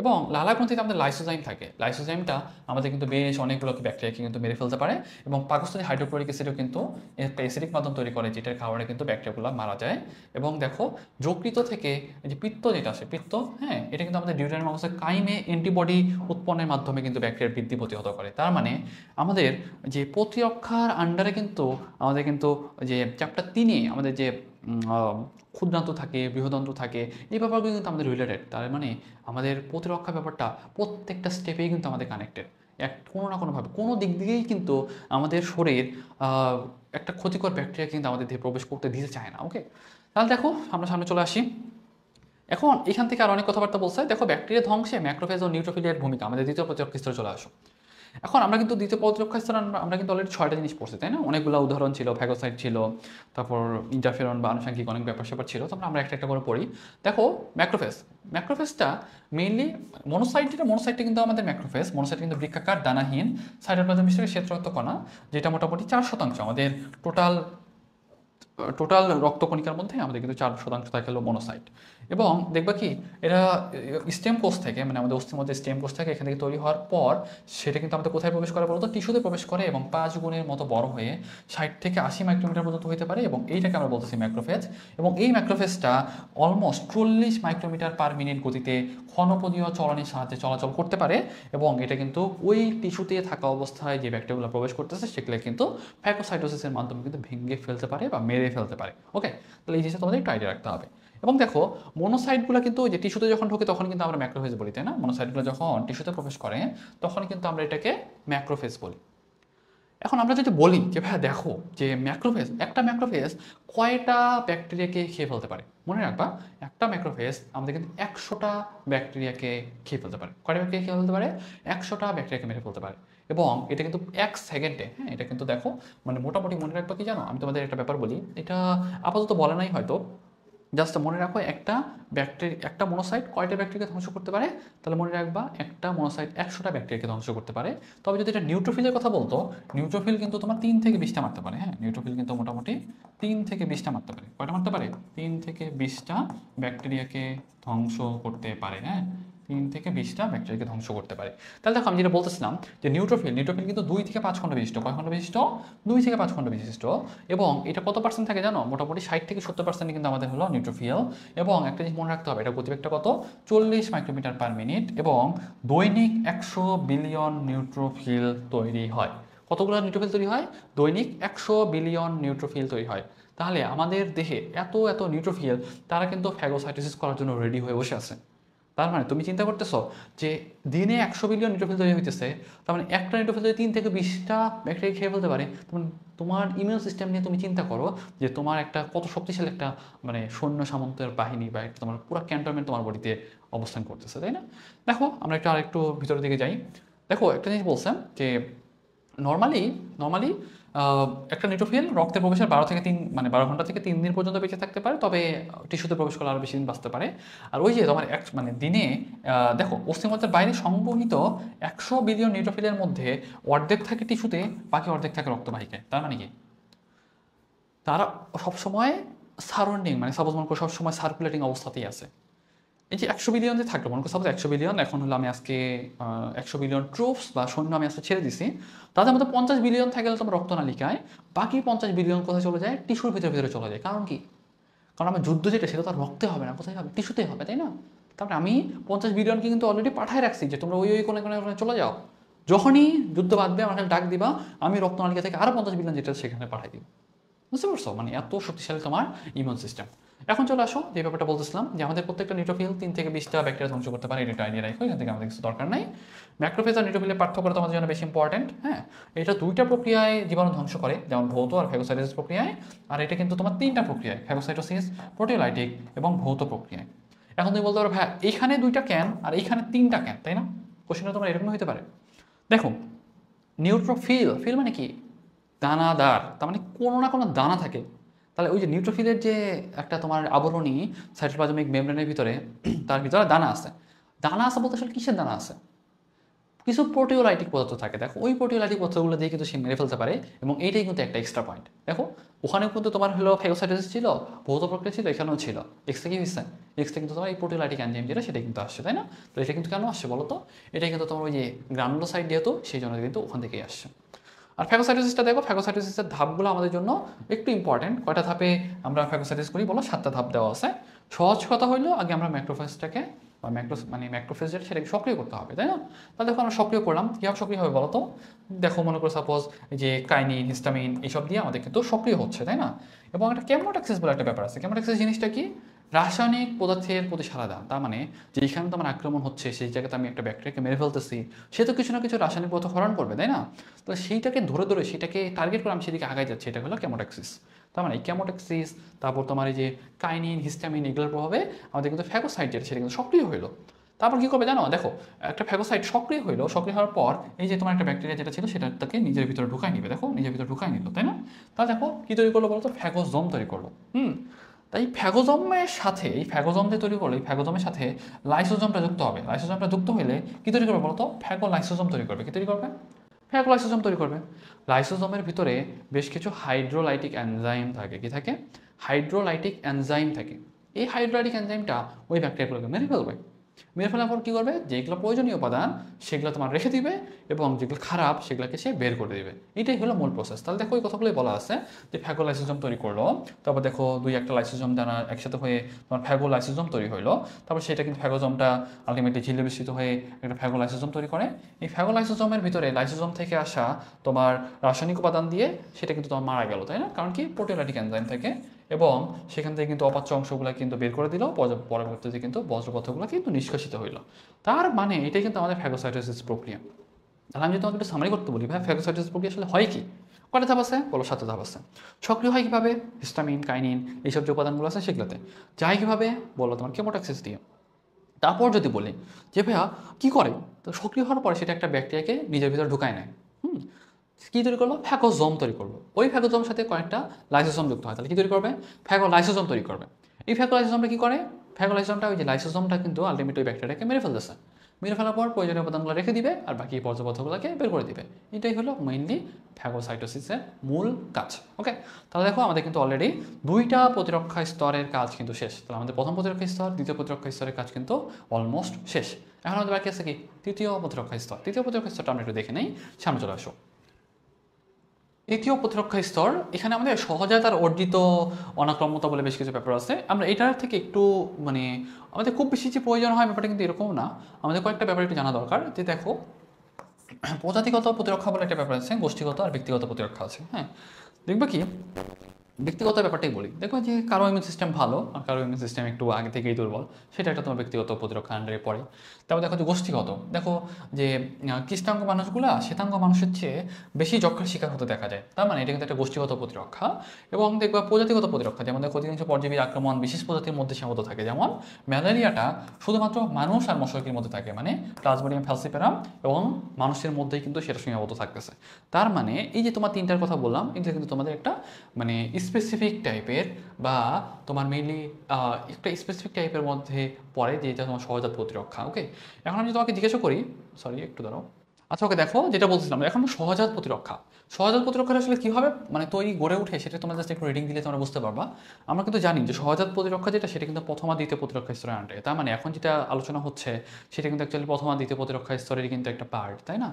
এবং লালাগ্রন্থিতে আমাদের লাইসোজাইম থাকে। লাইসোজাইমটা আমাদের কিন্তু বেশ অনেকগুলো ব্যাকটেরিয়াকে কিন্তু মেরে ফেলতে পারে এবং পাকস্থলী হাইড্রোক্লোরিক অ্যাসিডও কিন্তু একটা অ্যাসিডিক মাধ্যম তৈরি করে, যেটার কারণে কিন্তু ব্যাকটেরিয়াগুলো মারা যায়। এবং দেখো যকৃত থেকে এই যে পিত্ত যেটা আসে, পিত্ত, হ্যাঁ, এটা কিন্তু আমাদের ডিউটেরিয়াম অবস্থায় কাইমে অ্যান্টিবডি উৎপন্নের মাধ্যমে কিন্তু ব্যাকটেরিয়ার বৃদ্ধি প্রতিহত করে। তার মানে আমাদের যে প্রতিরক্ষার আন্ডারে কিন্তু আমাদের কিন্তু যে চ্যাপ্টার 3-এ আমাদের যে ক্ষুদ্রান্ত থাকে, বৃহদন্ত্র থাকে, এই ব্যাপারগুলো কিন্তু আমাদের রিলেটেড। তার মানে আমাদের প্রতিরক্ষা ব্যাপারটা প্রত্যেকটা স্টেপেই কিন্তু আমাদের কানেক্টেড। কোনো না কোনোভাবে কোনো দিক দিয়েই কিন্তু আমাদের শরীর একটা ক্ষতিকর ব্যাকটেরিয়া কিন্তু আমাদের দেহে প্রবেশ করতে দিতে চায় না। ওকে, তাহলে দেখো আমরা সামনে চলে আসি। এখন এখান থেকে আর অনেক কথাবার্তা বলছে। দেখো ব্যাকটেরিয়া ধ্বংসে ম্যাক্রোফেজ ও নিউট্রোফিলের ভূমিকা। আমাদের দ্বিতীয় প্রতিরক্ষা স্তরে চলে আসো। এখন আমরা কিন্তু দ্বিতীয় প্রতিরক্ষা স্তরে আমরা কিন্তু অলরেডি 6টা জিনিস পড়ছি, তাই না? অনেকগুলো উদাহরণ ছিল, ফ্যাগোসাইট ছিল, তারপর ইন্টারফেরন বা আনুষঙ্গিক অনেক ব্যাপার স্যাপার ছিল। তারপর আমরা একটা একটা করে পড়ি। দেখো ম্যাক্রোফেজটা মেইনলি মনোসাইটটা কিন্তু আমাদের মনোসাইট কিন্তু বৃক্কাকার দানাহীন সাইটোপ্লাজম হিসেবে শ্বেতরক্ত কণা, যেটা মোটামুটি 4% আমাদের টোটাল রক্তকণিকার মধ্যে আমাদের কিন্তু 4% থাকে হলো মনোসাইট। এবং দেখবা কি এরা স্টেম কোষ থেকে, মানে আমাদের অস্থির মধ্যে স্টেম কোষ থেকে এখান থেকে তৈরি হওয়ার পর সেটা কিন্তু আমাদের কোথায় প্রবেশ করে বলতো? টিস্যুতে প্রবেশ করে এবং 5 গুণের মতো বড় হয়ে 60 থেকে 80 মাইক্রোমিটার পর্যন্ত হতে পারে এবং এইটাকে আমরা বলতেছি ম্যাক্রোফেজ। এবং এই ম্যাক্রোফেজটা অলমোস্ট 40 মাইক্রোমিটার পার মিনিট গতিতে ক্ষণপদীয় চলনের সাহায্যে চলাচল করতে পারে এবং এটা কিন্তু ওই টিস্যুতে থাকা অবস্থায় যে ব্যাকটেরিয়াগুলো প্রবেশ করতেছে সেগুলো কিন্তু ফ্যাগোসাইটোসিসের মাধ্যমে কিন্তু ভেঙে ফেলতে পারে বা মেরে ফেলতে পারে। ওকে, তাহলে এই জিনিসটা তোমাদের একটু আইডিয়া রাখতে হবে। এবং দেখো মনোসাইটগুলো কিন্তু যে টিস্যুতে যখন ঢোকে তখন কিন্তু আমরা ম্যাক্রোফেজ বলি, তাই না? মনোসাইটগুলো যখন টিস্যুতে প্রবেশ করে তখন কিন্তু আমরা এটাকে ম্যাক্রোফেজ বলি। এখন আমরা যদি বলি যে ভাইয়া দেখো যে একটা ম্যাক্রোফেজ কয়টা ব্যাকটেরিয়াকে খেয়ে ফেলতে পারে, মনে রাখবা একটা ম্যাক্রোফেজ আমাদের কিন্তু 100টা ব্যাকটেরিয়াকে খেয়ে ফেলতে পারে। কয়টা ব্যাকটেরিয়া খেয়ে ফেলতে পারে? 100টা ব্যাকটেরিয়াকে মেরে ফেলতে পারে। এবং এটা কিন্তু 1 সেকেন্ডে, হ্যাঁ, এটা কিন্তু দেখো মানে মোটামুটি মনে রাখবা কি জানো, আমি তোমাদের একটা ব্যাপার বলি, এটা আপাতত বলে নাই হয়তো, জাস্ট মনে রাখো একটা মনোসাইট কয়টা ব্যাকটেরিয়াকে ধ্বংস করতে পারে। তাহলে মনে রাখবা একটা মনোসাইট 100টা ব্যাকটেরিয়াকে ধ্বংস করতে পারে। তবে যদি এটা নিউট্রোফিলের কথা বলতো, নিউট্রোফিল কিন্তু তোমার 3 থেকে 20টা মারতে পারে। হ্যাঁ, নিউট্রোফিল কিন্তু মোটামুটি 3 থেকে 20টা মারতে পারে। কয়টা মারতে পারে? 3 থেকে 20টা ব্যাকটেরিয়াকে ধ্বংস করতে পারে। হ্যাঁ, 3 থেকে 20টা ব্যাকটেরিয়াকে ধ্বংস করতে পারে। তাহলে দেখো আমি যেটা বলতেছিলাম যে নিউট্রোফিল কিন্তু 2 থেকে 5 খণ্ড বিশিষ্ট। কয় খণ্ড বিশিষ্ট? 2 থেকে 5 খণ্ড বিশিষ্ট। এবং এটা কত পার্সেন্ট থাকে জানো? মোটামুটি 60 থেকে 70% কিন্তু আমাদের হলো নিউট্রোফিল। এবং একটা জিনিস মনে রাখতে হবে, এটা গতিবেগটা কত? 40 মাইক্রোমিটার পার মিনিট এবং দৈনিক 100 বিলিয়ন নিউট্রোফিল তৈরি হয়। কতগুলো নিউট্রোফিল তৈরি হয়? দৈনিক 100 বিলিয়ন নিউট্রোফিল তৈরি হয়। তাহলে আমাদের দেহে এত নিউট্রোফিল, তারা কিন্তু ফ্যাগোসাইটোসিস করার জন্য রেডি হয়ে বসে আছে। তার মানে তুমি চিন্তা করতেছো যে দিনে 100 বিলিয়ন নিউট্রোফিল তৈরি হইতেছে, তার মানে একটা নিউট্রোফিল যদি 3 থেকে 20টা ব্যাকটেরিয়া খেয়ে ফেলতে পারে, তোমার ইমিউন সিস্টেম নিয়ে তুমি চিন্তা করো যে তোমার একটা কত শক্তিশালী একটা মানে সৈন্য সামন্তের বাহিনী বা একটা তোমার পুরো ক্যান্টনমেন্ট তোমার বডিতে অবস্থান করতেছে, তাই না? দেখো আমরা আরেকটু ভিতরের দিকে যাই। দেখো একটা জিনিস বলছেন যে নর্মালি একটা নিউট্রোফিল রক্তে প্রবেশের 12 ঘন্টা থেকে 3 দিন পর্যন্ত বেঁচে থাকতে পারে, তবে টিস্যুতে প্রবেশ করলে আরও বেশি দিন বাঁচতে পারে। আর ওই যে তোমার দিনে দেখো অস্থিমজ্জার বাইরে সংবহিত 100 বিলিয়ন নিউট্রোফিলের মধ্যে অর্ধেক থাকে টিস্যুতে, বাকি অর্ধেক থাকে রক্তবাহিকায়। তার মানে কি তারা সবসময় সারাউন্ডিং, মানে সাপোজ মনে করো সবসময় সার্কুলেটিং অবস্থাতেই আছে। এই যে 100 বিলিয়ন যে থাকলো, মনে করো সাপোজ 100 বিলিয়ন, এখন হলো আমি আজকে 100 বিলিয়ন ট্রুপস বা সৈন্য আমি আজকে ছেড়ে দিছি, তাদের মধ্যে 50 বিলিয়ন থাকে তোমার রক্তনালিকায়, বাকি 50 বিলিয়ন কোথায় চলে যায়? টিস্যুর ভিতরে চলে যায়। কারণ কি? কারণ আমার যুদ্ধ যেটা সেটা তো আর রক্তে হবে না, কোথায় হবে? টিস্যুতেই হবে, তাই না? তারপরে আমি 50 বিলিয়নকে কিন্তু অলরেডি পাঠায় রাখছি যে তোমরা ওই কোনে চলে যাও, যখনই যুদ্ধ বাঁধবে আমার ডাক দিবা, আমি রক্তনালিকা থেকে আরও 50 বিলিয়ন যেটা সেখানে পাঠাই দিব। বুঝতে পারছো? মানে এত শক্তিশালী তোমার ইমিউন সিস্টেম। এখন চলে আসো যে ব্যাপারটা বলতেছিলাম যে আমাদের প্রত্যেকটা নিউট্রোফিল 3 থেকে 20টা ব্যাকটেরিয়া ধ্বংস করতে পারে, এটা আইডিয়া রাখো, এখান থেকে আমাদের কিছু দরকার নাই। ম্যাক্রোফেজ আর নিউট্রোফিলের পার্থক্য তোমাদের জন্য বেশি ইম্পর্টেন্ট। হ্যাঁ, এটা 2টা প্রক্রিয়ায় জীবাণু ধ্বংস করে, যেমন ভৌত আর ফ্যাগোসাইটোসিস প্রক্রিয়ায়, আর এটা কিন্তু তোমার 3টা প্রক্রিয়ায়, ফ্যাগোসাইটোসিস, প্রোটিওলাইটিক এবং ভৌত প্রক্রিয়ায়। এখন তুমি বলতে পারো ভাই এইখানে 2টা কেন আর এইখানে 3টা কেন, তাই না? কোশ্চেনটা তোমার এরকম হতে পারে। দেখো নিউট্রোফিল, ফিল মানে কি? দানাদার, তার মানে কোনো না কোনো দানা থাকে। তাহলে ওই যে নিউট্রোফিলের যে একটা তোমার আবরণী সাইটোপ্লাজমিক মেমব্রেনের ভিতরে, তার ভিতরে দানা আছে। দানা আছে বলতে আসলে কিসের দানা আছে? কিছু প্রোটিওলাইটিক পদার্থ থাকে, দেখো ওই প্রোটিওলাইটিক পদার্থগুলো দিয়ে কিন্তু সে মেরে ফেলতে পারে, এবং এইটাই কিন্তু একটা এক্সট্রা পয়েন্ট। দেখো ওখানেও কিন্তু তোমার হলো ফ্যাগোসাইটোসিস ছিল, ভৌত প্রক্রিয়া ছিল, এখানেও ছিল। এক্সট্রা কি হয়েছে? এক্সট্রা কিন্তু তোমার এই প্রোটিওলাইটিক এনজাইম যেটা সেটা কিন্তু আসছে, তাই না? তো এটা কিন্তু কেন আসছে বলো তো? এটা কিন্তু তোমার ওই যে গ্রানুলোসাইট যেহেতু, সেই জন্য কিন্তু ওখান থেকেই আসছে। আর ফ্যাগোসাইটোসিসটা দেখো, ফ্যাগোসাইটোসিসের ধাপগুলো আমাদের জন্য একটু ইম্পর্টেন্ট। কয়টা ধাপে আমরা ফ্যাগোসাইটোসিস করি বলো? 7টা ধাপ দেওয়া আছে। সহজ কথা হইলো আগে আমরা ম্যাক্রোফেজটাকে বা ম্যাক্রোফেজ যেটা সেটাকে সক্রিয় করতে হবে, তাই না? তাহলে দেখো আমরা সক্রিয় করলাম, কীভাবে সক্রিয় হবে বলো তো? দেখো মনে করো সাপোজ যে কাইনিন, হিস্টামিন এইসব দিয়ে আমাদের কিন্তু সক্রিয় হচ্ছে, তাই না? এবং একটা কেমোটক্সিস বলে একটা ব্যাপার আছে। কেমোটক্সিস জিনিসটা কি? রাসায়নিক পদার্থের প্রতি সাড়া দান। তার মানে যেখানে তোমার আক্রমণ হচ্ছে সেই জায়গাতে আমি একটা ব্যাকটেরিয়াকে মেরে ফেলতেছি, সে তো কিছু না কিছু রাসায়নিক পদার্থ ক্ষরণ করবে, তাই না? তো সেইটাকে ধরে ধরে সেটাকে টার্গেট করে আমি সেদিকে আগাই যাচ্ছি, এটা হলো কেমোটক্সিস। তার মানে এই কেমোটক্সিস, তারপর তোমার এই যে কাইনিন, হিস্টামিন, এগুলোর প্রভাবে আমাদের কিন্তু ফ্যাগোসাইট যেটা সেটা কিন্তু সক্রিয় হইলো। তারপর কী করবে জানো? দেখো একটা ফ্যাগোসাইট সক্রিয় হইলো, সক্রিয় হওয়ার পর এই যে তোমার একটা ব্যাকটেরিয়া যেটা ছিল সেটা তাকে নিজের ভিতরে ঢুকাই নিবে। দেখো নিজের ভিতরে ঢুকাই নিল, তাই না? তাহলে দেখো কী তৈরি করলো বলো তো? ফ্যাগোজোম তৈরি করলো। তাই ফ্যাগোজমের সাথে, এই ফ্যাগোজম যে তৈরি করলো, এই ফ্যাগোজমের সাথে লাইসোজোমটা যুক্ত হবে। লাইসোজোমটা যুক্ত হলে কী তৈরি করবে বলতো? ফ্যাগোলাইসোজোম তৈরি করবে। কী তৈরি করবে? ফ্যাগোলাইসোজোম তৈরি করবে। লাইসোজোমের ভিতরে বেশ কিছু হাইড্রোলাইটিক এনজাইম থাকে। কি থাকে? হাইড্রোলাইটিক এনজাইম থাকে। এই হাইড্রোলাইটিক এনজাইমটা ওই ব্যাকটেরিয়াগুলোকে মেরে ফেলবে। মেরে ফেলার পর কী করবে? যেগুলো প্রয়োজনীয় উপাদান সেগুলো তোমার রেখে দিবে, এবং যেগুলো খারাপ সেগুলোকে সে বের করে দিবে। এটাই হলো মূল প্রসেস। তাহলে দেখো ওই কথাগুলোই বলা আছে যে ফ্যাগোলাইসোজোম তৈরি করলো, তারপর দেখো 2-1টা লাইসোজোম দ্বারা একসাথে হয়ে তোমার ফ্যাগোলাইসোজোম তৈরি হলো। তারপর সেটা কিন্তু ফ্যাগোজোমটা আলটিমেটলি ঝিল্লি বিস্তৃত হয়ে একটা ফ্যাগোলাইসোজোম তৈরি করে। এই ফ্যাগোলাইসোজোমের ভিতরে লাইসোজোম থেকে আসা তোমার রাসায়নিক উপাদান দিয়ে সেটা কিন্তু তোমার মারা গেল, তাই না? কারণ কি? প্রোটিওলাইটিক এনজাইম থেকে, এবং সেখান থেকে কিন্তু অপাচ্য অংশগুলো কিন্তু বের করে দিল, পরবর্তীতে কিন্তু বজ্রপদার্থগুলো কিন্তু নিষ্কাশিত হইল। তার মানে এটাই কিন্তু আমাদের ফ্যাগোসাইটোসিস প্রক্রিয়া। তাহলে আমি যদি তোমাকে একটু সামারি করতে বলি, ভাই ফ্যাগোসাইটোসিস প্রক্রিয়া আসলে হয় কি? কয়টা ধাপ আছে বলো? 7টা ধাপ আছে। সক্রিয় হয় কীভাবে? হিস্টামিন, কাইনিন এইসব যে উপাদানগুলো আছে সেগুলোতে। যায় কীভাবে বলো? তোমার কেমোটক্সিস দিয়ে। তারপর যদি বলি যে ভাইয়া কী করে, তো সক্রিয় হওয়ার পরে সেটা একটা ব্যাকটেরিয়াকে নিজের ভিতরে ঢুকায় নেয়। কী তৈরি করলো? ফ্যাগোজোম তৈরি করলো। ওই ফ্যাগোজোমের সাথে কয়েকটা লাইসোজোম যুক্ত হয়, তাহলে কী তৈরি করবে? ফ্যাগোলাইসোজোম তৈরি করবে। এই ফ্যাগোলাইসোজোমটা কী করে? ফ্যাগোলাইসোজোমটা ওই যে লাইসোজোমটা কিন্তু আলটিমেটলি ওই ব্যাকটেরিয়াকে মেরে ফেলতেছে। মেরে ফেলার পর প্রয়োজনীয় উপাদানগুলো রেখে দিবে, আর বাকি বর্জ্যপদার্থগুলোকে বের করে দিবে। এটাই হলো মেইনলি ফ্যাগোসাইটোসিসের মূল কাজ। ওকে, তাহলে দেখো আমাদের কিন্তু অলরেডি 2টা প্রতিরক্ষা স্তরের কাজ কিন্তু শেষ। তাহলে আমাদের প্রথম প্রতিরক্ষা স্তর, দ্বিতীয় প্রতিরক্ষা স্তরের কাজ কিন্তু অলমোস্ট শেষ। এখন আমাদের বাকি আছে কি? তৃতীয় প্রতিরক্ষা স্তর। তৃতীয় প্রতিরক্ষা স্তরটা আমরা একটু দেখে নেই, সামনে চলে আসো। তৃতীয় প্রতিরক্ষা স্তর, এখানে আমাদের সহজাত আর অর্জিত অনাক্রম্যতা বলে বেশ কিছু ব্যাপার আছে। আমরা এটার থেকে একটু মানে আমাদের খুব বেশি যে প্রয়োজন হয় ব্যাপারটা কিন্তু এরকম না। আমাদের কয়েকটা ব্যাপার একটু জানা দরকার। যে দেখো প্রজাতিগত প্রতিরক্ষা বলে একটা ব্যাপার আছে, গোষ্ঠীগত আর ব্যক্তিগত প্রতিরক্ষা আছে। হ্যাঁ, দেখবে কি ব্যক্তিগত ব্যাপারটাই বলি। দেখো যে কারো ইমিউন সিস্টেম ভালো আর কারো ইমিউন সিস্টেম একটু আগে থেকেই দুর্বল, সেটা একটা তোমার ব্যক্তিগত প্রতিরক্ষা আন্ডারে পড়ে। তারপর দেখো যে গোষ্ঠীগত, দেখো যে কৃষ্ণাঙ্গ মানুষগুলা শ্বেতাঙ্গ মানুষের চেয়ে বেশি যক্ষার শিকার হতে দেখা যায়। তার মানে এটা কিন্তু একটা গোষ্ঠীগত প্রতিরক্ষা। এবং দেখবা প্রজাতিগত প্রতিরক্ষা, যেমন দেখো অধিকাংশ পরজীবীর আক্রমণ বিশেষ প্রজাতির মধ্যে সীমাবদ্ধ থাকে। যেমন ম্যালেরিয়াটা শুধুমাত্র মানুষ আর মশাকির মধ্যে থাকে, মানে প্লাজমোডিয়াম ফ্যালসিপারাম, এবং মানুষের মধ্যেই কিন্তু সেটা সীমাবদ্ধ থাকতেছে। তার মানে এই যে তোমার 3টার কথা বললাম, এটা কিন্তু তোমাদের একটা মানে স্পেসিফিক টাইপের বা তোমার মেইনলি একটা স্পেসিফিক টাইপের মধ্যে পড়ে, যেটা তোমার সহজাত প্রতিরক্ষা। ওকে, এখন আমি তোমাকে জিজ্ঞাসা করি, সরি একটু দাঁড়াও। আচ্ছা ওকে, দেখো যেটা বলছিলাম এখন সহজাত প্রতিরক্ষা। সহজাত প্রতিরক্ষাটা আসলে কীভাবে মানে তৈরি গড়ে ওঠে সেটা তোমরা জাস্ট একটু রিডিং দিলে তোমরা বুঝতে পারবা। আমরা কিন্তু জানি যে সহজাত প্রতিরক্ষা যেটা সেটা কিন্তু প্রথম আর দ্বিতীয় প্রতিরক্ষা স্তরের আন্ডারে। তার মানে এখন যেটা আলোচনা হচ্ছে সেটা কিন্তু অ্যাকচুয়ালি প্রথম আর দ্বিতীয় প্রতিরক্ষা স্তরেরই কিন্তু একটা পার্ট, তাই না?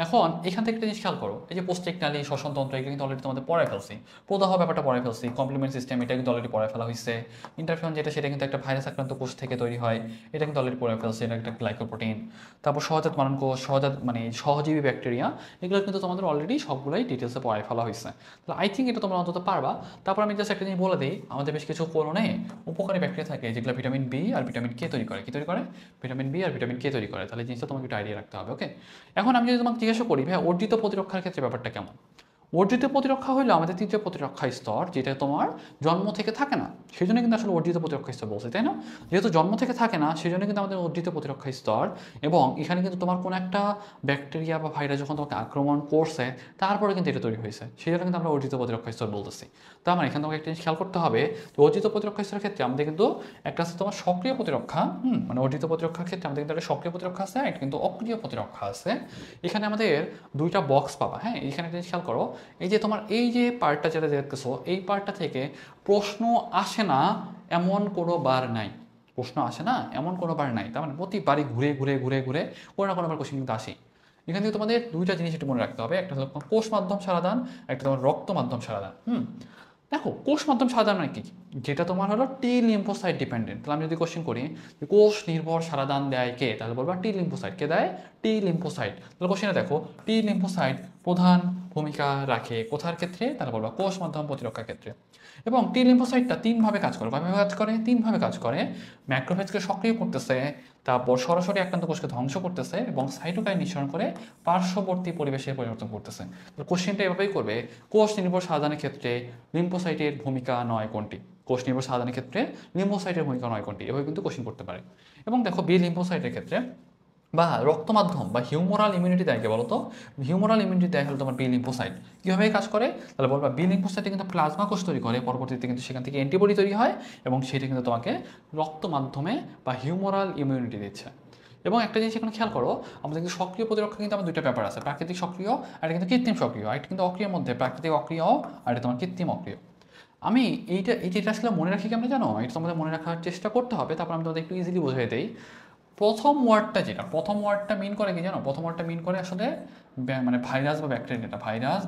এখন এখান থেকে একটা জিনিস খেয়াল করো, এই যে পোস্টেকনালি, শ্বসনতন্ত্র, এগুলো কিন্তু অলরেডি তোমাদের পড়ায় ফেলছি। প্রদাহ ব্যাপারটা পড়ায় ফেলছি। কমপ্লিমেন্ট সিস্টেম এটা কিন্তু অলরেডি পড়ায় ফেলা হয়েছে। ইন্টারফেরন যেটা সেটা কিন্তু একটা ভাইরাস আক্রান্ত কোষ থেকে তৈরি হয়, এটা কিন্তু অলরেডি পড়ায় ফেলছে, এটা একটা গ্লাইকোপ্রোটিন। তারপর সহজাত মারণ কোষ, সহজাত মানে সহজীবী ব্যাকটেরিয়া, এগুলো কিন্তু তোমাদের অলরেডি সবগুলোই ডিটেলসে পড়াই ফেলা হয়েছে। তাহলে আই থিঙ্ক এটা তোমরা অন্তত পারবা। তারপর আমি জাস্ট একটা জিনিস বলে দিই, আমাদের বেশ কিছু কোলনে উপকারী ব্যাকটেরিয়া থাকে যেগুলো ভিটামিন বি আর ভিটামিন কে তৈরি করে। কি তৈরি করে? ভিটামিন বি আর ভিটামিন কে তৈরি করে। তাহলে এই জিনিসটা তোমাকে একটু আইডিয়া রাখতে হবে। ওকে, এখন আমি যদি তোমাকে জিজ্ঞাসা করি ভাই অর্জিত প্রতিরক্ষার ক্ষেত্রে ব্যাপারটা কেমন? অর্জিত প্রতিরক্ষা হলো আমাদের তৃতীয় প্রতিরক্ষা স্তর, যেটা তোমার জন্ম থেকে থাকে না, সেই জন্য কিন্তু আসলে অর্জিত প্রতিরক্ষা স্তর বলছে, তাই না? যেহেতু জন্ম থেকে থাকে না, সেই জন্য কিন্তু আমাদের অর্জিত প্রতিরক্ষা স্তর। এবং এখানে কিন্তু তোমার কোনো একটা ব্যাকটেরিয়া বা ভাইরাস যখন তোমাকে আক্রমণ করছে, তারপরে কিন্তু এটা তৈরি হয়েছে, সেই জন্য কিন্তু আমরা অর্জিত প্রতিরক্ষা স্তর বলতেছি। তার মানে এখানে তোমাকে একটা জিনিস খেয়াল করতে হবে, যে অর্জিত প্রতিরক্ষা স্তরের ক্ষেত্রে আমাদের কিন্তু একটা আছে তোমার সক্রিয় প্রতিরক্ষা, মানে অর্জিত প্রতিরক্ষার ক্ষেত্রে আমাদের কিন্তু একটা সক্রিয় প্রতিরক্ষা আছে, একটা কিন্তু অক্রিয় প্রতিরক্ষা আছে। এখানে আমাদের দুইটা বক্স পাবা। হ্যাঁ, এখানে একটা জিনিস খেয়াল করো, এই যে তোমার এই যে পার্টটা যেটা দেখতেছো, এই পার্টটা থেকে প্রশ্ন আসে না এমন কোনো বার নাই। প্রশ্ন আসে না এমন কোনো বার নাই, তার মানে প্রতিবারই ঘুরে ঘুরে ঘুরে ঘুরে কোনো না কোনো বার কোশ্চেন কিন্তু আসে। এখান থেকে তোমাদের দুইটা জিনিস একটু মনে রাখতে হবে, একটা হলো কোষ মাধ্যম সারাদান, একটা তোমার রক্ত মাধ্যম সারাদান। দেখো কোষ মাধ্যম সারাদান মানে কি? যেটা তোমার হলো টি লিম্ফোসাইট ডিপেন্ডেন্ট। তাহলে আমি যদি কোশ্চেন করি যে কোষ নির্ভর সারাদান দেয় কে, তাহলে বলবা টি লিম্ফোসাইট। কে দেয়? T lymphocyte. তাহলে কোশ্চেনে দেখো টি লিম্ফোসাইট প্রধান ভূমিকা রাখে কোথার ক্ষেত্রে, তাহলে বলবা কোষ মাধ্যম প্রতিরক্ষার ক্ষেত্রে। এবং টি লিম্ফোসাইটটা তিনভাবে কাজ করে। কয়ভাবে কাজ করে? তিনভাবে কাজ করে। ম্যাক্রোফেজকে সক্রিয় করতেছে, তারপর সরাসরি আক্রান্ত কোষকে ধ্বংস করতেছে, এবং সাইটোকাইন নিঃসরণ করে পার্শ্ববর্তী পরিবেশের পরিবর্তন করতেছে। তো কোশ্চেনটা এভাবেই করবে, কোষ নির্ভর সাধারণের ক্ষেত্রে লিম্ফোসাইটের ভূমিকা নয় কোনটি? কোষ নির্ভর সাধারণের ক্ষেত্রে লিম্ফোসাইটের ভূমিকা নয় কোনটি? এভাবে কিন্তু কোশ্চেন করতে পারে। এবং দেখো বি লিম্ফোসাইটের ক্ষেত্রে বা রক্ত মাধ্যম বা হিউমোরাল ইমিউনিটি দেয় কে বলতো? হিউমোরাল ইমিউনিটি দেয় হলো তোমার বি লিম্ফোসাইট। কীভাবে কাজ করে? তাহলে বলবা বি লিম্ফোসাইটে কিন্তু প্লাজমা কোষ তৈরি করে, পরবর্তীতে কিন্তু সেখান থেকে অ্যান্টিবডি তৈরি হয়, এবং সেটা কিন্তু তোমাকে রক্ত মাধ্যমে বা হিউমোরাল ইমিউনিটি দিচ্ছে। এবং একটা জিনিস এখানে খেয়াল করো, আমাদের কিন্তু সক্রিয় প্রতিরক্ষা কিন্তু আমার দুইটা ব্যাপার আছে, প্রাকৃতিক সক্রিয় আর কিন্তু কৃত্রিম সক্রিয়। আর এটা কিন্তু অক্রিয়ার মধ্যে প্রাকৃতিক অক্রিয় আর এটা তোমার কৃত্রিম অক্রিয়। আমি এইটা আসলে মনে রাখি কেমন জানো? এটা তোমাদের মনে রাখার চেষ্টা করতে হবে, তারপর আমি তোমাদের একটু ইজিলি বুঝিয়ে দিই। প্রথম ওয়ার্ডটা মিন করে কি জানো? প্রথম ওয়ার্ডটা মিন করে আসলে মানে ভাইরাস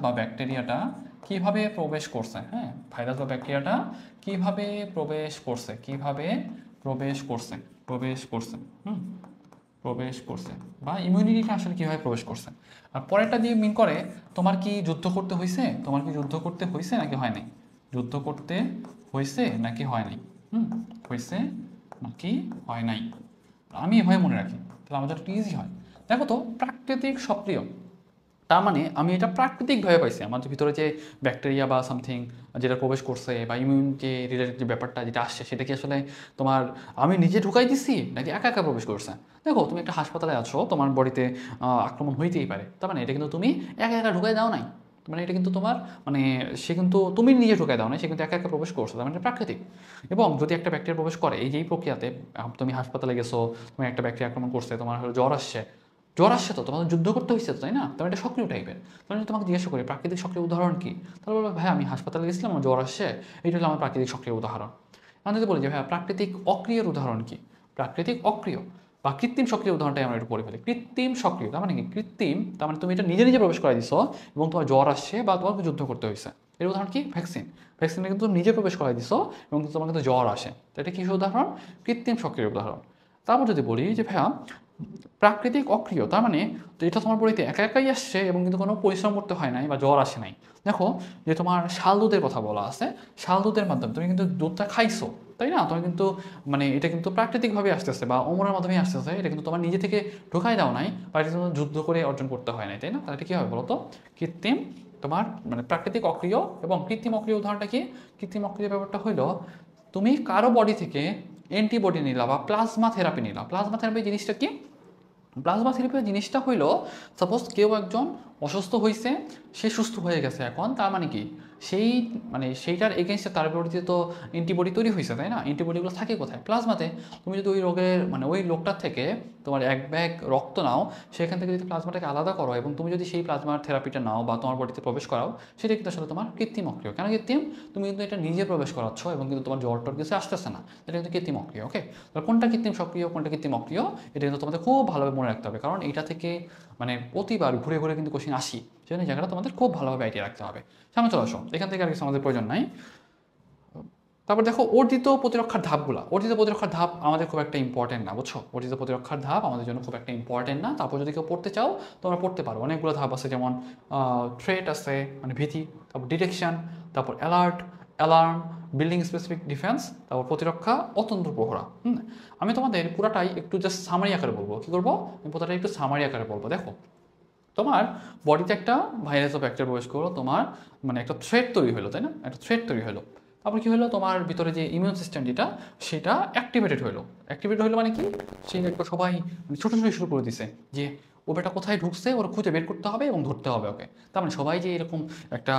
বা ব্যাকটেরিয়াটা কিভাবে প্রবেশ করছে। হ্যাঁ, ভাইরাস বা ব্যাকটেরিয়াটা কিভাবে প্রবেশ করছে, প্রবেশ করছে বা ইমিউনিটিটা আসলে কীভাবে প্রবেশ করছে। আর পরেরটা দিয়ে মিন করে তোমার কি যুদ্ধ করতে হয়েছে, নাকি হয় নাই? যুদ্ধ করতে হয়েছে নাকি হয় নাই? হয়েছে নাকি হয় নাই? আমি এভাবে মনে রাখি, তাহলে আমাদের একটু ইজি হয়। দেখো তো প্রাকৃতিক সক্রিয়, তার মানে আমি এটা প্রাকৃতিকভাবে পাইছি। আমাদের ভিতরে যে ব্যাকটেরিয়া বা সামথিং যেটা প্রবেশ করছে বা ইমিউন যে রিলেটেড যে ব্যাপারটা যেটা আসছে, সেটা কি আসলে তোমার আমি নিজে ঢুকাই দিছি নাকি একা একা প্রবেশ করছে? দেখো তুমি একটা হাসপাতালে আছো, তোমার বডিতে আক্রমণ হইতেই পারে, তার মানে এটা কিন্তু তুমি একা একা ঢুকাই দাও নাই। মানে এটা কিন্তু তোমার মানে সে কিন্তু তুমি নিজে ঢুকাই দাও না, সে কিন্তু একা একা প্রবেশ করছে, তার মানে প্রাকৃতিক। এবং যদি একটা ব্যাকটেরিয়া প্রবেশ করে এই প্রক্রিয়াতে, তুমি হাসপাতালে গেছো, তুমি একটা ব্যাকটেরিয়া আক্রমণ করছে, তোমার জ্বর আসছে তো তোমাদের যুদ্ধ করতে হয়েছে তো, তাই না? তোমার এটা সক্রিয় টাইপের। তাহলে তোমাকে জিজ্ঞাসা করি প্রাকৃতিক সক্রিয় উদাহরণ কি, তাহলে বলবে ভাই আমি হাসপাতালে গেছিলাম, আমার জ্বর আসছে, এইটা হলো আমার প্রাকৃতিক সক্রিয় উদাহরণ। আমি যদি বলি যে ভাই প্রাকৃতিক অক্রিয় উদাহরণ কি, প্রাকৃতিক অক্রিয় বা কৃত্রিম সক্রিয় উদাহরণটাই আমরা একটু পড়ে ফেলি। কৃত্রিম সক্রিয় তার মানে কি? কৃত্রিম তার মানে তুমি এটা নিজে নিজে প্রবেশ করাই দিছো এবং তোমার জ্বর আসছে বা তোমাকে যুদ্ধ করতে হয়েছে। এর উদাহরণ কি? ভ্যাকসিনে কিন্তু নিজে প্রবেশ করাই দিছো এবং তোমার কিন্তু জ্বর আসে, তো এটা কি উদাহরণ? কৃত্রিম সক্রিয় উদাহরণ। তারপর যদি বলি যে ভাইয়া প্রাকৃতিক অক্রিয়, তার মানে তো এটা তোমার বডিতে একা একাই আসছে এবং কিন্তু কোনো পরিশ্রম করতে হয় নাই বা জ্বর আসে নাই। দেখো যে তোমার শাল দুধের কথা বলা আছে, শাল দুধের মাধ্যমে তুমি কিন্তু দুধটা খাইছো, তাই না? তোমার কিন্তু মানে এটা কিন্তু প্রাকৃতিকভাবে আসতেছে বা অমরের মাধ্যমেই আসতেছে, এটা কিন্তু তোমার নিজে থেকে ঢোকাই দাও নাই বা এটা কিন্তু যুদ্ধ করে অর্জন করতে হয় নাই, তাই না? তাহলে এটা কী হবে বলো তো? কৃত্রিম তোমার মানে প্রাকৃতিক অক্রিয়। এবং কৃত্রিম অক্রিয় উদাহরণটা কি? কৃত্রিম অক্রিয় ব্যাপারটা হইলো তুমি কারো বডি থেকে অ্যান্টিবডি নিলা বা প্লাজমা থেরাপি নিলা। প্লাজমা থেরাপি জিনিসটা কি? প্লাজমা থেরাপি জিনিসটা হইলো সাপোজ কেউ একজন অসুস্থ হয়েছে, সে সুস্থ হয়ে গেছে এখন, তার মানে কি সেই মানে সেইটার এগেনস্টে তার বিরুদ্ধে তো অ্যান্টিবডি তৈরি হয়েছে, তাই না? অ্যান্টিবডিগুলো থাকে কোথায়? প্লাজমাতে। তুমি যদি ওই রোগের মানে ওই লোকটার থেকে তোমার এক ব্যাগ রক্ত নাও, সেখান থেকে যদি প্লাজমাটাকে আলাদা করো এবং তুমি যদি সেই প্লাজমার থেরাপিটা নাও বা তোমার বডিতে প্রবেশ করাও, সেটা কিন্তু আসলে তোমার কৃত্রিম অক্রিয়। কেন কৃত্রিম? তুমি কিন্তু এটা নিজে প্রবেশ করাচ্ছ এবং কিন্তু তোমার জ্বর টর কিছু আসতেছে না, এটা কিন্তু কৃত্রিম অক্রিয়। ওকে, তাহলে কোনটা কৃত্রিম সক্রিয় কোনটা কৃত্রিম অক্রিয় এটা কিন্তু তোমাদের খুব ভালোভাবে মনে রাখতে হবে, কারণ এটা থেকে মানে প্রতিবার ঘুরে ঘুরে কিন্তু কোশ্চেন আসি, সেজন্য এই জায়গাটা তোমাদের খুব ভালোভাবে আইডিয়া রাখতে হবে। সামনে চলে আসো, এখান থেকে আর কিছু আমাদের প্রয়োজন নাই। তারপর দেখো অর্জিত প্রতিরক্ষার ধাপগুলো। অর্জিত প্রতিরক্ষার ধাপ আমাদের খুব একটা ইম্পর্টেন্ট না, বুঝছো? অর্জিত প্রতিরক্ষার ধাপ আমাদের জন্য খুব একটা ইম্পর্টেন্ট না। তারপর যদি কেউ পড়তে চাও তোমরা পড়তে পারো, অনেকগুলো ধাপ আছে, যেমন থ্রেট আছে মানে ভীতি, তারপর ডিটেকশন, তারপর alert, alarm, building specific defence, তারপর প্রতিরক্ষা, অতন্ত্র প্রহরা। আমি তোমাদের পুরাটাই একটু জাস্ট সামারি আকারে বলবো। কী করবো? আমি পুরোটাই একটু সামারি আকারে বলবো। দেখো, তোমার বডিতে একটা ভাইরাস অফ ব্যাকটেরিয়া প্রবেশ করলো, তোমার মানে একটা থ্রেট তৈরি হলো, তাই না? একটা থ্রেট তৈরি হলো। তারপর কী হলো? তোমার ভিতরে যে ইমিউন সিস্টেম যেটা, সেটা অ্যাক্টিভেটেড হলো। অ্যাক্টিভেটেড হলো মানে কি? সেই একটা সবাই মানে ছোটাছুটি শুরু করে দিছে যে ও বেটা কোথায় ঢুকছে, ওরা খুঁজে বের করতে হবে এবং ধরতে হবে ওকে। তার মানে সবাই যে এরকম একটা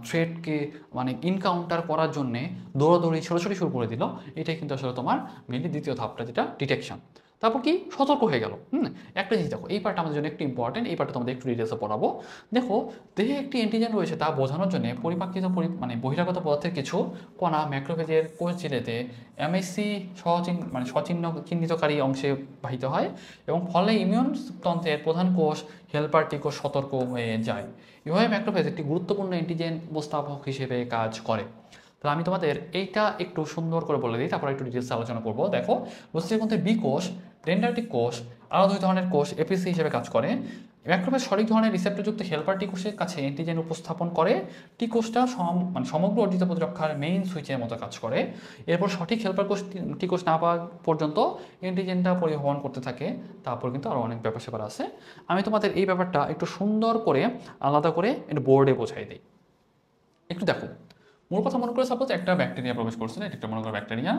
থ্রেটকে মানে ইনকাউন্টার করার জন্যে দৌড়াদৌড়ি ছোটাছুটি শুরু করে দিল, এটাই কিন্তু আসলে তোমার মেনলি দ্বিতীয় ধাপটা, যেটা ডিটেকশন। তারপর কি? সতর্ক হয়ে গেল। একটা জিনিস দেখো, এই পার্টটা আমাদের জন্য একটু ইম্পর্টেন্ট, এই পার্টটা তোমাদের একটু ডিটেলসে পড়াবো। দেখো, দেহে একটি অ্যান্টিজেন রয়েছে তা বোঝানোর জন্য পরিপাকৃত মানে বহিরাগত পদার্থের কিছু কণা ম্যাক্রোফেজের কোষ ঝিলেতে এমএসসি মানে চিহ্নিতকারী অংশে বাহিত হয় এবং ফলে ইমিউন তন্ত্রের প্রধান কোষ হেল্পার টি কোষ সতর্ক হয়ে যায়। এভাবে ম্যাক্রোফেজ একটি গুরুত্বপূর্ণ অ্যান্টিজেন উপস্থাপক হিসেবে কাজ করে। তাহলে আমি তোমাদের এইটা একটু সুন্দর করে বলে দিই, তারপর একটু ডিটেলসে আলোচনা করবো। দেখো, মস্তিষ্কের মধ্যে বি কোষ, ডেন্ড্রাইটিক কোষ, আরও দুই ধরনের কোষ এপিসি হিসেবে কাজ করে। ম্যাক্রোফেজ সঠিক ধরনের রিসেপ্টরযুক্ত হেল্পার টি কোষের কাছে অ্যান্টিজেন উপস্থাপন করে। টি কোষটা মানে সমগ্র অর্জিত প্রতিরক্ষার মেইন সুইচের মতো কাজ করে। এরপর সঠিক হেল্পার কোষ টি কোষ না পাওয়া পর্যন্ত অ্যান্টিজেনটা পরিবহন করতে থাকে। তারপর কিন্তু আরও অনেক ব্যাপার স্যাপার আছে। আমি তোমাদের এই ব্যাপারটা একটু সুন্দর করে আলাদা করে একটু বোর্ডে বোঝাই দিই। একটু দেখো, মূল কথা মনে করে সাপোজ একটা ব্যাকটেরিয়া প্রবেশ করছে, এটা একটা মনে করো ব্যাকটেরিয়া।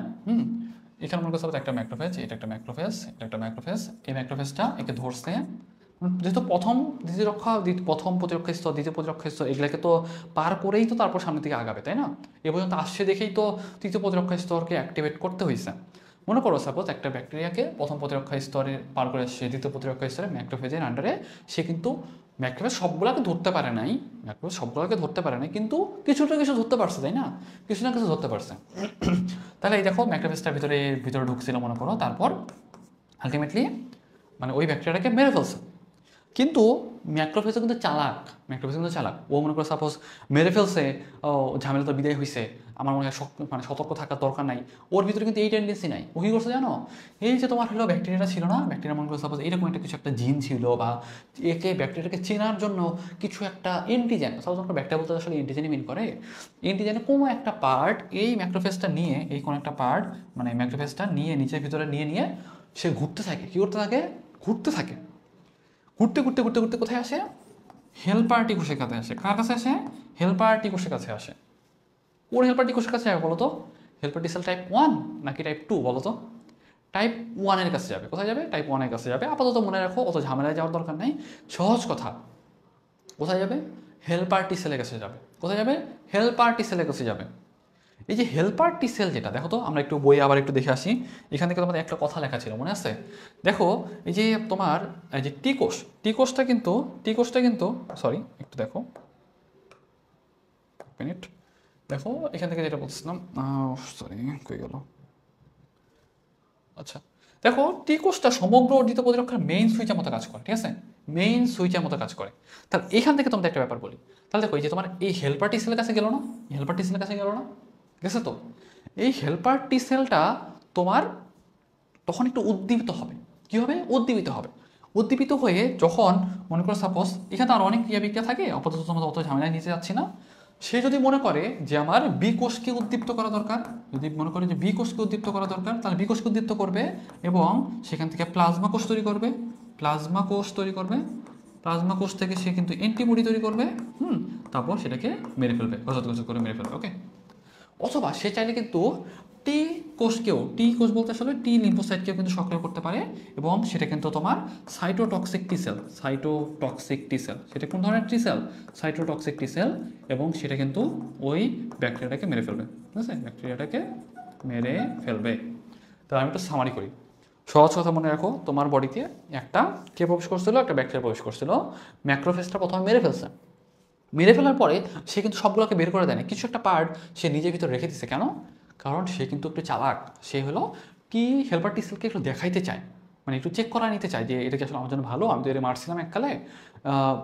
এখানে মনে করে সাপোজ একটা ম্যাক্রোফেজ, এটা একটা ম্যাক্রোফেজ, এটা একটা ম্যাক্রোফেজ। এই ম্যাক্রোফেজটা একে ধরছে। যেহেতু প্রথম প্রতিরক্ষা স্তর, দ্বিতীয় প্রতিরক্ষা স্তর, এগুলোকে তো পার করেই তো তারপর সামনের দিকে আগাবে, তাই না? এ পর্যন্ত আসছে দেখেই তো তৃতীয় প্রতিরক্ষা স্তরকে অ্যাক্টিভেট করতে হয়েছে। মনে করো সাপোজ একটা ব্যাকটেরিয়াকে প্রথম প্রতিরক্ষা স্তরে পার করে আসছে দ্বিতীয় প্রতিরক্ষা স্তরে ম্যাক্রোফেজের আন্ডারে। সে কিন্তু ম্যাক্রোফেজ সবগুলোকে ধরতে পারে নাই, কিন্তু কিছু ধরতে পারছে, তাই না? কিছু না কিছু ধরতে পারছে। তাহলে এই দেখো, ম্যাক্রোফেজটার ভিতরে ঢুকছিল মনে করো, তারপর আলটিমেটলি মানে ওই ব্যাকটেরিয়াটাকে মেরে ফেলছে। কিন্তু ম্যাক্রোফেজও কিন্তু চালাক। ও মনে করো সাপোজ মেরে ফেলছে, ও ঝামেলা তো বিদায় হয়েছে, আমার মনে হয় মানে সতর্ক থাকার দরকার নাই। ওর ভিতরে কিন্তু এই টেন্ডেন্সি নাই। ও কী করছে জানো? এই যে তোমার হলো ব্যাকটেরিয়াটা ছিল না, ব্যাকটেরিয়া মনে করো সাপোজ এইরকম কিছু একটা জিন ছিল, বা ব্যাকটেরিয়াটাকে চেনার জন্য কিছু একটা এন্টিজেন, সাপোজ আমরা ব্যাকটেরিয়া বলতে আসলে এন্টিজেনই মিন করে। এন্টিজেনের কোনো একটা পার্ট এই ম্যাক্রোফেজটা নিয়ে, এই কোনো একটা পার্ট মানে ম্যাক্রোফেজটা নিয়ে নিজের ভিতরে নিয়ে সে ঘুরতে থাকে। কী করতে থাকে? ঘুরতে থাকে। ঘুরতে কোথায় আসে? হেল্পার টি কোষের কাছে আসে। কার কাছে আসে? হেল্পার টি কোষের কাছে আসে। ওর হেল্পার টি কোষের কাছে যাবে বলো তো? হেল্পার টি সেল টাইপ 1 নাকি টাইপ 2 বলো তো? টাইপ 1-এর কাছে যাবে। কোথায় যাবে? টাইপ 1-এর কাছে যাবে। আপাতত মনে রাখো, অত ঝামেলায় যাওয়ার দরকার নেই। সহজ কথা, কোথায় যাবে? হেল্পার টি সেলের কাছে যাবে। কোথায় যাবে? হেল্পার টি সেলের কাছে যাবে। এই যে হেল্পার টি সেল যেটা, দেখো তো, আমরা একটু বই আবার একটু দেখে আসি। এখান থেকে তোমাদের একটা কথা লেখা ছিল, মনে আছে? দেখো, এই যে তোমার এই যে টি কোষটা কিন্তু সরি একটু দেখো, মিনিট। দেখো এখান থেকে যেটা বলছিলাম, সরি কই গেল? আচ্ছা, দেখো, টি কোষটা সমগ্র অর্জিত প্রতিরক্ষার মেইন সুইচের মতো কাজ করে, ঠিক আছে? মেইন সুইচের মতো কাজ করে। তাহলে এখান থেকে তোমাদের একটা ব্যাপার বলি। তাহলে দেখো, এই যে তোমার এই হেল্পার টি সেলের কাছে গেল না? গেছে তো? এই হেল্পার টি সেলটা তোমার তখন একটু উদ্দীপিত হবে। কী হবে? উদ্দীপিত হয়ে যখন মনে করো সাপোজ এখানে আরও অনেক ক্রিয়াবিক্রিয়া থাকে, আপাতত তোমাদের অত ঝামেলায় নিতে যাচ্ছি না। সে যদি মনে করে যে আমার বি কোষকে উদ্দীপ্ত করা দরকার, তাহলে বি কোষকে উদ্দীপ্ত করবে এবং সেখান থেকে প্লাজমা কোষ তৈরি করবে। প্লাজমা কোষ থেকে সে কিন্তু অ্যান্টিবডি তৈরি করবে। তারপর সেটাকে মেরে ফেলবে, গজত করে মেরে ফেলবে। ওকে? অথবা সে চাইলে কিন্তু টি কোষ বলতে আসলে টি লিম্ফোসাইটকেও কিন্তু সক্রিয় করতে পারে, এবং সেটা কিন্তু তোমার সাইটোটক্সিক টি সেল, সেটা কোন ধরনের টি সেল? সাইটোটক্সিক টি সেল, এবং সেটা কিন্তু ওই ব্যাকটেরিয়াটাকে মেরে ফেলবে। ঠিক আছে? তাহলে আমি একটু সামারি করি। সহজ কথা মনে রাখো, তোমার বডিতে একটা প্রবেশ করছিল, একটা ব্যাকটেরিয়া প্রবেশ করছিল। ম্যাক্রোফেজটা প্রথমে মেরে ফেলার পরে সে কিন্তু সবগুলোকে বের করে দেয় না, কিছু একটা পার্ট সে নিজের ভিতরে রেখে দিচ্ছে। কেন? কারণ সে কিন্তু একটু চালাক। সে হলো কি, হেল্পার টি সেলকে একটু দেখাইতে চায়, মানে একটু চেক করা নিতে চায় যে এটা কি আসলে আমার জন্য ভালো, আমি তো এটা মারছিলাম এককালে,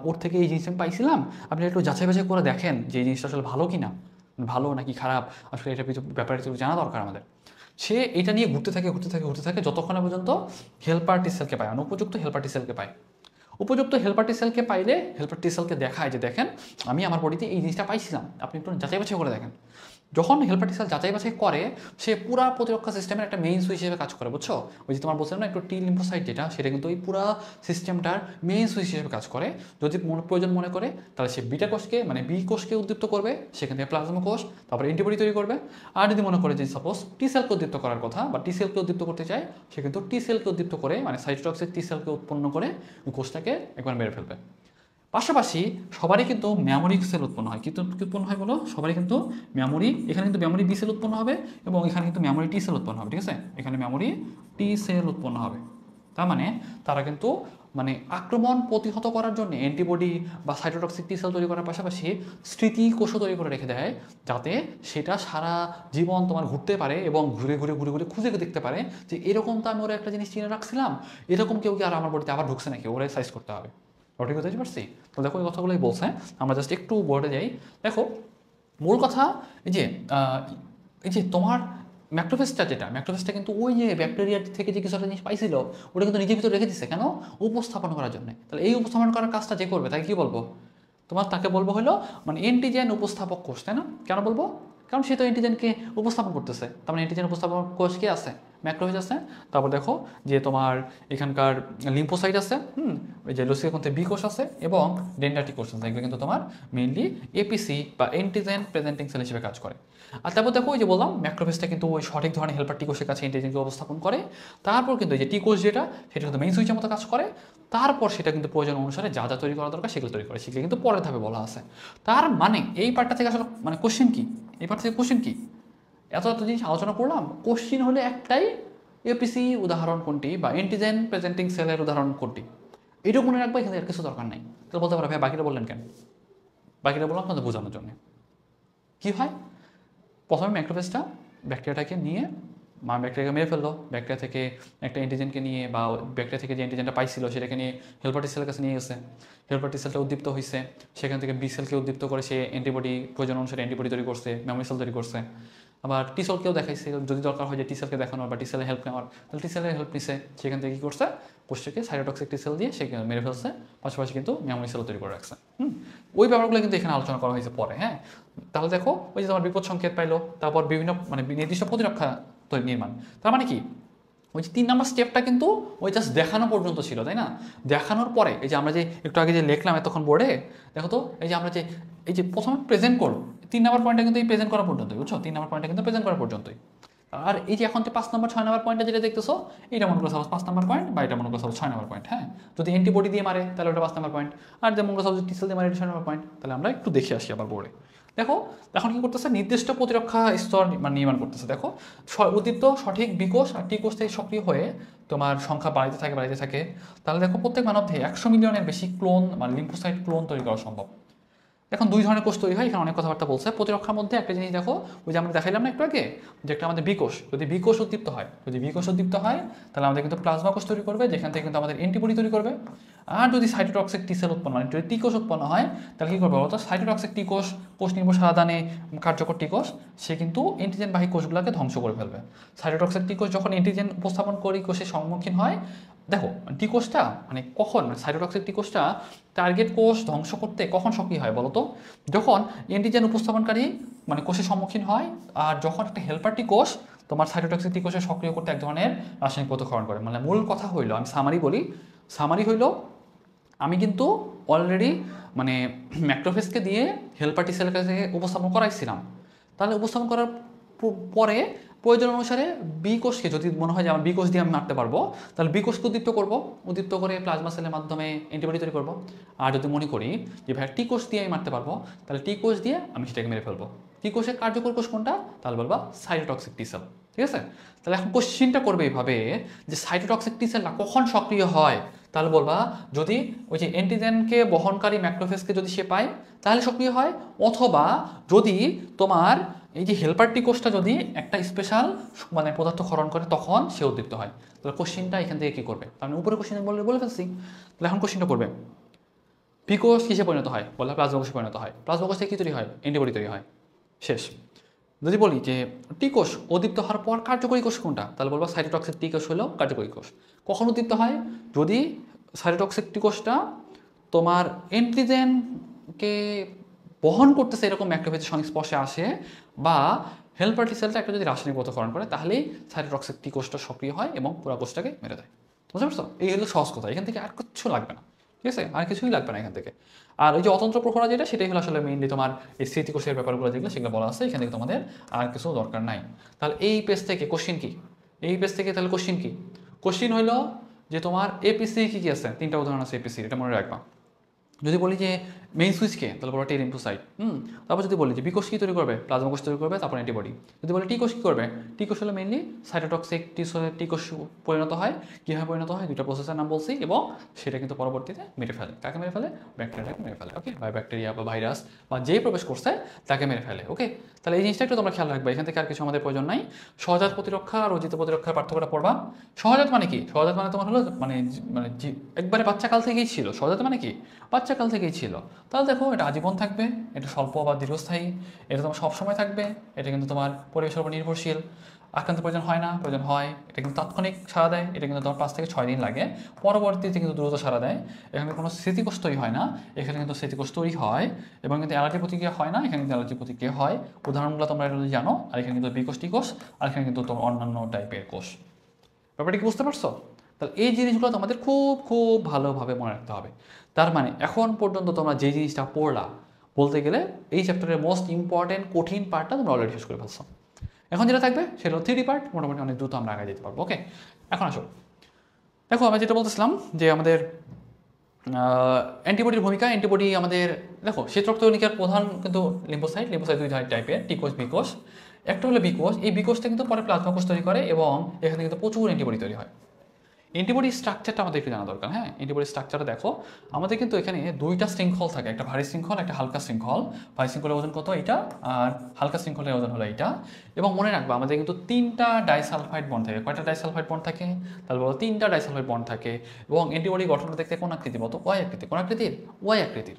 ওর থেকে এই জিনিস আমি পাইছিলাম, আপনি একটু যাচাই বাছাই করে দেখেন যে এই জিনিসটা আসলে ভালো কি না। ভালো নাকি খারাপ, আসলে এটা ব্যাপারে একটু জানা দরকার আমাদের। সে এটা নিয়ে ঘুরতে থাকে যতক্ষণ না পর্যন্ত হেল্পার টি সেলকে পায়, অনুপযুক্ত হেল্পার টি সেলকে পায়। উপযুক্ত হেল্পার টি সেলকে পাইলে হেল্পার টি সেলকে দেখায় যে দেখেন আমি আমার বডিতে এই জিনিসটা পাইছিলাম, আপনি একটু যাচাই বাছাই করে দেখেন। যখন হেল্পার টি সেল যাচাই বাছাই করে, সে পুরা প্রতিরক্ষা সিস্টেমের একটা মেইন সুইচ হিসেবে কাজ করে, বুঝছো? ওই যে তোমার বলছিলাম না একটু টি লিম্ফোসাইট যেটা, সেটা কিন্তু ওই পুরা সিস্টেমটার মেইন সুইচ হিসেবে কাজ করে। যদি প্রয়োজন মনে করে তাহলে সে বিটা কোষকে মানে বি কোষকে উদ্দীপ্ত করবে, সেখান থেকে প্লাজমা কোষ, তারপরে অ্যান্টিবডি তৈরি করবে। আর যদি মনে করে যে সাপোজ টি সেলকে উদ্দীপ্ত করার কথা বা টি সেলকে উদ্দীপ্ত করতে চায়, সে কিন্তু টি সেলকে উদ্দীপ্ত করে মানে সাইটোটক্সিক টি সেলকে উৎপন্ন করে ওই কোষটাকে একবার মেরে ফেলবে। পাশাপাশি সবারই কিন্তু মেমোরি সেল উৎপন্ন হয়, কিন্তু কি উৎপন্ন হয় বলো? সবারই কিন্তু মেমোরি, এখানে কিন্তু মেমোরি বি সেল উৎপন্ন হবে এবং এখানে কিন্তু মেমোরি টি সেল উৎপন্ন হবে, ঠিক আছে? এখানে মেমোরি টি সেল উৎপন্ন হবে। তার মানে তারা কিন্তু মানে আক্রমণ প্রতিহত করার জন্য অ্যান্টিবডি বা সাইটোটক্সিক টি সেল তৈরি করার পাশাপাশি স্মৃতি কোষও তৈরি করে রেখে দেয়, যাতে সেটা সারা জীবন তোমার ঘুরতে পারে এবং ঘুরে ঘুরে ঘুরে ঘুরে খুঁজে দেখতে পারে যে এরকম তো আমি ওরা একটা জিনিস চিনে রাখছিলাম, এরকম কেউ কি আর আমার বডিতে আবার ঢুকছে নাকি, ওরা সাইজ করতে হবে। ঠিক বুঝতে পারছি? তো দেখো এই কথাগুলোই বলছে, আমরা জাস্ট একটু বোর্ডে যাই। দেখো মূল কথা এই যে তোমার ম্যাক্রোফেজটা যেটা, ম্যাক্রোফেজটা কিন্তু ওই যে ব্যাকটেরিয়া থেকে যে কিছু একটা জিনিস পাইছিল ওটা কিন্তু নিজের ভিতরে রেখে দিচ্ছে, কেন? উপস্থাপন করার জন্য। তাহলে এই উপস্থাপন করার কাজটা যে করবে তাকে কী বলবো? তাকে বলবো হলো মানে এন্টিজেন উপস্থাপক কোষ, তাই না? কেন বলবো? কারণ সে তো এন্টিজেনকে উপস্থাপন করতেছে, তার মানে এন্টিজেন উপস্থাপক কোষ কি আছে? ম্যাক্রোফেজ আছে। তারপর দেখো যে তোমার এখানকার লিম্ফোসাইট আছে, ওই যে লুসিকন্থে বি কোষ আছে এবং ডেন্ড্রাইটিক কোষ আছে, এগুলো কিন্তু তোমার মেইনলি এপিসি বা এন্টিজেন প্রেজেন্টিং সেল হিসেবে কাজ করে। আর তারপর দেখো ওই যে বললাম ম্যাক্রোফেজটা কিন্তু ওই সঠিক ধরনের হেল্পার টি কোষের কাছে এন্টিজেনকে উপস্থাপন করে। তারপর কিন্তু এই যে টি কোষ যেটা, সেটা কিন্তু মেইন সুইচের মতো কাজ করে। তারপর সেটা কিন্তু প্রয়োজন অনুসারে যা যা তৈরি করা দরকার সেগুলো তৈরি করে, সেগুলো কিন্তু পরের ধাপে বলা আছে। তার মানে এই পার্টটা থেকে আসলে মানে কোশ্চেন কি, এই পার্ট থেকে কোশ্চেন কি? এত জিনিস আলোচনা করলাম, কোশ্চিন হলে একটাই, এপিসি উদাহরণ কোনটি বা এন্টিজেন প্রেজেন্টিং সেলের উদাহরণ কোনটি, এইটুকু মনে রাখবো, এখানে আর কিছু দরকার নাই। তো বলতে পারো ভাই বাকিটা বললেন কেন? বাকিটা বললাম আপনাদের বোঝানোর জন্য। কী হয়? প্রথমে ম্যাক্রোফেজটা ব্যাকটেরিয়াটাকে নিয়ে ব্যাকটেরিয়াকে মেরে ফেললো, ব্যাকটেরিয়া থেকে একটা অ্যান্টিজেনকে নিয়ে বা ব্যাকটেরিয়া থেকে যে অ্যান্টিজেনটা পাইছিল সেটাকে নিয়ে হেল্পার টি সেলের কাছে নিয়ে গেছে। হেল্পার টি সেলটা উদ্দীপ্ত হয়েছে, সেখান থেকে বি সেলকে উদ্দীপ্ত করে সে অ্যান্টিবডি প্রয়োজন অনুসারে অ্যান্টিবডি তৈরি করছে, মেমোরি সেল তৈরি করছে। আবার টি সেলকেও দেখাইছে, যদি দরকার হয় যে টি সেলকে দেখানোর বা টি সেলের হেল্প নেওয়ার, তাহলে টি সেলের হেল্প নিছে, সেখান থেকে কী করছে? কোষটাকে সাইটোটক্সিক টি সেল দিয়ে সে মেরে ফেলছে, পাশাপাশি কিন্তু মেমোরি সেল তৈরি করে রাখছে। ওই ব্যাপারগুলো কিন্তু এখানে আলোচনা করা হয়েছে পরে। হ্যাঁ, তাহলে দেখো ওই যে তোমার বিপদ সংকেত পাইলো, তারপর বিভিন্ন মানে নির্দিষ্ট প্রতিরক্ষা নির্মাণ। তার মানে কি? ওই যে 3 নম্বর স্টেপটা কিন্তু ওই জাস্ট দেখানো পর্যন্ত ছিল, তাই না? দেখানোর পরে এই যে আমরা যে একটু আগে যে লিখলাম এতক্ষণ বোর্ডে, দেখো তো এই যে আমরা যে এই যে প্রথমে প্রেজেন্ট করো, 3 নম্বর পয়েন্টটা কিন্তু এই প্রেজেন্ট করা পর্যন্তই, বুঝছো? 3 নম্বর পয়েন্টটা কিন্তু প্রেজেন্ট করা পর্যন্তই। আর এই যে এখন 5 নম্বর 6 নম্বর পয়েন্টটা যেটা দেখতেছো, এটা মনে করো সাপোজ 5 নম্বর পয়েন্ট বা এটা মনে করো সাপোজ 6 নম্বর পয়েন্ট। হ্যাঁ, যদি অ্যান্টিবডি দিয়ে মারে তাহলে ওটা 5 নম্বর পয়েন্ট, আর যে মনে করো সাপোজ টি সেল দিয়ে মারে এটা 6 নম্বর পয়েন্ট। তাহলে আমরা একটু দেখে আসি আবার বোর্ডে। দেখো এখন কি করতেছে? নির্দিষ্ট প্রতিরক্ষা স্তর মানে নির্মাণ করতেছে। দেখো উদ্দীপ্ত সঠিক বিকোষ আর টি কোষ থেকে সক্রিয় হয়ে তোমার সংখ্যা বাড়াইতে থাকে। তাহলে দেখো প্রত্যেক মানবদেহে 100 মিলিয়নের বেশি ক্লোন মানে লিম্ফোসাইট ক্লোন তৈরি করা সম্ভব। এখন 2 ধরনের কোষ তৈরি হয়, এখানে অনেক কথাবার্তা বলছে। প্রতিরক্ষার মধ্যে একটা জিনিস দেখো, ওই যে আমরা দেখাইলাম না একটু আগে, যে একটা আমাদের বিকোষ, যদি বিকোষ উদ্দীপ্ত হয়, তাহলে আমাদের কিন্তু প্লাজমা কোষ তৈরি করবে, যেখান থেকে কিন্তু আমাদের অ্যান্টিবডি তৈরি করবে। আর যদি সাইটোটক্সিক টি সেল উৎপন্ন হয়, যদি টি কোষ উৎপন্ন হয়, তাহলে কী করবে বলতো? সাইটোটক্সিক টি কোষ, কোষ নির্ভর সারাদানে কার্যকর টি কোষ, সে কিন্তু অ্যান্টিজেনবাহী কোষগুলোকে ধ্বংস করে ফেলবে। সাইটোটক্সিক টি কোষ যখন অ্যান্টিজেন উপস্থাপন করি কোষের সম্মুখীন হয়, দেখো টি কোষটা মানে কখন সাইটোটক্সিক টি কোষটা টার্গেট কোষ ধ্বংস করতে কখন সক্রিয় হয় বলতো? যখন অ্যান্টিজেন উপস্থাপনকারী মানে কোষের সম্মুখীন হয়, আর যখন একটা হেল্পার টি কোষ তোমার সাইটোটক্সিক টি কোষে সক্রিয় করতে এক ধরনের রাসায়নিক পদার্থ করে। মানে মূল কথা হইলো, আমি সামারি হইলো, আমি কিন্তু অলরেডি মানে ম্যাক্রোফেজকে দিয়ে হেল্পার টি সেলের কাছে উপস্থাপন করাইছিলাম। তাহলে উপস্থাপন করার পরে প্রয়োজন অনুসারে বি কোষকে যদি মনে হয় যে আমার বি কোষ দিয়ে আমি মারতে পারবো, তাহলে বি কোষকে উদ্দীপ্ত করে প্লাজমা সেলের মাধ্যমে অ্যান্টিবডি তৈরি করবো। আর যদি মনে করি যে ভাই টি কোষ দিয়ে আমি মারতে পারবো, তাহলে টি কোষ দিয়ে আমি সেটাকে মেরে ফেলবো। টি কোষের কার্যকর কোষ কোনটা? তাহলে বলবা সাইটোটক্সিক টি সেল, ঠিক আছে? তাহলে এখন কোশ্চিনটা করবে এইভাবে যে সাইটোটক্সিক টি সেলটা কখন সক্রিয় হয়? তাহলে বলবা যদি ওই যে অ্যান্টিজেনকে বহনকারী ম্যাক্রোফেজকে যদি সে পায় তাহলে সক্রিয় হয়, অথবা যদি তোমার এই যে হেল্পার টি কোষটা যদি একটা স্পেশাল মানে পদার্থ ক্ষরণ করে তখন সে উদ্দীপ্ত হয়। তাহলে কোশ্চিনটা এখান থেকে কী করবে? তাহলে উপরে কোশ্চিন বলে ফেলছি। তাহলে এখন কোশ্চিনটা করবে বি কোষ কিসে পরিণত হয়? বলে প্লাজমা কোষে পরিণত হয়। প্লাজমা কোষ থেকে কী তৈরি হয়? অ্যান্টিবডি তৈরি হয়। শেষ। যদি বলি যে টি কোষ উদ্দীপ্ত হওয়ার পর কার্যকরী কোষ কোনটা, তাহলে বলবো সাইটোটক্সিক টি কোষ হলো কার্যকরী কোষ। কখন উদ্দীপ্ত হয়? যদি সাইটোটক্সিক টি কোষটা তোমার এন্টিজেনকে বহন করতেছে এরকম ম্যাক্রোফেজের সংস্পর্শে আসে, বা হেল্পার টি সেলটা একটা যদি রাসায়নিক পদার্থকরণ করে, তাহলেই সাইটোটক্সিক টি কোষটা সক্রিয় হয় এবং পুরো কোষটাকে মেরে দেয়। বুঝতে পারছো? এই হলো সহজ কথা, এখান থেকে আর কিচ্ছু লাগবে না, ঠিক আছে? আর কিছুই লাগবে না এখান থেকে। আর ওই যে অতন্ত্র প্রহরা যেটা, সেটাই হলো আসলে মেইনলি তোমার এই স্মৃতিকোষের ব্যাপারগুলো যেগুলো সেগুলো বলা আছে, এখান থেকে তোমাদের আর কিছু দরকার নাই। তাহলে এই পেজ থেকে কোশ্চিন কি? এই পেজ থেকে তাহলে কোশ্চিন কি? কোশ্চিন হইলো যে তোমার এপিসি কী কী আছে, 3টা উদাহরণ আছে এপিসি, এটা মনে রাখবা। যদি বলি যে মেইন সুইচকে, তাহলে বলো টেরিমটোসাইট। তারপর যদি বলি যে বিকোষ কী তৈরি করবে, প্লাজমা কোষ তৈরি করবে, তারপর অ্যান্টিবডি। যদি বলি টি কোষ কী করবে, টি কোষ হলো মেইনলি সাইটোটক্সিক টি কোষ পরিণত হয়। কীভাবে পরিণত হয়, দুইটা প্রসেসের নাম বলছি, এবং সেটা কিন্তু পরবর্তীতে মেরে ফেলে। কাকে মেরে ফেলে? ব্যাকটেরিয়াটাকে মেরে ফেলে। ওকে, বা ব্যাকটেরিয়া বা ভাইরাস বা যেই প্রবেশ করছে তাকে মেরে ফেলে। ওকে, তাহলে এই জিনিসটা একটু তোমরা খেয়াল রাখবে, এখান থেকে আর কিছু আমাদের প্রয়োজন নাই। সহজাত প্রতিরক্ষা আর অর্জিত প্রতিরক্ষার পার্থক্যটা পড়বা। সহজাত মানে কি? সহজাত মানে তোমার হলো মানে মানে একবারে বাচ্চাকাল থেকেই ছিল। সহজাত মানে কি? বাচ্চাকাল থেকেই ছিল। তাহলে দেখো, এটা আজীবন থাকবে, এটা স্বল্প বা দীর্ঘস্থায়ী, এটা তোমার সবসময় থাকবে, এটা কিন্তু তোমার পরিবেশের উপর নির্ভরশীল। আক্রান্তের প্রয়োজন হয় না, প্রয়োজন হয়, এটা কিন্তু তাৎক্ষণিক সাড়া দেয়, এটা কিন্তু তোমার 5 থেকে 6 দিন লাগে, পরবর্তীতে কিন্তু দ্রুত সাড়া দেয়। এখানে কোনো স্মৃতিকোষ তৈরি হয় না, এখানে কিন্তু স্মৃতিকোষ তৈরি হয়, এবং কিন্তু অ্যালার্জি প্রতিক্রিয়া হয় না, এখানে কিন্তু অ্যালার্জি প্রতিক্রিয়া হয়। উদাহরণগুলো তোমরা এটা জানো। আর এখানে কিন্তু বিকোষ টি কোষ, আর এখানে কিন্তু তোমার অন্যান্য টাইপের কোষ। ব্যাপারটা কি বুঝতে পারছো? তাহলে এই জিনিসগুলো তোমাদের খুব খুব ভালোভাবে মনে রাখতে হবে। তার মানে এখন পর্যন্ত তোমরা যে জিনিসটা পড়লা, বলতে গেলে এই চ্যাপ্টারের মোস্ট ইম্পর্টেন্ট কঠিন পার্টটা তোমরা অলরেডি শেষ করে ফেলছো। এখন যেটা থাকবে সেটা হলো 3D পার্ট, মোটামুটি অনেক দ্রুত আমরা আগে যেতে পারবো। ওকে, এখন আসো, দেখো আমরা যেটা বলতেছিলাম যে আমাদের অ্যান্টিবডির ভূমিকা। অ্যান্টিবডি আমাদের দেখো, শ্বেতরক্তকণিকার প্রধান কিন্তু লিম্ফোসাইট। লিম্ফোসাইট দুই টাইপের, টি কোষ, বি কোষ। একটা হলো বি কোষ, এই বি কোষটা কিন্তু পরে প্লাজমা কোষ তৈরি করে, এবং এখানে কিন্তু প্রচুর অ্যান্টিবডি তৈরি হয়। অ্যান্টিবডি স্ট্রাকচারটা আমাদের একটু জানা দরকার। হ্যাঁ, অ্যান্টিবডি স্ট্রাকচারটা দেখো, আমাদের কিন্তু এখানে দুইটা শৃঙ্খল থাকে, একটা ভারী শৃঙ্খল, একটা হালকা শৃঙ্খল। ভারী শৃঙ্খলের ওজন কত? এটা। আর হালকা শৃঙ্খলের ওজন হলো এটা। এবং মনে রাখবা, আমাদের কিন্তু 3টা ডাইসালফাইড বন্ড থাকে। কয়টা ডাইসালফাইড বন্ড থাকে? তাহলে বলো 3টা ডাইসালফাইড বন্ড থাকে। এবং অ্যান্টিবডি গঠনটা দেখতে কোন আকৃতি বলতো? ওয়াই আকৃতি। কোন আকৃতির? ওয়াই আকৃতির।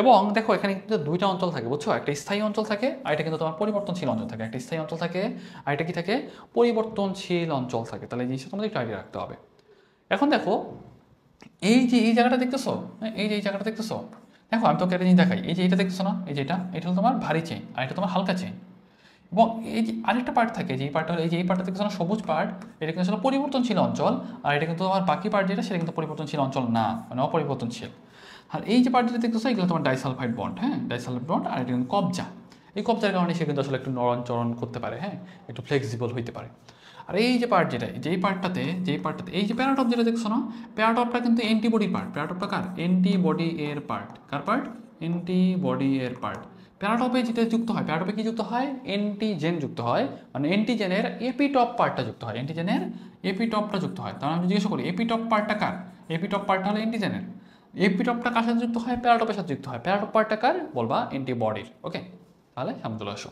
এবং দেখো, এখানে কিন্তু দুইটা অঞ্চল থাকে, বুঝছো? একটা স্থায়ী অঞ্চল থাকে, আর এটা কিন্তু তোমার পরিবর্তনশীল অঞ্চল থাকে। একটা স্থায়ী অঞ্চল থাকে, আর এটা কি থাকে? পরিবর্তনশীল অঞ্চল থাকে। তাহলে এই জিনিসটা তোমাদের একটু আইডিয়া রাখতে হবে। এখন দেখো, এই যে এই জায়গাটা দেখতেছো, এই যে এই জায়গাটা দেখতেছো, দেখো আমি তোকে একটা জিনিস দেখাই। এই যে এটা দেখতেছো না, এই যে এটা হলো তোমার ভারী চেইন, আর এটা তোমার হালকা চেইন। এবং এই যে আরেকটা পার্ট থাকে, যে এই পার্টটা হলো, এই যে এই পার্টটা দেখতেছো না, সবুজ পার্ট, এটা কিন্তু আসলে পরিবর্তনশীল অঞ্চল। আর এটা কিন্তু তোমার বাকি পার্ট যেটা, সেটা কিন্তু পরিবর্তনশীল অঞ্চল না, মানে অপরিবর্তনশীল। আর এই যে পার্ট যেটা দেখতেছো, এগুলো তোমার ডাইসালফাইড বন্ড। হ্যাঁ, ডাইসালফাইড বন্ড। আর এটা কিন্তু কবজা। এই কবজার কারণে সে কিন্তু আসলে একটু নরণচরণ করতে পারে, হ্যাঁ, একটু ফ্লেক্সিবল হইতে পারে। আর এই যে পার্ট যেটা, যেই পার্টটাতে এই যে প্যারাটপ যেটা দেখছো না, প্যারাটপটা কিন্তু অ্যান্টিবডি পার্ট। প্যারাটপটা কার? অ্যান্টিবডি এর পার্ট। কার পার্ট? অ্যান্টিবডি এর পার্ট। প্যারাটপে যেটা যুক্ত হয়, প্যারাটপে কি যুক্ত হয়? অ্যান্টিজেন যুক্ত হয়, মানে অ্যান্টিজেনের এপিটপ পার্টটা যুক্ত হয়, অ্যান্টিজেনের এপিটপটা যুক্ত হয়। তাহলে আমি জিজ্ঞেস করি, এপিটপ পার্টটা কার? এপিটপ পার্টটা হলো অ্যান্টিজেনের। এপিটপটা কার সাথে যুক্ত হয়? প্যারাটপের সাথে যুক্ত হয়। প্যারাটপ পার্টটা কার? বলবা অ্যান্টিবডির। ওকে, তাহলে সামনে চলে আসো।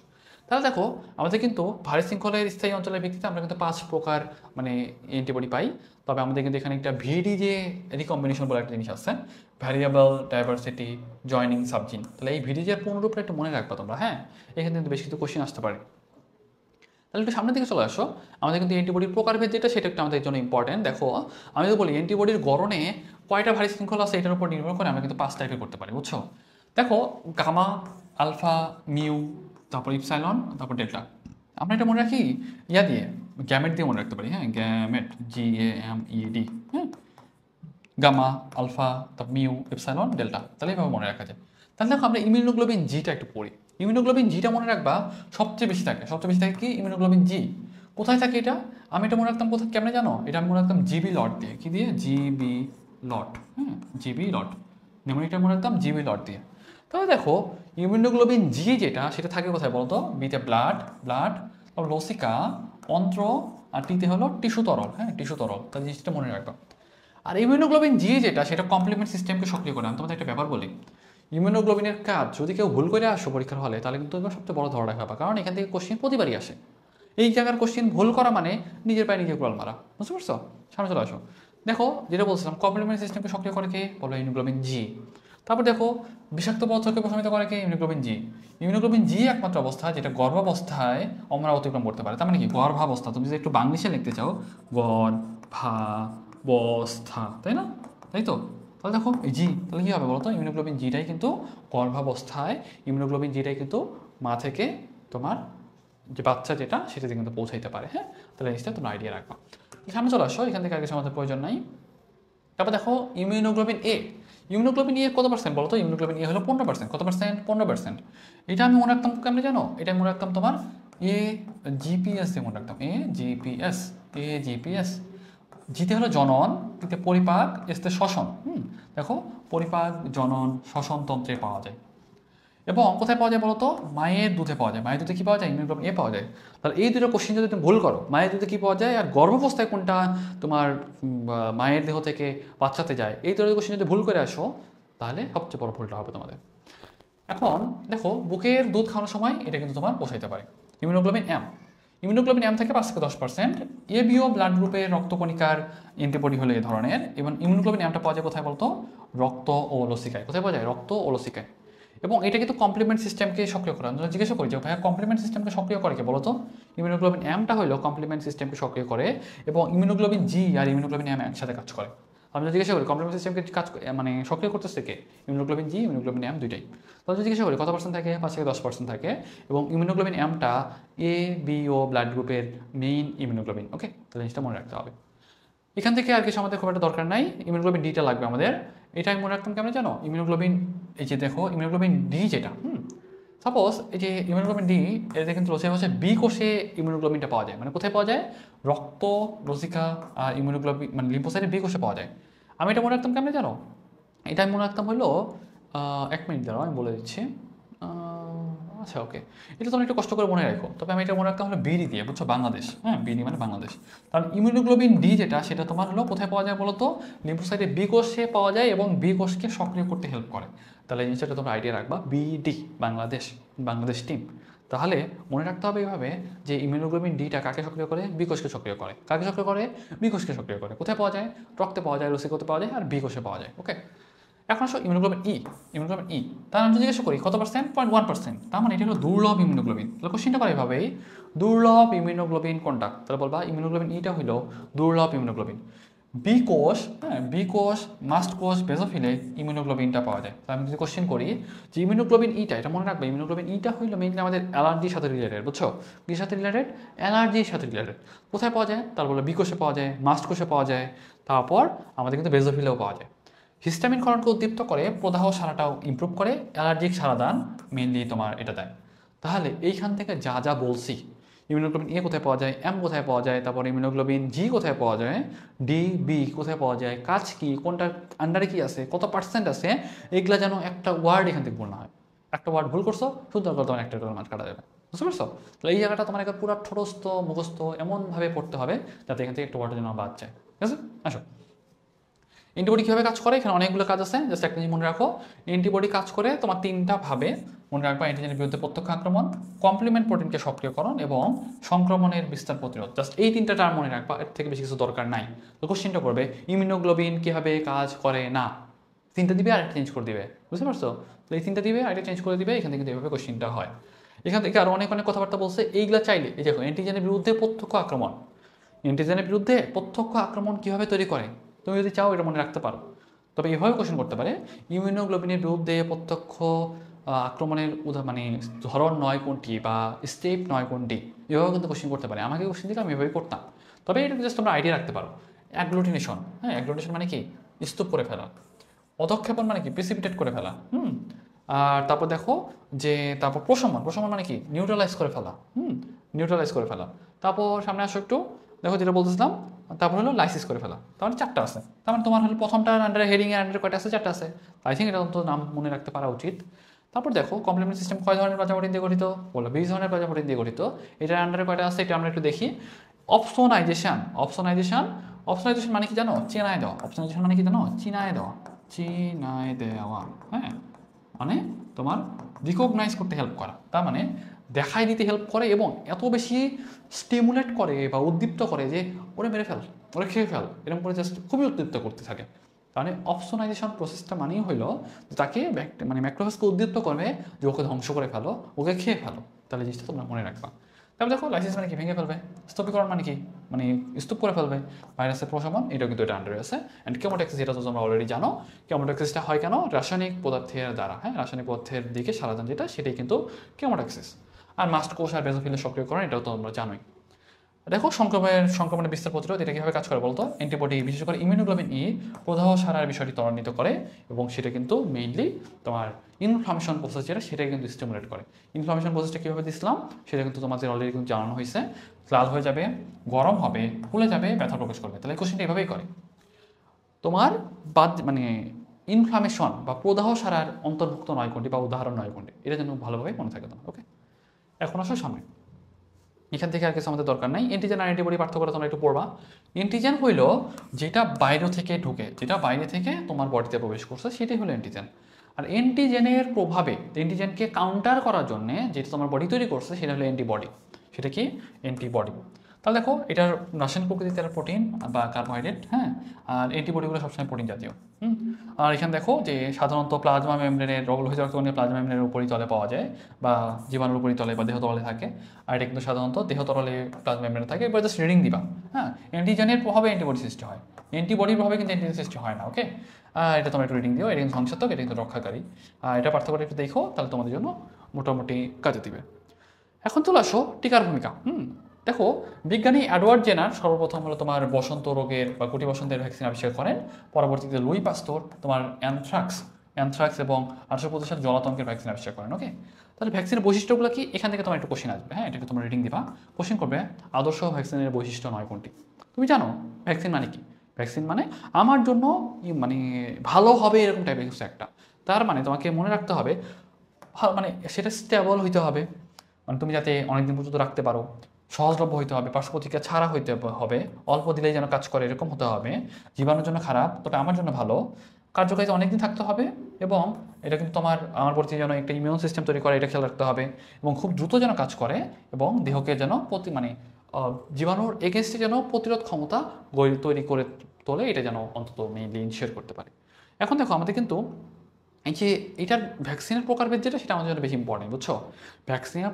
তাহলে দেখো, আমাদের কিন্তু ভারী শৃঙ্খলের স্থায়ী অঞ্চলের ভিত্তিতে আমরা কিন্তু 5 প্রকার মানে অ্যান্টিবডি পাই। তবে আমাদের কিন্তু এখানে একটা ভিডি যে রিকম্বিনেশন বলে একটা জিনিস আছে, ভ্যারিয়েবল ডাইভার্সিটি জয়নিং সাবজিন। তাহলে এই ভিডিজের পূর্ণরূপটা একটু মনে রাখবা তোমরা। হ্যাঁ, এখানে কিন্তু বেশ কিছু কোশ্চেন আসতে পারে। তাহলে একটু সামনের দিকে চলে আসো। আমাদের কিন্তু অ্যান্টিবডির প্রকারভেদ যেটা, সেটা একটু আমাদের জন্য ইম্পর্টেন্ট। দেখো, আমি তো বলি অ্যান্টিবডির গড়নে কয়টা ভারী শৃঙ্খল আছে, এটার উপর নির্ভর করে আমরা কিন্তু 5 টাইপের করতে পারি, বুঝছো? দেখো, গামা, আলফা, মিউ, তারপর ইপসাইলন, তারপর ডেল্টা। আমরা এটা মনে রাখি ইয়া দিয়ে, গ্যামেট দিয়ে মনে রাখতে পারি। হ্যাঁ, গ্যামেট, GAMED। হ্যাঁ, গামা, আলফা, তারপর মিউ, ইপসাইলন, ডেল্টা। তাহলে এইভাবে মনে রাখা যায়। তাহলে দেখো, আমরা ইমিউনোগ্লোবিন জিটা একটু পড়ি। ইমিউনোগ্লোবিন জিটা মনে রাখবা সবচেয়ে বেশি থাকে। সবচেয়ে বেশি থাকে কি? ইমিউনোগ্লোবিন জি। কোথায় থাকে এটা? আমি এটা মনে রাখতাম কোথায়, কেমনে জানো? এটা আমি মনে রাখতাম জিবি লট দিয়ে। কি দিয়ে? জিবি লট। হ্যাঁ, জিবি লট। নিউমোনিকটা মনে রাখতাম জিবি লট দিয়ে। তাহলে দেখো, ইমিউনোগ্লোবিন জি যেটা, সেটা থাকে কোথায় বলতো? বিতে ব্লাড, তারপর লসিকা, অন্ত্র, আর টিতে হলো টিস্যু তরল। হ্যাঁ, টিস্যু তরল। তাহলে জিনিসটা মনে রাখবা। আর ইমিউনোগ্লোবিন জি যেটা, সেটা কমপ্লিমেন্ট সিস্টেমকে সক্রিয় করে। আমি তোমাদের একটা ব্যাপার বলি, ইমিউনোগ্লোবিনের কাজ যদি কেউ ভুল করে আসো পরীক্ষার হলে, তাহলে কিন্তু এবার সবচেয়ে বড় ধরা রাখা, কারণ এখান থেকে কোশ্চেন প্রতিবারই আসে। এই জায়গার কোশ্চেন ভুল করা মানে নিজের পায়ে নিজে কুড়াল মারা। বুঝতে পারছো? সামনে চলে আসো। দেখো, যেটা বলছিলাম, কমপ্লিমেন্ট সিস্টেমকে সক্রিয় করে কে? বলো ইমিউনোগ্লোবিন জি। তারপর দেখো বিষাক্ত পদার্থকে প্রশমিত করে কে? ইমিউনোগ্লোবিন জি। ইমিউনোগ্লোবিন জি একমাত্র অবস্থা যেটা গর্ভাবস্থায় আমরা অতিক্রম করতে পারে। তার মানে কি গর্ভাবস্থা, তুমি যদি একটু বাংলিশে লিখতে চাও গর্ভাবস্থা, তাই না? তাই তো? তাহলে দেখো এই জি, তাহলে কী হবে বলো তো? ইমিউনোগ্লোবিন জিটাই কিন্তু গর্ভাবস্থায়, ইমিউনোগ্লোবিন জিটাই কিন্তু মা থেকে তোমার যে বাচ্চা যেটা সেটাতে কিন্তু পৌঁছাইতে পারে। হ্যাঁ, তাহলে এই জিনিসটা তোমরা আইডিয়া রাখবা। এখানে চলে আসো, এখান থেকে আগে আমাদের প্রয়োজন নাই। তারপর দেখো ইমিউনোগ্লোবিন এ। ইমিউনোগ্লোবিন এ কত পার্সেন্ট বলো তো? ইমিউনোগ্লোবিন এ হলো 15%। কত পার্সেন্ট? 15%। এটা আমি মনে রাখতাম কেমন জানো? এটা আমি মনে রাখতাম তোমার এ জিপিএস দিয়ে মনে রাখতাম। এ জিপিএস। জিতে হলো জনন, এতে পরিপাক, এসতে শ্বসন। দেখো পরিপাক, জনন, শ্বসন তন্ত্রে পাওয়া যায়। এবং কোথায় পাওয়া যায় বলতো? মায়ের দুধে পাওয়া যায়। মায়ের দুধে কী পাওয়া যায়? ইমিউনোগ্লোবিন এ পাওয়া যায়। তাহলে এই দুটো কোশ্চেন যদি তুমি ভুল করো, মায়ের দুধে কী পাওয়া যায় আর গর্ভাবস্থায় কোনটা তোমার মায়ের দেহ থেকে বাচ্চাতে যায়, এই দুটো কোশ্চেন যদি ভুল করে আসো তাহলে সবচেয়ে বড় ভুলটা হবে তোমাদের। এখন দেখো বুকের দুধ খাওয়ানোর সময় এটা কিন্তু তোমার পৌঁছাইতে পারে ইমিউনোগ্লোবিন এম। ইমিউনোগ্লোবিন এম থেকে 5 থেকে 10%। এবিও ব্লাড গ্রুপের রক্তকণিকার অ্যান্টিবডি হলো এই ধরনের। এবং ইমিউনোগ্লোবিন এমটা পাওয়া যায় কোথায় বলতো? রক্ত ও লসিকায়। কোথায় পাওয়া যায়? রক্ত ও লসিকায়। এবং এটা কিন্তু কমপ্লিমেন্ট সিস্টেমকে সক্রিয় করে। আমরা জিজ্ঞাসা করি যে ভাইয়া কমপ্লিমেন্ট সিস্টেমকে সক্রিয় করে কে বলতো? ইমিউনোগ্লোবিন এমটা হলো কমপ্লিমেন্ট সিস্টেমকে সক্রিয় করে, এবং ইমিউনোগ্লোবিন জি আর ইমিউনোগ্লোবিন এম একসাথে কাজ করে। আমরা জিজ্ঞাসা করি কমপ্লিমেন্ট সিস্টেমকে কাজ মানে সক্রিয় করতেছে কে? ইমিউনোগ্লোবিন জি, ইমিউনোগ্লোবিন এম দুইটাই। তাহলে যদি জিজ্ঞাসা করি কত পার্সেন্ট থাকে? 5 থেকে 10% থাকে। এবং immunoglobulin এমটা A B O blood গ্রুপের মেইন ইমিউনোগ্লোবিন। ওকে, তাহলে জিনিসটা মনে রাখতে হবে। এখান থেকে আর কিছু আমাদের খুব একটা দরকার নাই। ইমিউনোগ্লোবিন ডিটা লাগবে আমাদের। এটা আমি মনে রাখতাম কেমন জানো? ইমিউনোগ্লোবিন, এই যে দেখো ইমিউনোগ্লোবিন ডি যেটা, সাপোজ এই যে ইমিউনোগ্লোবিন ডি, এটা কিন্তু হচ্ছে বি কোষে ইমিউনোগ্লোবিনটা পাওয়া যায়। মানে কোথায় পাওয়া যায়? রক্ত, লসিকা আর ইমিউনোগ্লোবিন মানে লিম্ফোসাইটের বি কোষে পাওয়া যায়। আমি এটা মনে রাখতাম কেমন জানো? এটা আমি মনে রাখতাম হলো 1 মিনিট দাঁড়াও, আমি বলে দিচ্ছি। আচ্ছা ওকে, এটা তোমরা একটু কষ্ট করে মনে রাখো। তবে আমি এটা মনে রাখতাম হলো বিডি দিয়ে, বুঝছো? বাংলাদেশ। হ্যাঁ, বিডি মানে বাংলাদেশ। কারণ ইমিউনোগ্লোবিন ডি যেটা, সেটা তোমার হলো কোথায় পাওয়া যায় বলো তো? লিম্ফোসাইটের বি কোষে পাওয়া যায় এবং বি কোষকে সক্রিয় করতে হেল্প করে। তাহলে এই জিনিসটা তোমরা আইডিয়া রাখবা, বিডি বাংলাদেশ টিম। তাহলে মনে রাখতে হবে এইভাবে যে ইমিউনোগ্লোবিন ডিটা কাকে সক্রিয় করে? বি কোষকে সক্রিয় করে। কাকে সক্রিয় করে? বি কোষকে সক্রিয় করে। কোথায় পাওয়া যায়? রক্তে পাওয়া যায়, লসিকাতে পাওয়া যায় আর বি কোষে পাওয়া যায়। ওকে, এখন আসো ইমিউনোগ্লোবিন ই। তার আমি জিজ্ঞাসা করি কত পার্সেন্ট? 0.1%। তার মানে এটা হলো দুর্লভ ইমিউনোগ্লোবিন। তাহলে কোশ্চেনটা করে এভাবেই, দুর্লভ ইমিউনোগ্লোবিন কোনটা? তাহলে বলবা ইমিউনোগ্লোবিন ইটা হইলো দুর্লভ ইমিউনোগ্লোবিন। বি কোষ, হ্যাঁ, বি কোষ, মাস্ট কোষ, বেসোফিলে ইমিউনোগ্লোবিনটা পাওয়া যায়। তাহলে আমি যদি কোশ্চেন করি যে ইমিউনোগ্লোবিন ইটা, এটা মনে রাখবে ইমিউনোগ্লোবিন ইটা হইলো মেইনলি আমাদের অ্যালার্জির সাথে রিলেটেড, বুঝছো? কির সাথে রিলেটেড? অ্যালার্জির সাথে রিলেটেড। কোথায় পাওয়া যায়? তারপর বি কোষে পাওয়া যায়, মাস্ট কোষে পাওয়া যায়, তারপর আমাদের কিন্তু বেসোফিলেও পাওয়া যায়। হিস্টামিন ক্ষরণকে উদ্দীপ্ত করে, প্রদাহ সারাটাও ইমপ্রুভ করে, অ্যালার্জিক সারাদান মেইনলি তোমার এটা দেয়। তাহলে এইখান থেকে যা যা বলছি, ইমিউনোগ্লোবিন এ কোথায় পাওয়া যায়, এম কোথায় পাওয়া যায়, তারপর ইমিউনোগ্লোবিন জি কোথায় পাওয়া যায়, ডি বি কোথায় পাওয়া যায়, কাজ কি, কোনটার আন্ডারে কি আছে, কত পার্সেন্ট আছে, এগুলা যেন একটা ওয়ার্ড এখান থেকে ভুল না হয়। একটা ওয়ার্ড ভুল করছো, সুন্দর করে তোমার একটা করে মার্ক কাটা যাবে। বুঝতে পারছো? তাহলে এই জায়গাটা তোমার একটা পুরো ঠোঁটস্থ মুখস্থ এমনভাবে পড়তে হবে যাতে এখান থেকে একটা ওয়ার্ডের জন্য বাদ যায়। ঠিক আছে, আসো। অ্যান্টিবডি কীভাবে কাজ করে? এখানে অনেকগুলো কাজ আছে, জাস্ট একটা জিনিস মনে রাখো। অ্যান্টিবডি কাজ করে তোমার 3টা ভাবে মনে রাখবা। অ্যান্টিজেনের বিরুদ্ধে প্রত্যক্ষ আক্রমণ, কমপ্লিমেন্ট প্রোটিনকে সক্রিয়করণ এবং সংক্রমণের বিস্তার প্রতিরোধ। জাস্ট এই 3টা টার্ম মনে রাখবা, এর থেকে বেশি কিছু দরকার নাই। তো কোশ্চেনটা করবে ইমিউনোগ্লোবিন কীভাবে কাজ করে না, 3টা দিবে আর একটা চেঞ্জ করে দিবে। বুঝতে পারছো? তো এই 3টা দিবে আর একটা চেঞ্জ করে দিবে, এখান থেকে কিন্তু এইভাবে কোশ্চেনটা হয়। এখান থেকে আরও অনেক কথাবার্তা বলছে, এইগুলা চাইলে এই দেখো অ্যান্টিজেনের বিরুদ্ধে প্রত্যক্ষ আক্রমণ, অ্যান্টিজেনের বিরুদ্ধে প্রত্যক্ষ আক্রমণ কীভাবে তৈরি করে, তুমি যদি চাও এটা মনে রাখতে পারো। তবে এভাবে কোশ্চেন করতে পারে, ইমিউনোগ্লোবিনের বিরুদ্ধে প্রত্যক্ষ আক্রমণের মানে ধরন নয় কোনটি বা স্টেপ নয় কোনটি, এভাবেও কিন্তু কোশ্চেন করতে পারে। আমাকে কোশ্চেন দিলে আমি এভাবেই করতাম। তবে এটা জাস্ট তোমরা আইডিয়া রাখতে পারো। অ্যাগ্লুটিনেশন, হ্যাঁ, অ্যাগ্লুটিনেশন মানে কি? স্তূপ করে ফেলা। অধক্ষেপণ মানে কি? প্রেসিপিটেট করে ফেলা। আর তারপর দেখো যে তারপর প্রশমন মানে কি? নিউট্রালাইজ করে ফেলা। নিউট্রালাইজ করে ফেলা। তারপর সামনে আসো একটু, দেখো যেটা বলতেছিলাম, তারপর হলো লাইসিস করে ফেলা। তার মানে 4টা আছে। তার মানে তোমার হলো প্রথমটার আন্ডারে হেডিংয়ের আন্ডারে কয়টা আছে? 4টা আছে। আই থিঙ্ক এটা তো নাম মনে রাখতে পারা উচিত। তারপর দেখো কমপ্লিমেন্ট সিস্টেম কয় ধরনের প্লাজমা প্রোটিন দিয়ে গঠিত? বলো 20 ধরনের প্লাজমা প্রোটিন দিয়ে গঠিত। এটার আন্ডারে কয়টা আছে এটা আমরা একটু দেখি। অপসোনাইজেশন মানে কি জানো? চিনায় দেওয়া। অপসোনাইজেশন মানে কি জানো? চিনায় দেওয়া। হ্যাঁ, মানে তোমার রিকগনাইজ করতে হেল্প করা। তার মানে দেখাই দিতে হেল্প করে এবং এত বেশি স্টিমুলেট করে বা উদ্দীপ্ত করে যে ওরে মেরে ফেল, ওরে খেয়ে ফেল, এরকম করে জাস্ট খুবই উদ্দীপ্ত করতে থাকে। তাহলে অপসোনাইজেশন প্রসেসটা মানেই হইলো যে তাকে মানে ম্যাক্রোফেজকে উদ্দীপ্ত করবে যে ওকে ধ্বংস করে ফেলো, ওকে খেয়ে ফেলো। তাহলে জিনিসটা তোমরা মনে রাখবা। তারপর দেখো লাইসিস মানে কি, ভেঙে ফেলবে। স্তূপীকরণ মানে কি, মানে স্তূপ করে ফেলবে। ভাইরাসের প্রশমন, এটাও কিন্তু এটা আন্ডারে আছে। অ্যান্ড কেমোট্যাক্সিস, এটা তো তোমরা অলরেডি জানো। কেমোট্যাক্সিসটা হয় কেন, রাসায়নিক পদার্থের দ্বারা। হ্যাঁ, রাসায়নিক পদার্থের দিকে সারা যান যেটা, সেটাই কিন্তু কেমোট্যাক্সিস। আর মাস্ট কোষ আর বেসোফিলের সক্রিয়করণ, এটাও তো তোমরা জানোই। দেখো সংক্রমণের বিস্তার প্রতিরোধ, এটা কীভাবে কাজ করে বলতো, অ্যান্টিবডি বিশেষ করে ইমিউনোগ্লোবিন ই প্রদাহ সারার বিষয়টি ত্বরান্বিত করে, এবং সেটা কিন্তু মেইনলি তোমার ইনফ্লামেশন প্রসেস যেটা, সেটাই কিন্তু স্টিমুলেট করে। ইনফ্লামেশন প্রসেসটা কীভাবে দিছিলাম সেটা কিন্তু তোমাদের অলরেডি কিন্তু জানানো হয়েছে। লাল হয়ে যাবে, গরম হবে, ফুলে যাবে, ব্যথা প্রকাশ করবে। তাহলে কোশ্চেনটা এভাবেই করে তোমার মানে ইনফ্লামেশন বা প্রদাহ সারার অন্তর্ভুক্ত নয় কোনটি বা উদাহরণ নয় কোনটি, এটা যেন ভালোভাবে মনে থাকে তোমার। ওকে, এখন আসো সামনে। এখান থেকে আর কিছু আমাদের দরকার নাই। এন্টিজেন আর অ্যান্টিবডি পার্থক্যটা তোমরা একটু পড়বা। এন্টিজেন হইল যেটা বাইরে থেকে ঢুকে, যেটা বাইরে থেকে তোমার বডিতে প্রবেশ করছে, সেটাই হলো অ্যান্টিজেন। আর অ্যান্টিজেনের প্রভাবে অ্যান্টিজেনকে কাউন্টার করার জন্য যেটা তোমার বডি তৈরি করছে, সেটা হলো অ্যান্টিবডি। সেটা কি, অ্যান্টিবডি। তাহলে দেখো এটার রাসায়নিক প্রকৃতিতে একটা প্রোটিন বা কার্বোহাইড্রেট, হ্যাঁ। আর অ্যান্টিবডিগুলো সবসময় প্রোটিন জাতীয়। আর এখানে দেখো যে সাধারণত প্লাজমা মেমব্রেনের রক্তহিত প্লাজমা মেমব্রেনের উপরিতলে পাওয়া যায়, বা জীবাণুর উপরিতলে বা দেহতলে থাকে। আর এটা কিন্তু সাধারণত দেহতরলে প্লাজমা মেমব্রেন থাকে। এবার জাস্ট রিডিং দিবা। হ্যাঁ, অ্যান্টিজেনের প্রভাবে অ্যান্টিবডি সৃষ্টি হয়, অ্যান্টিবডির প্রভাবে কিন্তু অ্যান্টিজেন সৃষ্টি হয় না। ওকে, এটা তোমরা একটু রিডিং দিও। এটা কিন্তু ধ্বংসাত্মক, এটা কিন্তু রক্ষাকারী। এটা পার্থক্যটা একটু দেখো, তাহলে তোমাদের জন্য মোটামুটি কাজে দিবে। এখন চলে আসো টিকার ভূমিকা। দেখো বিজ্ঞানী এডওয়ার্ড জেনার সর্বপ্রথম হলো তোমার বসন্ত রোগের বা গুটি বসন্তের ভ্যাকসিন আবিষ্কার করেন। পরবর্তীতে লুই পাস্তুর তোমার অ্যানথ্রাক্স এবং 1825 সালে জলাতঙ্কের ভ্যাকসিন আবিষ্কার করেন। ওকে, তাহলে ভ্যাকসিনের বৈশিষ্ট্যগুলো কি, এখান থেকে তোমার একটু কোশ্চেন আসবে। হ্যাঁ, এটাকে তোমরা রিডিং দিবা। কোশ্চেন করবে আদর্শ ভ্যাকসিনের বৈশিষ্ট্য নয় কোনটি। তুমি জানো ভ্যাকসিন মানে কি? ভ্যাকসিন মানে আমার জন্য মানে ভালো হবে এরকম টাইপের কিছু একটা। তার মানে তোমাকে মনে রাখতে হবে মানে সেটা স্টেবল হইতে হবে, মানে তুমি যাতে অনেকদিন পর্যন্ত রাখতে পারো। সহজলভ্য হইতে হবে, পার্শ্ব প্রতিক্রিয়া ছাড়া হইতে হবে, অল্প দিলেই যেন কাজ করে এরকম হতে হবে, জীবাণুর জন্য খারাপ তবে আমার জন্য ভালো, কার্যকারিতা অনেকদিন থাকতে হবে, এবং এটা কিন্তু আমার প্রতি যেন একটা ইমিউন সিস্টেম তৈরি করে, এটা খেয়াল রাখতে হবে, এবং খুব দ্রুত যেন কাজ করে, এবং দেহকে যেন মানে জীবাণুর এগেনস্টে যেন প্রতিরোধ ক্ষমতা তৈরি করে তোলে, এটা যেন অন্তত মেইনলি ইনশিওর করতে পারে। এখন দেখো আমাদের কিন্তু এই যে এটার ভ্যাকসিনের প্রকারভেদ যেটা, সেটা আমাদের জন্য বেশি ইম্পর্টেন্ট, বুঝছো? ভ্যাকসিনের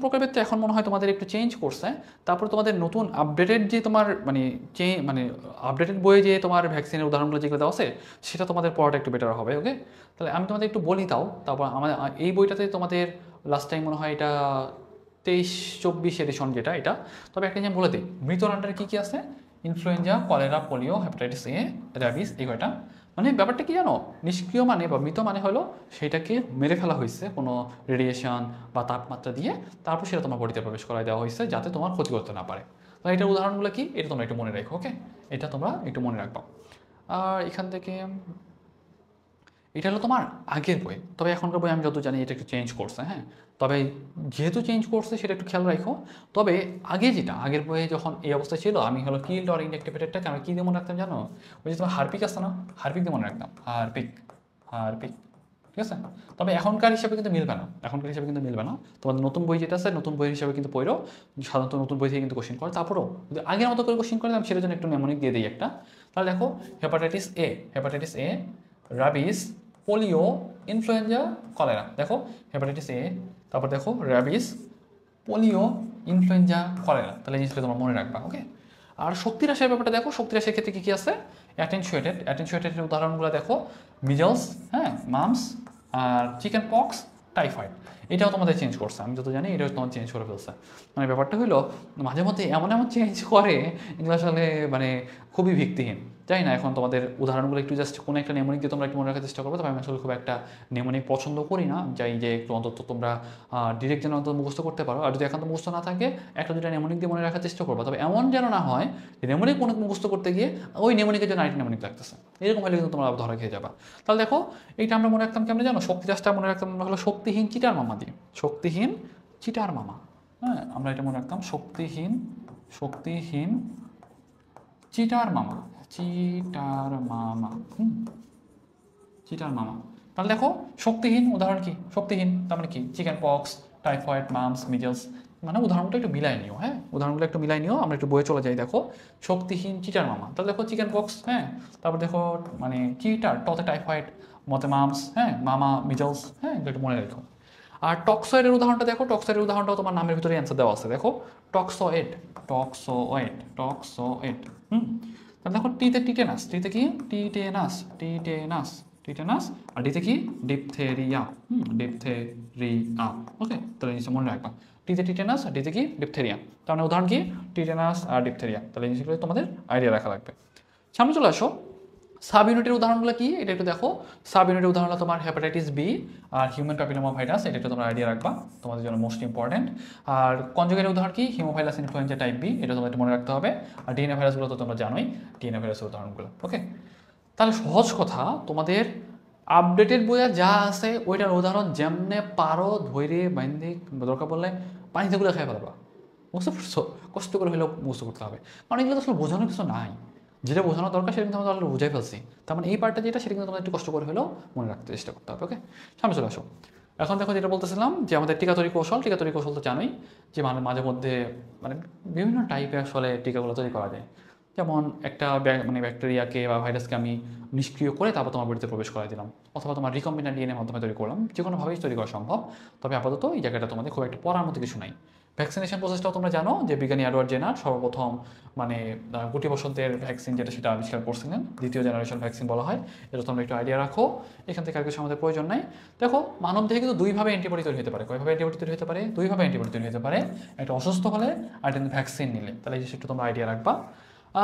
প্রকারভেদ তো এখন মনে হয় তোমাদের একটু চেঞ্জ করছে। তারপর তোমাদের নতুন আপডেটেড যে তোমার মানে আপডেটেড বইয়ে যে তোমার ভ্যাকসিনের উদাহরণগুলো যেগুলো দেওয়া আছে, সেটা তোমাদের পড়াটা একটু বেটার হবে। ওকে, তাহলে আমি তোমাদের একটু বলি তাও। তারপর আমাদের এই বইটাতে তোমাদের লাস্ট টাইম মনে হয় এটা 23-24 এডিশন যেটা, এটা। তবে একটা জিনিস বলে দিই, মৃতর আন্ডারে কী কী আছে, influenza, cholera, polio, hepatitis A, rabies, এই কয়টা। মানে ব্যাপারটা কি জানো, নিষ্ক্রিয় মানে বা মৃত মানে হলো সেটাকে মেরে ফেলা হয়েছে কোনো রেডিয়েশন বা তাপমাত্রা দিয়ে, তারপর সেটা তোমার বডিতে প্রবেশ করায় দেওয়া হয়েছে যাতে তোমার ক্ষতি করতে না পারে। তাহলে এটার উদাহরণগুলো কি, এটা তোমরা একটু মনে রাখো। ওকে, এটা তোমরা একটু মনে রাখবা। আর এখান থেকে এটা হলো তোমার আগের বই, তবে এখনকার বই আমি যত জানি এটা একটু চেঞ্জ করছে। হ্যাঁ, তবে যেহেতু চেঞ্জ করছে সেটা একটু খেয়াল রাখো। তবে আগে যেটা আগের বইয়ে যখন এই অবস্থা ছিল, আমি হলো কিল্ড অর ইনঅ্যাক্টিভেটেডটাকে আমি কী দিয়ে মনে রাখতাম জানো? ওই যে তোমার হারপিক আছে না, হারপিক দিয়ে মনে রাখতাম, হারপিক। ঠিক আছে, তবে এখনকার হিসাবে কিন্তু মিলবে না। তোমাদের নতুন বই যেটা আছে, নতুন বইয়ের হিসাবে কিন্তু পড়ো। সাধারণত নতুন বই থেকে কিন্তু কোশ্চেন করে, তারপরও যদি আগের মতো করে কোশ্চেন করে, আমি সেটার জন্য একটু নেমোনিক দিয়ে দিই একটা। তাহলে দেখো hepatitis A, রাবিস, polio, influenza, cholera. দেখো হেপাটাইটিস এ, তারপর দেখো র্যাবিস, পোলিও, ইনফ্লুয়েঞ্জা, কলেরা। তাহলে এই জিনিসটা তোমরা মনে রাখবা। ওকে, আর শক্তিহ্রাসের ব্যাপারটা দেখো, শক্তিহ্রাসের ক্ষেত্রে কী কী আছে, অ্যাটেনশিয়েটেডের উদাহরণগুলো দেখো, মিজলস, হ্যাঁ, মামস, আর চিকেন পক্স, টাইফয়েড। এটাও তোমাদের চেঞ্জ করছে, আমি যত জানি এটাও তোমার চেঞ্জ করে ফেলছে। মানে ব্যাপারটা হলো মাঝে মধ্যে এমন চেঞ্জ করে, এগুলো আসলে মানে খুবই ভিত্তিহীন। জানি না, এখন তোমাদের উদাহরণগুলো একটু জাস্ট কোনো একটা নেমোনিক দিয়ে তোমরা একটু মনে রাখার চেষ্টা করবো। তবে আমি আসলে খুব একটা নেমোনিক পছন্দ করি না, যাই যে একটু অন্তত তোমরা ডিরেক্ট যেন অন্তত মুখস্থ করতে পারো। আর যদি একান্ত মুখস্থ না থাকে, একটা দুটা নেমোনিক দিয়ে মনে রাখার চেষ্টা করবো। তবে এমন যেন না হয় যে নেমোনিক মুখস্থ করতে গিয়ে ওই নেমোনিকের জন্য আরেকটা নেমোনিক লাগতেছে, এরকম হলে কিন্তু তোমরা ধরা খেয়ে যাবা। তাহলে দেখো এইটা আমরা মনে রাখতাম কেমন জানো, শক্তিহ্রাসটা মনে রাখতাম আমরা হলো শক্তিহীন চিটার মামা দিয়ে, শক্তিহীন চিটার মামা। হ্যাঁ, আমরা এটা মনে রাখতাম শক্তিহীন চিটার মামা। তাহলে দেখো শক্তিহীন উদাহরণ কি, শক্তিহীন তার মানে কি, chicken pox, typhoid, mum's, measles, মানে উদাহরণটা একটু মিলাই নিও, হ্যাঁ, উদাহরণগুলো একটু মিলাই নিও। আমরা একটু বইয়ে চলে যাই, দেখো শক্তিহীন চিটার মামা, তাহলে দেখো চিকেন পক্স, হ্যাঁ, তারপর দেখো মানে চিটার, টতে টাইফয়েড, মতে মামস, হ্যাঁ, মামা মিজলস, হ্যাঁ, এগুলো একটু মনে রাখো। আর টক্সয়েডের উদাহরণটা দেখো, টক্সয়েডের উদাহরণটাও তোমার নামের ভিতরে অ্যান্সার দেওয়া আছে, দেখো টক্সোয়েড, টক্সোয়েড, টক্সোয়েড। তাহলে দেখো টিতে টিটেনাস, টিতে কি টিটেনাস, টিটেনাস, টিটেনাস, আর ডিতে কি ডিপথেরিয়া, ডিপথেরিয়া। ওকে, তাহলে জিনিসটা মনে রাখবা, টিতে টিটেনাস আর ডিতে কি ডিপথেরিয়া। তার মানে উদাহরণ কি টিটেনাস আর ডিপথেরিয়া। তাহলে এই জিনিসগুলো তোমাদের আইডিয়া রাখা লাগবে। সামনে চলে আসো, সাব ইউনিটের উদাহরণগুলো কি এটা একটু দেখো। সাব ইউনিটের উদাহরণ তোমার হেপাটাইটিস বি আর হিউম্যান প্যাপিলোমা ভাইরাস, এটা একটু তোমরা আইডিয়া রাখবা, তোমাদের জন্য মোস্ট ইম্পর্টেন্ট। আর কনজুগেটের উদাহরণ কি হিমোফাইলাস ইনফ্লুয়েঞ্জা টাইপ বি, এটা তোমাদের একটু মনে রাখতে হবে। আর ডিএনএ ভাইরাসগুলো তো তোমরা জানোই, ডিএনএ ভাইরাসের উদাহরণগুলো। ওকে, তাহলে সহজ কথা, তোমাদের আপডেটেড বইয়ে যা আছে ওইটার উদাহরণ যেমনে পারো ধৈর্য বাইন্দে, দরকার পড়লে পানিতে গুলো খাই ফেলবা, বুঝতে পারছো? কষ্ট করে হলেও মুখস্থ করতে হবে, কারণ এগুলো তো আসলে বোঝানোর কিছু নাই। যেটা বোঝানো দরকার সেটা কিন্তু আমরা অলরেডি বুঝাই ফেলছি। তার মানে এই পার্টটা যেটা, সেটা কিন্তু তোমাদের একটু কষ্ট করে হলেও মনে রাখতে চেষ্টা করতে হবে। ওকে, সামনে চলে আসো। এখন দেখো যেটা বলতেছিলাম যে আমাদের টিকা তৈরি কৌশল, টিকা তৈরি কৌশল তো জানোই যে মাঝে মধ্যে মানে বিভিন্ন টাইপের আসলে টিকাগুলো তৈরি করা যায়। যেমন একটা মানে ব্যাকটেরিয়াকে বা ভাইরাসকে আমি নিষ্ক্রিয় করে তারপর তোমার বডিতে প্রবেশ করাই দিলাম, অথবা তোমার রিকম্বিনেন্ট ডিএনএর মাধ্যমে তৈরি করলাম, যে কোনোভাবেই তৈরি করা সম্ভব। তবে আপাতত এই জায়গাটা তোমাদের খুব একটা পড়ার মতো কিছু নাই। ভ্যাকসিনেশন প্রসেসটাও তোমরা জানো যে বিজ্ঞানী এডওয়ার্ড জেনার সর্বপ্রথম মানে গুটি বসন্তের ভ্যাকসিন যেটা সেটা আবিষ্কার করছিলেন, দ্বিতীয় জেনারেশন ভ্যাকসিন বলা হয়। এটা তোমরা একটু আইডিয়া রাখো, এখান থেকে আর কিছু আমাদের প্রয়োজন নাই। দেখো মানব দেহে কিন্তু দুইভাবে অ্যান্টিবডি তৈরি হতে পারে। কয়ভাবে অ্যান্টিবডি তৈরি হতে পারে? দুইভাবে অ্যান্টিবডি তৈরি হতে পারে, একটা অসুস্থ হলে আর একটা ভ্যাকসিন নিলে। তাহলে এই জিনিসটা একটু তোমরা আইডিয়া রাখবা।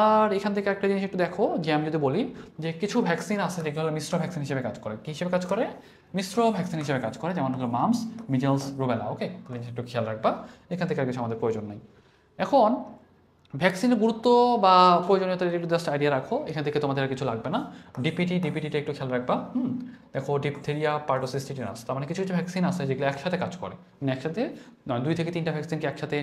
আর এখান থেকে একটা জিনিস একটু দেখো যে আমি যদি বলি যে কিছু ভ্যাকসিন আছে যেগুলো মিশ্র ভ্যাকসিন হিসেবে কাজ করে। কী হিসেবে কাজ করে? মিশ্র ভ্যাকসিন হিসেবে কাজ করে, যেমন হলো মামস, মিজলস, রুবেলা। ওকে, তাহলে একটু খেয়াল রাখবা, এখান থেকে আর কিছু আমাদের প্রয়োজন নেই। এখন ভ্যাকসিনের গুরুত্ব বা প্রয়োজনীয়তা একটু জাস্ট আইডিয়া রাখো, এখান থেকে তোমাদের আর কিছু লাগবে না। ডিপিটিটা একটু খেয়াল রাখবা। দেখো ডিপথেরিয়া, পার্টোসিস, টিটেনাস, তার মানে কিছু কিছু ভ্যাকসিন আছে যেগুলো একসাথে কাজ করে, মানে একসাথে 2 থেকে 3টা ভ্যাকসিনকে একসাথে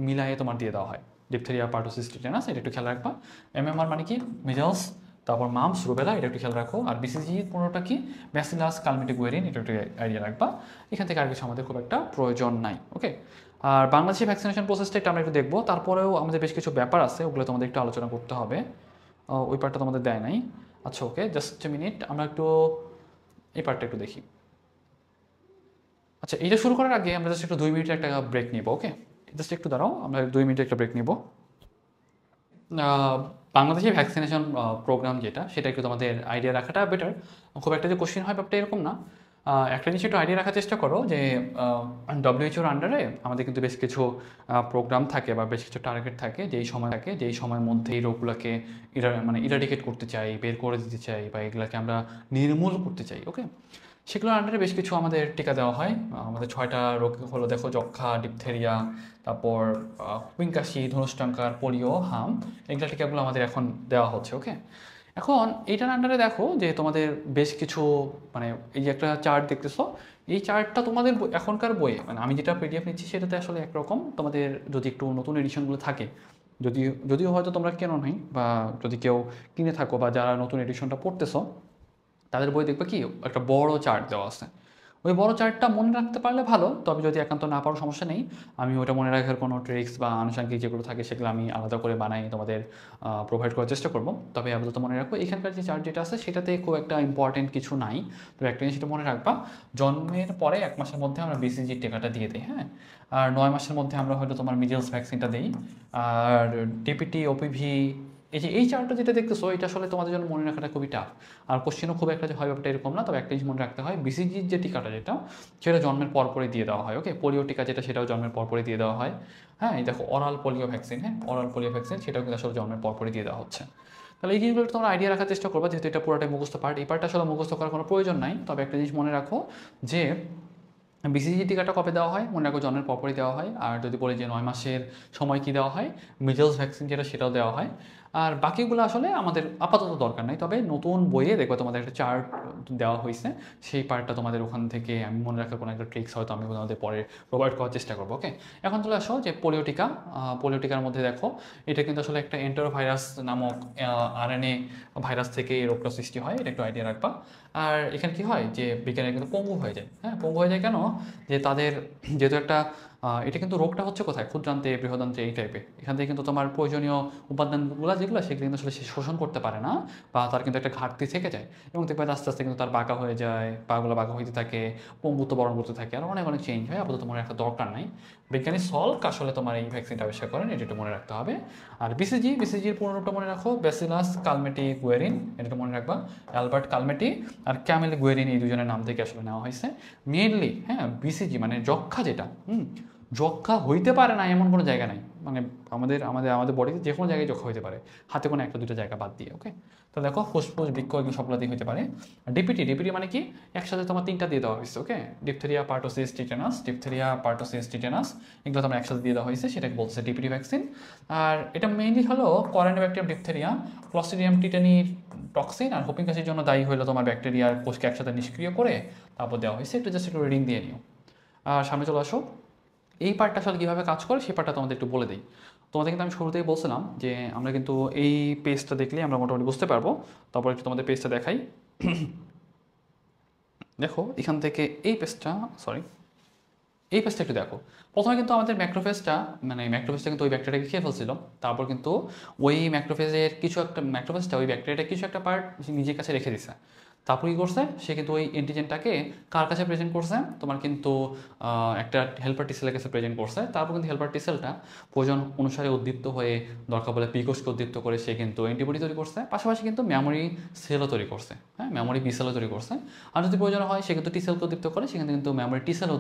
মিলাইয়ে তোমার দিয়ে দেওয়া হয়। ডিপথেরিয়া, পার্টোসিস, টিটেনাস, এটা একটু খেয়াল রাখবা। এমএমআর মানে কি মিজলস, তারপর মামস, রুবেলা, এটা একটু খেয়াল রাখো। আর বিসিজি পুরোটা কি ব্যাসিলাস কালমিটিগুয়েরিন, এটা একটু আইডিয়া রাখবা। এখান থেকে আর কিছু আমাদের খুব একটা প্রয়োজন নাই। ওকে, আর বাংলাদেশি ভ্যাকসিনেশন প্রসেসটা এটা আমরা একটু দেখবো, তারপরেও আমাদের বেশ কিছু ব্যাপার আছে, ওগুলো তোমাদের একটু আলোচনা করতে হবে। ওই পার্টটা তোমাদের দেয় নাই। আচ্ছা ওকে, জাস্ট এ মিনিট, আমরা একটু এই পার্টটা একটু দেখি। আচ্ছা, এটা শুরু করার আগে আমরা জাস্ট একটু 2 মিনিটের একটা ব্রেক নিব। ওকে, জাস্ট একটু দাঁড়াও, আমরা 2 মিনিটের একটা ব্রেক নিব। বাংলাদেশে ভ্যাকসিনেশন প্রোগ্রাম যেটা, সেটা একটু তোমাদের আইডিয়া রাখাটা বেটার। খুব একটা যে কোশ্চেন হয় ব্যাপারটা এরকম না। একটা জিনিস একটু আইডিয়া রাখার চেষ্টা করো যে ডব্লিউএইচওর আন্ডারে আমাদের কিন্তু বেশ কিছু প্রোগ্রাম থাকে বা বেশ কিছু টার্গেট থাকে, যেই সময় থাকে, যেই সময়ের মধ্যে এই রোগগুলোকে মানে ইরাডিকেট করতে চাই, বের করে দিতে চাই, বা এগুলোকে আমরা নির্মূল করতে চাই। ওকে, সেগুলোর আন্ডারে বেশ কিছু আমাদের টিকা দেওয়া হয়। আমাদের 6টা রোগ হলো, দেখো যক্ষা, ডিপথেরিয়া, তারপর হুইংকাশি, ধনুষ্টঙ্কার, পোলিও, হাম, এগুলো টিকাগুলো আমাদের এখন দেওয়া হচ্ছে। ওকে, এখন এইটার আন্ডারে দেখো যে তোমাদের বেশ কিছু মানে এই যে একটা চার্ট দেখতেছো, এই চার্টটা তোমাদের এখনকার বইয়ে, মানে আমি যেটা পিডিএফ নিচ্ছি সেটাতে আসলে একরকম, তোমাদের যদি একটু নতুন এডিশনগুলো থাকে, যদিও হয়তো তোমরা কেনো নাই, বা যদি কেউ কিনে থাকো বা যারা নতুন এডিশনটা পড়তেছো তাদের বই দেখবে কি একটা বড় চার্ট দেওয়া আছে। ওই বড় চার্টটা মনে রাখতে পারলে ভালো, তবে যদি একান্ত না পারো সমস্যা নেই, আমি ওটা মনে রাখার কোনো ট্রিক্স বা আনুষঙ্গিক যেগুলো থাকে সেগুলো আমি আলাদা করে বানাই তোমাদের প্রোভাইড করার চেষ্টা করব। তবে আপাতত মনে রাখো এখানকার যে চার্ট যেটা আছে সেটাতে খুব একটা ইম্পর্টেন্ট কিছু নাই। তবে একটা জিনিস সেটা মনে রাখবা, জন্মের পরে 1 মাসের মধ্যে আমরা বিসিজির টিকাটা দিয়ে দিই, হ্যাঁ, আর 9 মাসের মধ্যে আমরা হয়তো তোমার মিজেলস ভ্যাকসিনটা দিই, আর ডিপিটি, ওপিভি, এই চার্টটা যেটা দেখতেছো এটা আসলে তোমাদের জন্য মনে রাখাটা খুবই টাফ। আর কোশ্চেনও খুব একটা যে হয় ব্যাপারটা এরকম না, তবে একটা জিনিস মনে রাখতে হয়, বিসিজির যে টিকাটা যেটা, সেটা জন্মের পরপরই দিয়ে দেওয়া হয়। ওকে, পোলিও টিকা যেটা সেটাও জন্মের পরপরই দিয়ে দেওয়া হয়। হ্যাঁ, এই দেখো অরাল পোলিও ভ্যাকসিন, হ্যাঁ, অরাল পোলিও ভ্যাকসিন, সেটাও কিন্তু আসলে জন্মের পরপরই দিয়ে দেওয়া হচ্ছে। তাহলে এই জিনিসগুলো তোমরা আইডিয়া রাখার চেষ্টা করবা, যেহেতু এটা পুরোটাই মুখস্থ পার্ট, এই পার্টটা আসলে মুখস্থ করার কোনো প্রয়োজন নাই। তবে একটা জিনিস মনে রাখো যে বিসিজি টিকাটা কবে দেওয়া হয়, মনে রাখো জন্মের পরপরই দেওয়া হয়। আর যদি বলি যে 9 মাসের সময় কি দেওয়া হয়, মিজেলস ভ্যাকসিন যেটা সেটাও দেওয়া হয়। আর বাকিগুলো আসলে আমাদের আপাতত দরকার নাই, তবে নতুন বইয়ে দেখবো তোমাদের একটা চার্ট দেওয়া হয়েছে, সেই পার্টটা তোমাদের ওখান থেকে আমি মনে রাখার কোনো একটা ট্রিক্স হয়তো আমি তোমাদের পরে প্রোভাইড করার চেষ্টা করবো। ওকে, এখন চলে আসো যে পোলিও টিকা। পোলিও টিকার মধ্যে দেখো এটা কিন্তু আসলে একটা এন্টারোভাইরাস নামক আরএনএ ভাইরাস থেকে এই রোগটা সৃষ্টি হয়, এটা একটু আইডিয়া রাখবা। আর এখানে কি হয় যে বিজ্ঞানীরা কিন্তু পঙ্গু হয়ে যায়। হ্যাঁ, পঙ্গু হয়ে যায় কেন? যে তাদের যেহেতু একটা এটা কিন্তু রোগটা হচ্ছে কোথায়, ক্ষুদ্রান্তে বৃহদান্তে এই টাইপের। এখান থেকে কিন্তু তোমার প্রয়োজনীয় উপাদানগুলো যেগুলো সেগুলো কিন্তু আসলে সে শোষণ করতে পারে না, বা তার কিন্তু একটা ঘাটতি থেকে যায়, এবং দেখবে আস্তে আস্তে কিন্তু তার বাঁকা হয়ে যায়, পাগুলো বাঁকা হইতে থাকে, পঙ্গুত্ব বরণ করতে থাকে, আর অনেক অনেক চেঞ্জ হয়। আপাতত তোমার একটা দরকার নাই। বিজ্ঞানী সল্ক আসলে তোমার এই ভ্যাকসিনটা আবিষ্কার করেন, এটা একটু মনে রাখতে হবে। আর বিসিজির পুরোটা মনে রাখো, ব্যাসিলাস কালমেটি গুয়েরিন, এটা একটু মনে রাখবা। অ্যালবার্ট কালমেটি আর ক্যামেল গুয়েরিন এই দুজনের নাম থেকে আসলে নেওয়া হয়েছে মেইনলি। হ্যাঁ, বিসিজি মানে যক্ষা, যেটা যক্ষা হইতে পারে না এমন কোনো জায়গা নাই, মানে আমাদের আমাদের আমাদের বডিতে যে কোনো জায়গায় যক্ষা হইতে পারে, হাতে কোনো একটা দুটো জায়গা বাদ দিয়ে। ওকে, তো দেখো ফুসফুস বৃক্ষ এগুলো সবগুলোতেই হইতে পারে। ডিপিটি মানে কি, একসাথে তোমার তিনটা দিয়ে দেওয়া হয়েছে। ওকে, ডিপথেরিয়া, পার্টোসিস, টিটেনাস, এগুলো তোমার একসাথে দিয়ে দেওয়া হয়েছে, সেটাকে বলছে ডিপিটি ভ্যাকসিন। আর এটা মেইনলি হলো corynebacterium diphtheria, clostridium tetani toxin আর হোপিং কাশির জন্য দায়ী হলো তোমার ব্যাকটেরিয়ার কোষকে একসাথে নিষ্ক্রিয় করে তারপর দেওয়া হয়েছে। একটু জাস্ট একটু রিডিং দিয়ে নিও। আর সামনে চলে আসো, এই পার্টটা আসলে কীভাবে কাজ করে সেই পার্টটা তোমাদের একটু বলে দিই। তোমাদের কিন্তু আমি শুরুতেই বলছিলাম যে আমরা কিন্তু এই পেজটা দেখলেই আমরা মোটামুটি বুঝতে পারবো। তারপর একটু তোমাদের পেজটা দেখাই। দেখো এখান থেকে এই পেজটা একটু দেখো। প্রথমে কিন্তু আমাদের ম্যাক্রোফেজটা, মানে ম্যাক্রোফেজটা কিন্তু ওই ব্যাকটেরিয়াকে খেয়ে ফেলছিল। তারপর কিন্তু ওই ম্যাক্রোফেজটা ওই ব্যাকটেরিয়াটা কিছু একটা পার্ট নিজের কাছে রেখে দিছে। তারপর কী করছে, সে কিন্তু ওই এন্টিজেনটাকে কার কাছে প্রেজেন্ট করছে, তোমার কিন্তু একটা হেল্পার টি সেলের কাছে প্রেজেন্ট করছে। তারপর কিন্তু হেল্পার টি সেলটা প্রয়োজন অনুসারে উদ্দীপ্ত হয়ে, দরকার বলে পিকোষকে উদ্দীপ্ত করে সে কিন্তু অ্যান্টিবডি তৈরি করছে, পাশাপাশি কিন্তু মেমোরি সেলও তৈরি করছে। হ্যাঁ, মেমোরি বি সেলও তৈরি করছে। আর যদি প্রয়োজন হয় সে কিন্তু টি সেলকে উদ্দীপ্ত করে, সেখানে কিন্তু মেমোরি টি সেল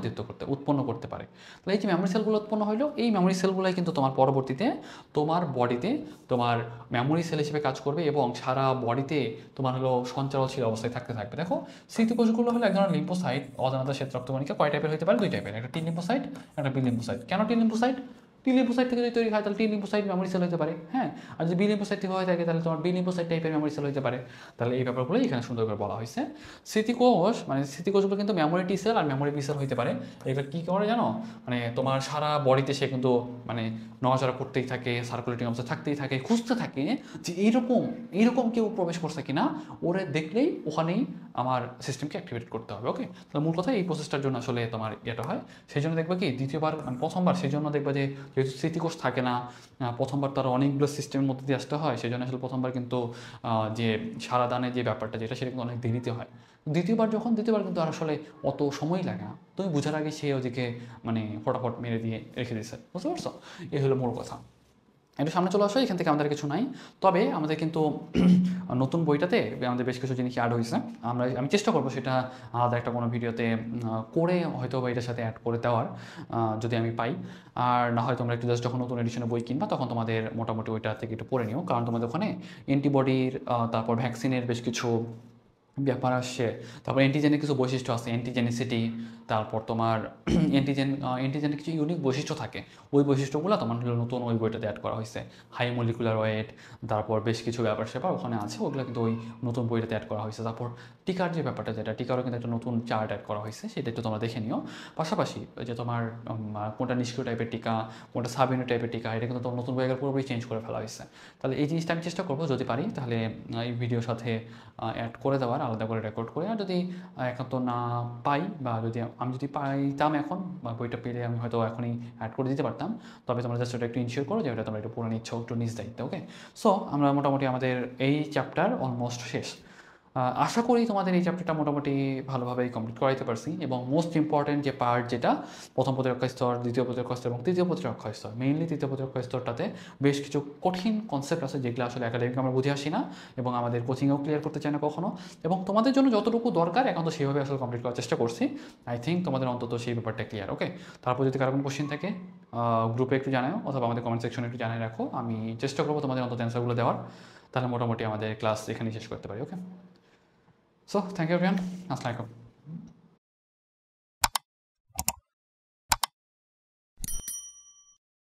উৎপন্ন করতে পারে। তাহলে এই যে মেমোরি সেলগুলো উৎপন্ন হলো, এই মেমোরি সেলগুলোই কিন্তু তোমার পরবর্তীতে তোমার বডিতে তোমার মেমোরি সেল হিসেবে কাজ করবে এবং সারা বডিতে তোমার হলো সঞ্চারশীল অবস্থায় থাকতে থাকবে। দেখো স্মৃতিকোষগুলো হলো এক ধরনের লিম্ফোসাইট, অজানাতা শ্বেত রক্তকণিকা। কয় টাইপের হতে পারে? দুই টাইপের, একটা টি লিম্ফোসাইট, একটা বি লিম্ফোসাইট। কেন টি লিম্ফোসাইট? টি লিম্ফোসাইট থেকে যদি তৈরি হয় তাহলে টি লিম্ফোসাইট মেমোরি সেল হতে পারে। হ্যাঁ, আর যদি বি লিম্ফোসাইট থেকে হয়ে থাকে তাহলে তোমার বি লিম্ফোসাইট টাইপের মেমোরি সেল হতে পারে। তাহলে এই ব্যাপারগুলো এখানে সুন্দর করে বলা হয়েছে। স্মৃতিকোষ মানে স্মৃতিকোষগুলো কিন্তু মেমোরি টি সেল আর মেমোরি বি সেল হতে পারে। এগুলো কী করে জানো, মানে তোমার সারা বডিতে সে কিন্তু মানে নড়াচড়া করতেই থাকে, সার্কুলেটিং অবস্থা থাকতেই থাকে, খুঁজতে থাকে যে এইরকম কেউ প্রবেশ করছে কিনা, ওরে দেখলেই ওখানেই আমার সিস্টেমকে অ্যাক্টিভেট করতে হবে। ওকে, তাহলে মূল কথা এই প্রসেসটার জন্য আসলে তোমার ইয়েটা হয়। সেই জন্য দেখবে কি দ্বিতীয়বার প্রথমবার সেই জন্য দেখবে যে যেহেতু স্মৃতিকোষ থাকে না, প্রথমবার তার অনেকগুলো সিস্টেমের মধ্যে দিয়ে আসতে হয়, সেই জন্য আসলে প্রথমবার কিন্তু যে সারা দানে যে ব্যাপারটা যেটা সেটা কিন্তু অনেক দেরিতে হয়। দ্বিতীয়বার কিন্তু আর আসলে অত সময় লাগে না, তুমি বোঝার আগে সে ওদিকে মানে ফটাফট মেরে দিয়ে রেখে দিচ্ছে। বুঝতে পারছো? এই হলো মূল কথা। একটু সামনে চলে আসো, এখান থেকে আমাদের কিছু নাই। তবে আমাদের কিন্তু নতুন বইটাতে আমাদের বেশ কিছু জিনিস অ্যাড হয়েছে। আমি চেষ্টা করবো সেটা আলাদা একটা কোনো ভিডিওতে করে হয়তো বা এটার সাথে অ্যাড করে দেওয়ার, যদি আমি পাই। আর না হয় তোমরা একটু জাস্ট যখন নতুন এডিশনে বই কিনবা তখন তোমাদের মোটামুটি ওইটা থেকে একটু পড়ে নিও, কারণ তোমাদের ওখানে অ্যান্টিবডির তারপর ভ্যাকসিনের বেশ কিছু ব্যাপার আসছে। তারপর অ্যান্টিজেনের কিছু বৈশিষ্ট্য আছে, অ্যান্টিজেনিসিটি। তারপর তোমার অ্যান্টিজেনের কিছু ইউনিক বৈশিষ্ট্য থাকে, ওই বৈশিষ্ট্যগুলো তোমার হলো নতুন ওই বইটাতে অ্যাড করা হয়েছে। হাই মলিকুলার ওয়েট, তারপর বেশ কিছু ব্যাপার স্যাপার ওখানে আছে, ওগুলো কিন্তু ওই নতুন বইটাতে অ্যাড করা হয়েছে। তারপর টিকার যে ব্যাপারটা, যেটা টিকারও কিন্তু একটা নতুন চার্ট অ্যাড করা হয়েছে, সেটা একটু তোমরা দেখে নিও। পাশাপাশি যে তোমার কোনটা নিষ্ক্রিয় টাইপের টিকা, কোনটা সাবইউনিট টাইপের টিকা, এটা কিন্তু তোমার নতুন বইয়ের পুরোপুরি চেঞ্জ করে ফেলা হয়েছে। তাহলে এই জিনিসটা আমি চেষ্টা করবো যদি পারি তাহলে এই ভিডিওর সাথে অ্যাড করে দেওয়ার, আলাদা করে রেকর্ড করে। আর যদি একান্ত না পাই, বা আমি যদি পাইতাম এখন, বা বইটা পেলে আমি হয়তো এখনই অ্যাড করে দিতে পারতাম, তবে তোমরা জাস্ট ওটা একটু ইনশিওর করো যে ওটা তোমরা একটু পুরো নিচ্ছ, একটু নিজ দায়িত্ব। ওকে, সো আমরা মোটামুটি আমাদের এই চ্যাপ্টার অলমোস্ট শেষ। আশা করি তোমাদের এই চ্যাপ্টারটা মোটামুটি ভালোভাবেই কমপ্লিট করাইতে পারছি। এবং মোস্ট ইম্পর্টেন্ট যে পার্ট, যেটা প্রথম প্রতিরক্ষা স্তর, দ্বিতীয় প্রতিরক্ষা স্তর এবং তৃতীয় প্রতিরক্ষা স্তর, মেইনলি তৃতীয় প্রতিরক্ষা স্তরটাতে বেশ কিছু কঠিন কনসেপ্ট আছে যেগুলো আসলে একাডেমিক আমরা বুঝে আসি না এবং আমাদের কোচিংয়েও ক্লিয়ার করতে চাই না কখনো। এবং তোমাদের জন্য যতটুকু দরকার এখন তো সেভাবে আসলে কমপ্লিট করার চেষ্টা করছি। আই থিঙ্ক তোমাদের অন্তত সেই ব্যাপারটা ক্লিয়ার। ওকে, তারপর যদি কারো কোনো কোশ্চেন থাকে গ্রুপে একটু জানাও, অথবা আমাদের কমেন্ট সেকশনে একটু জানিয়ে রাখো, আমি চেষ্টা করবো তোমাদের অন্তত অ্যান্সারগুলো দেওয়ার। তাহলে মোটামুটি আমাদের ক্লাস এখানেই শেষ করতে পারি। ওকে, so thank you everyone. Assalamualaikum.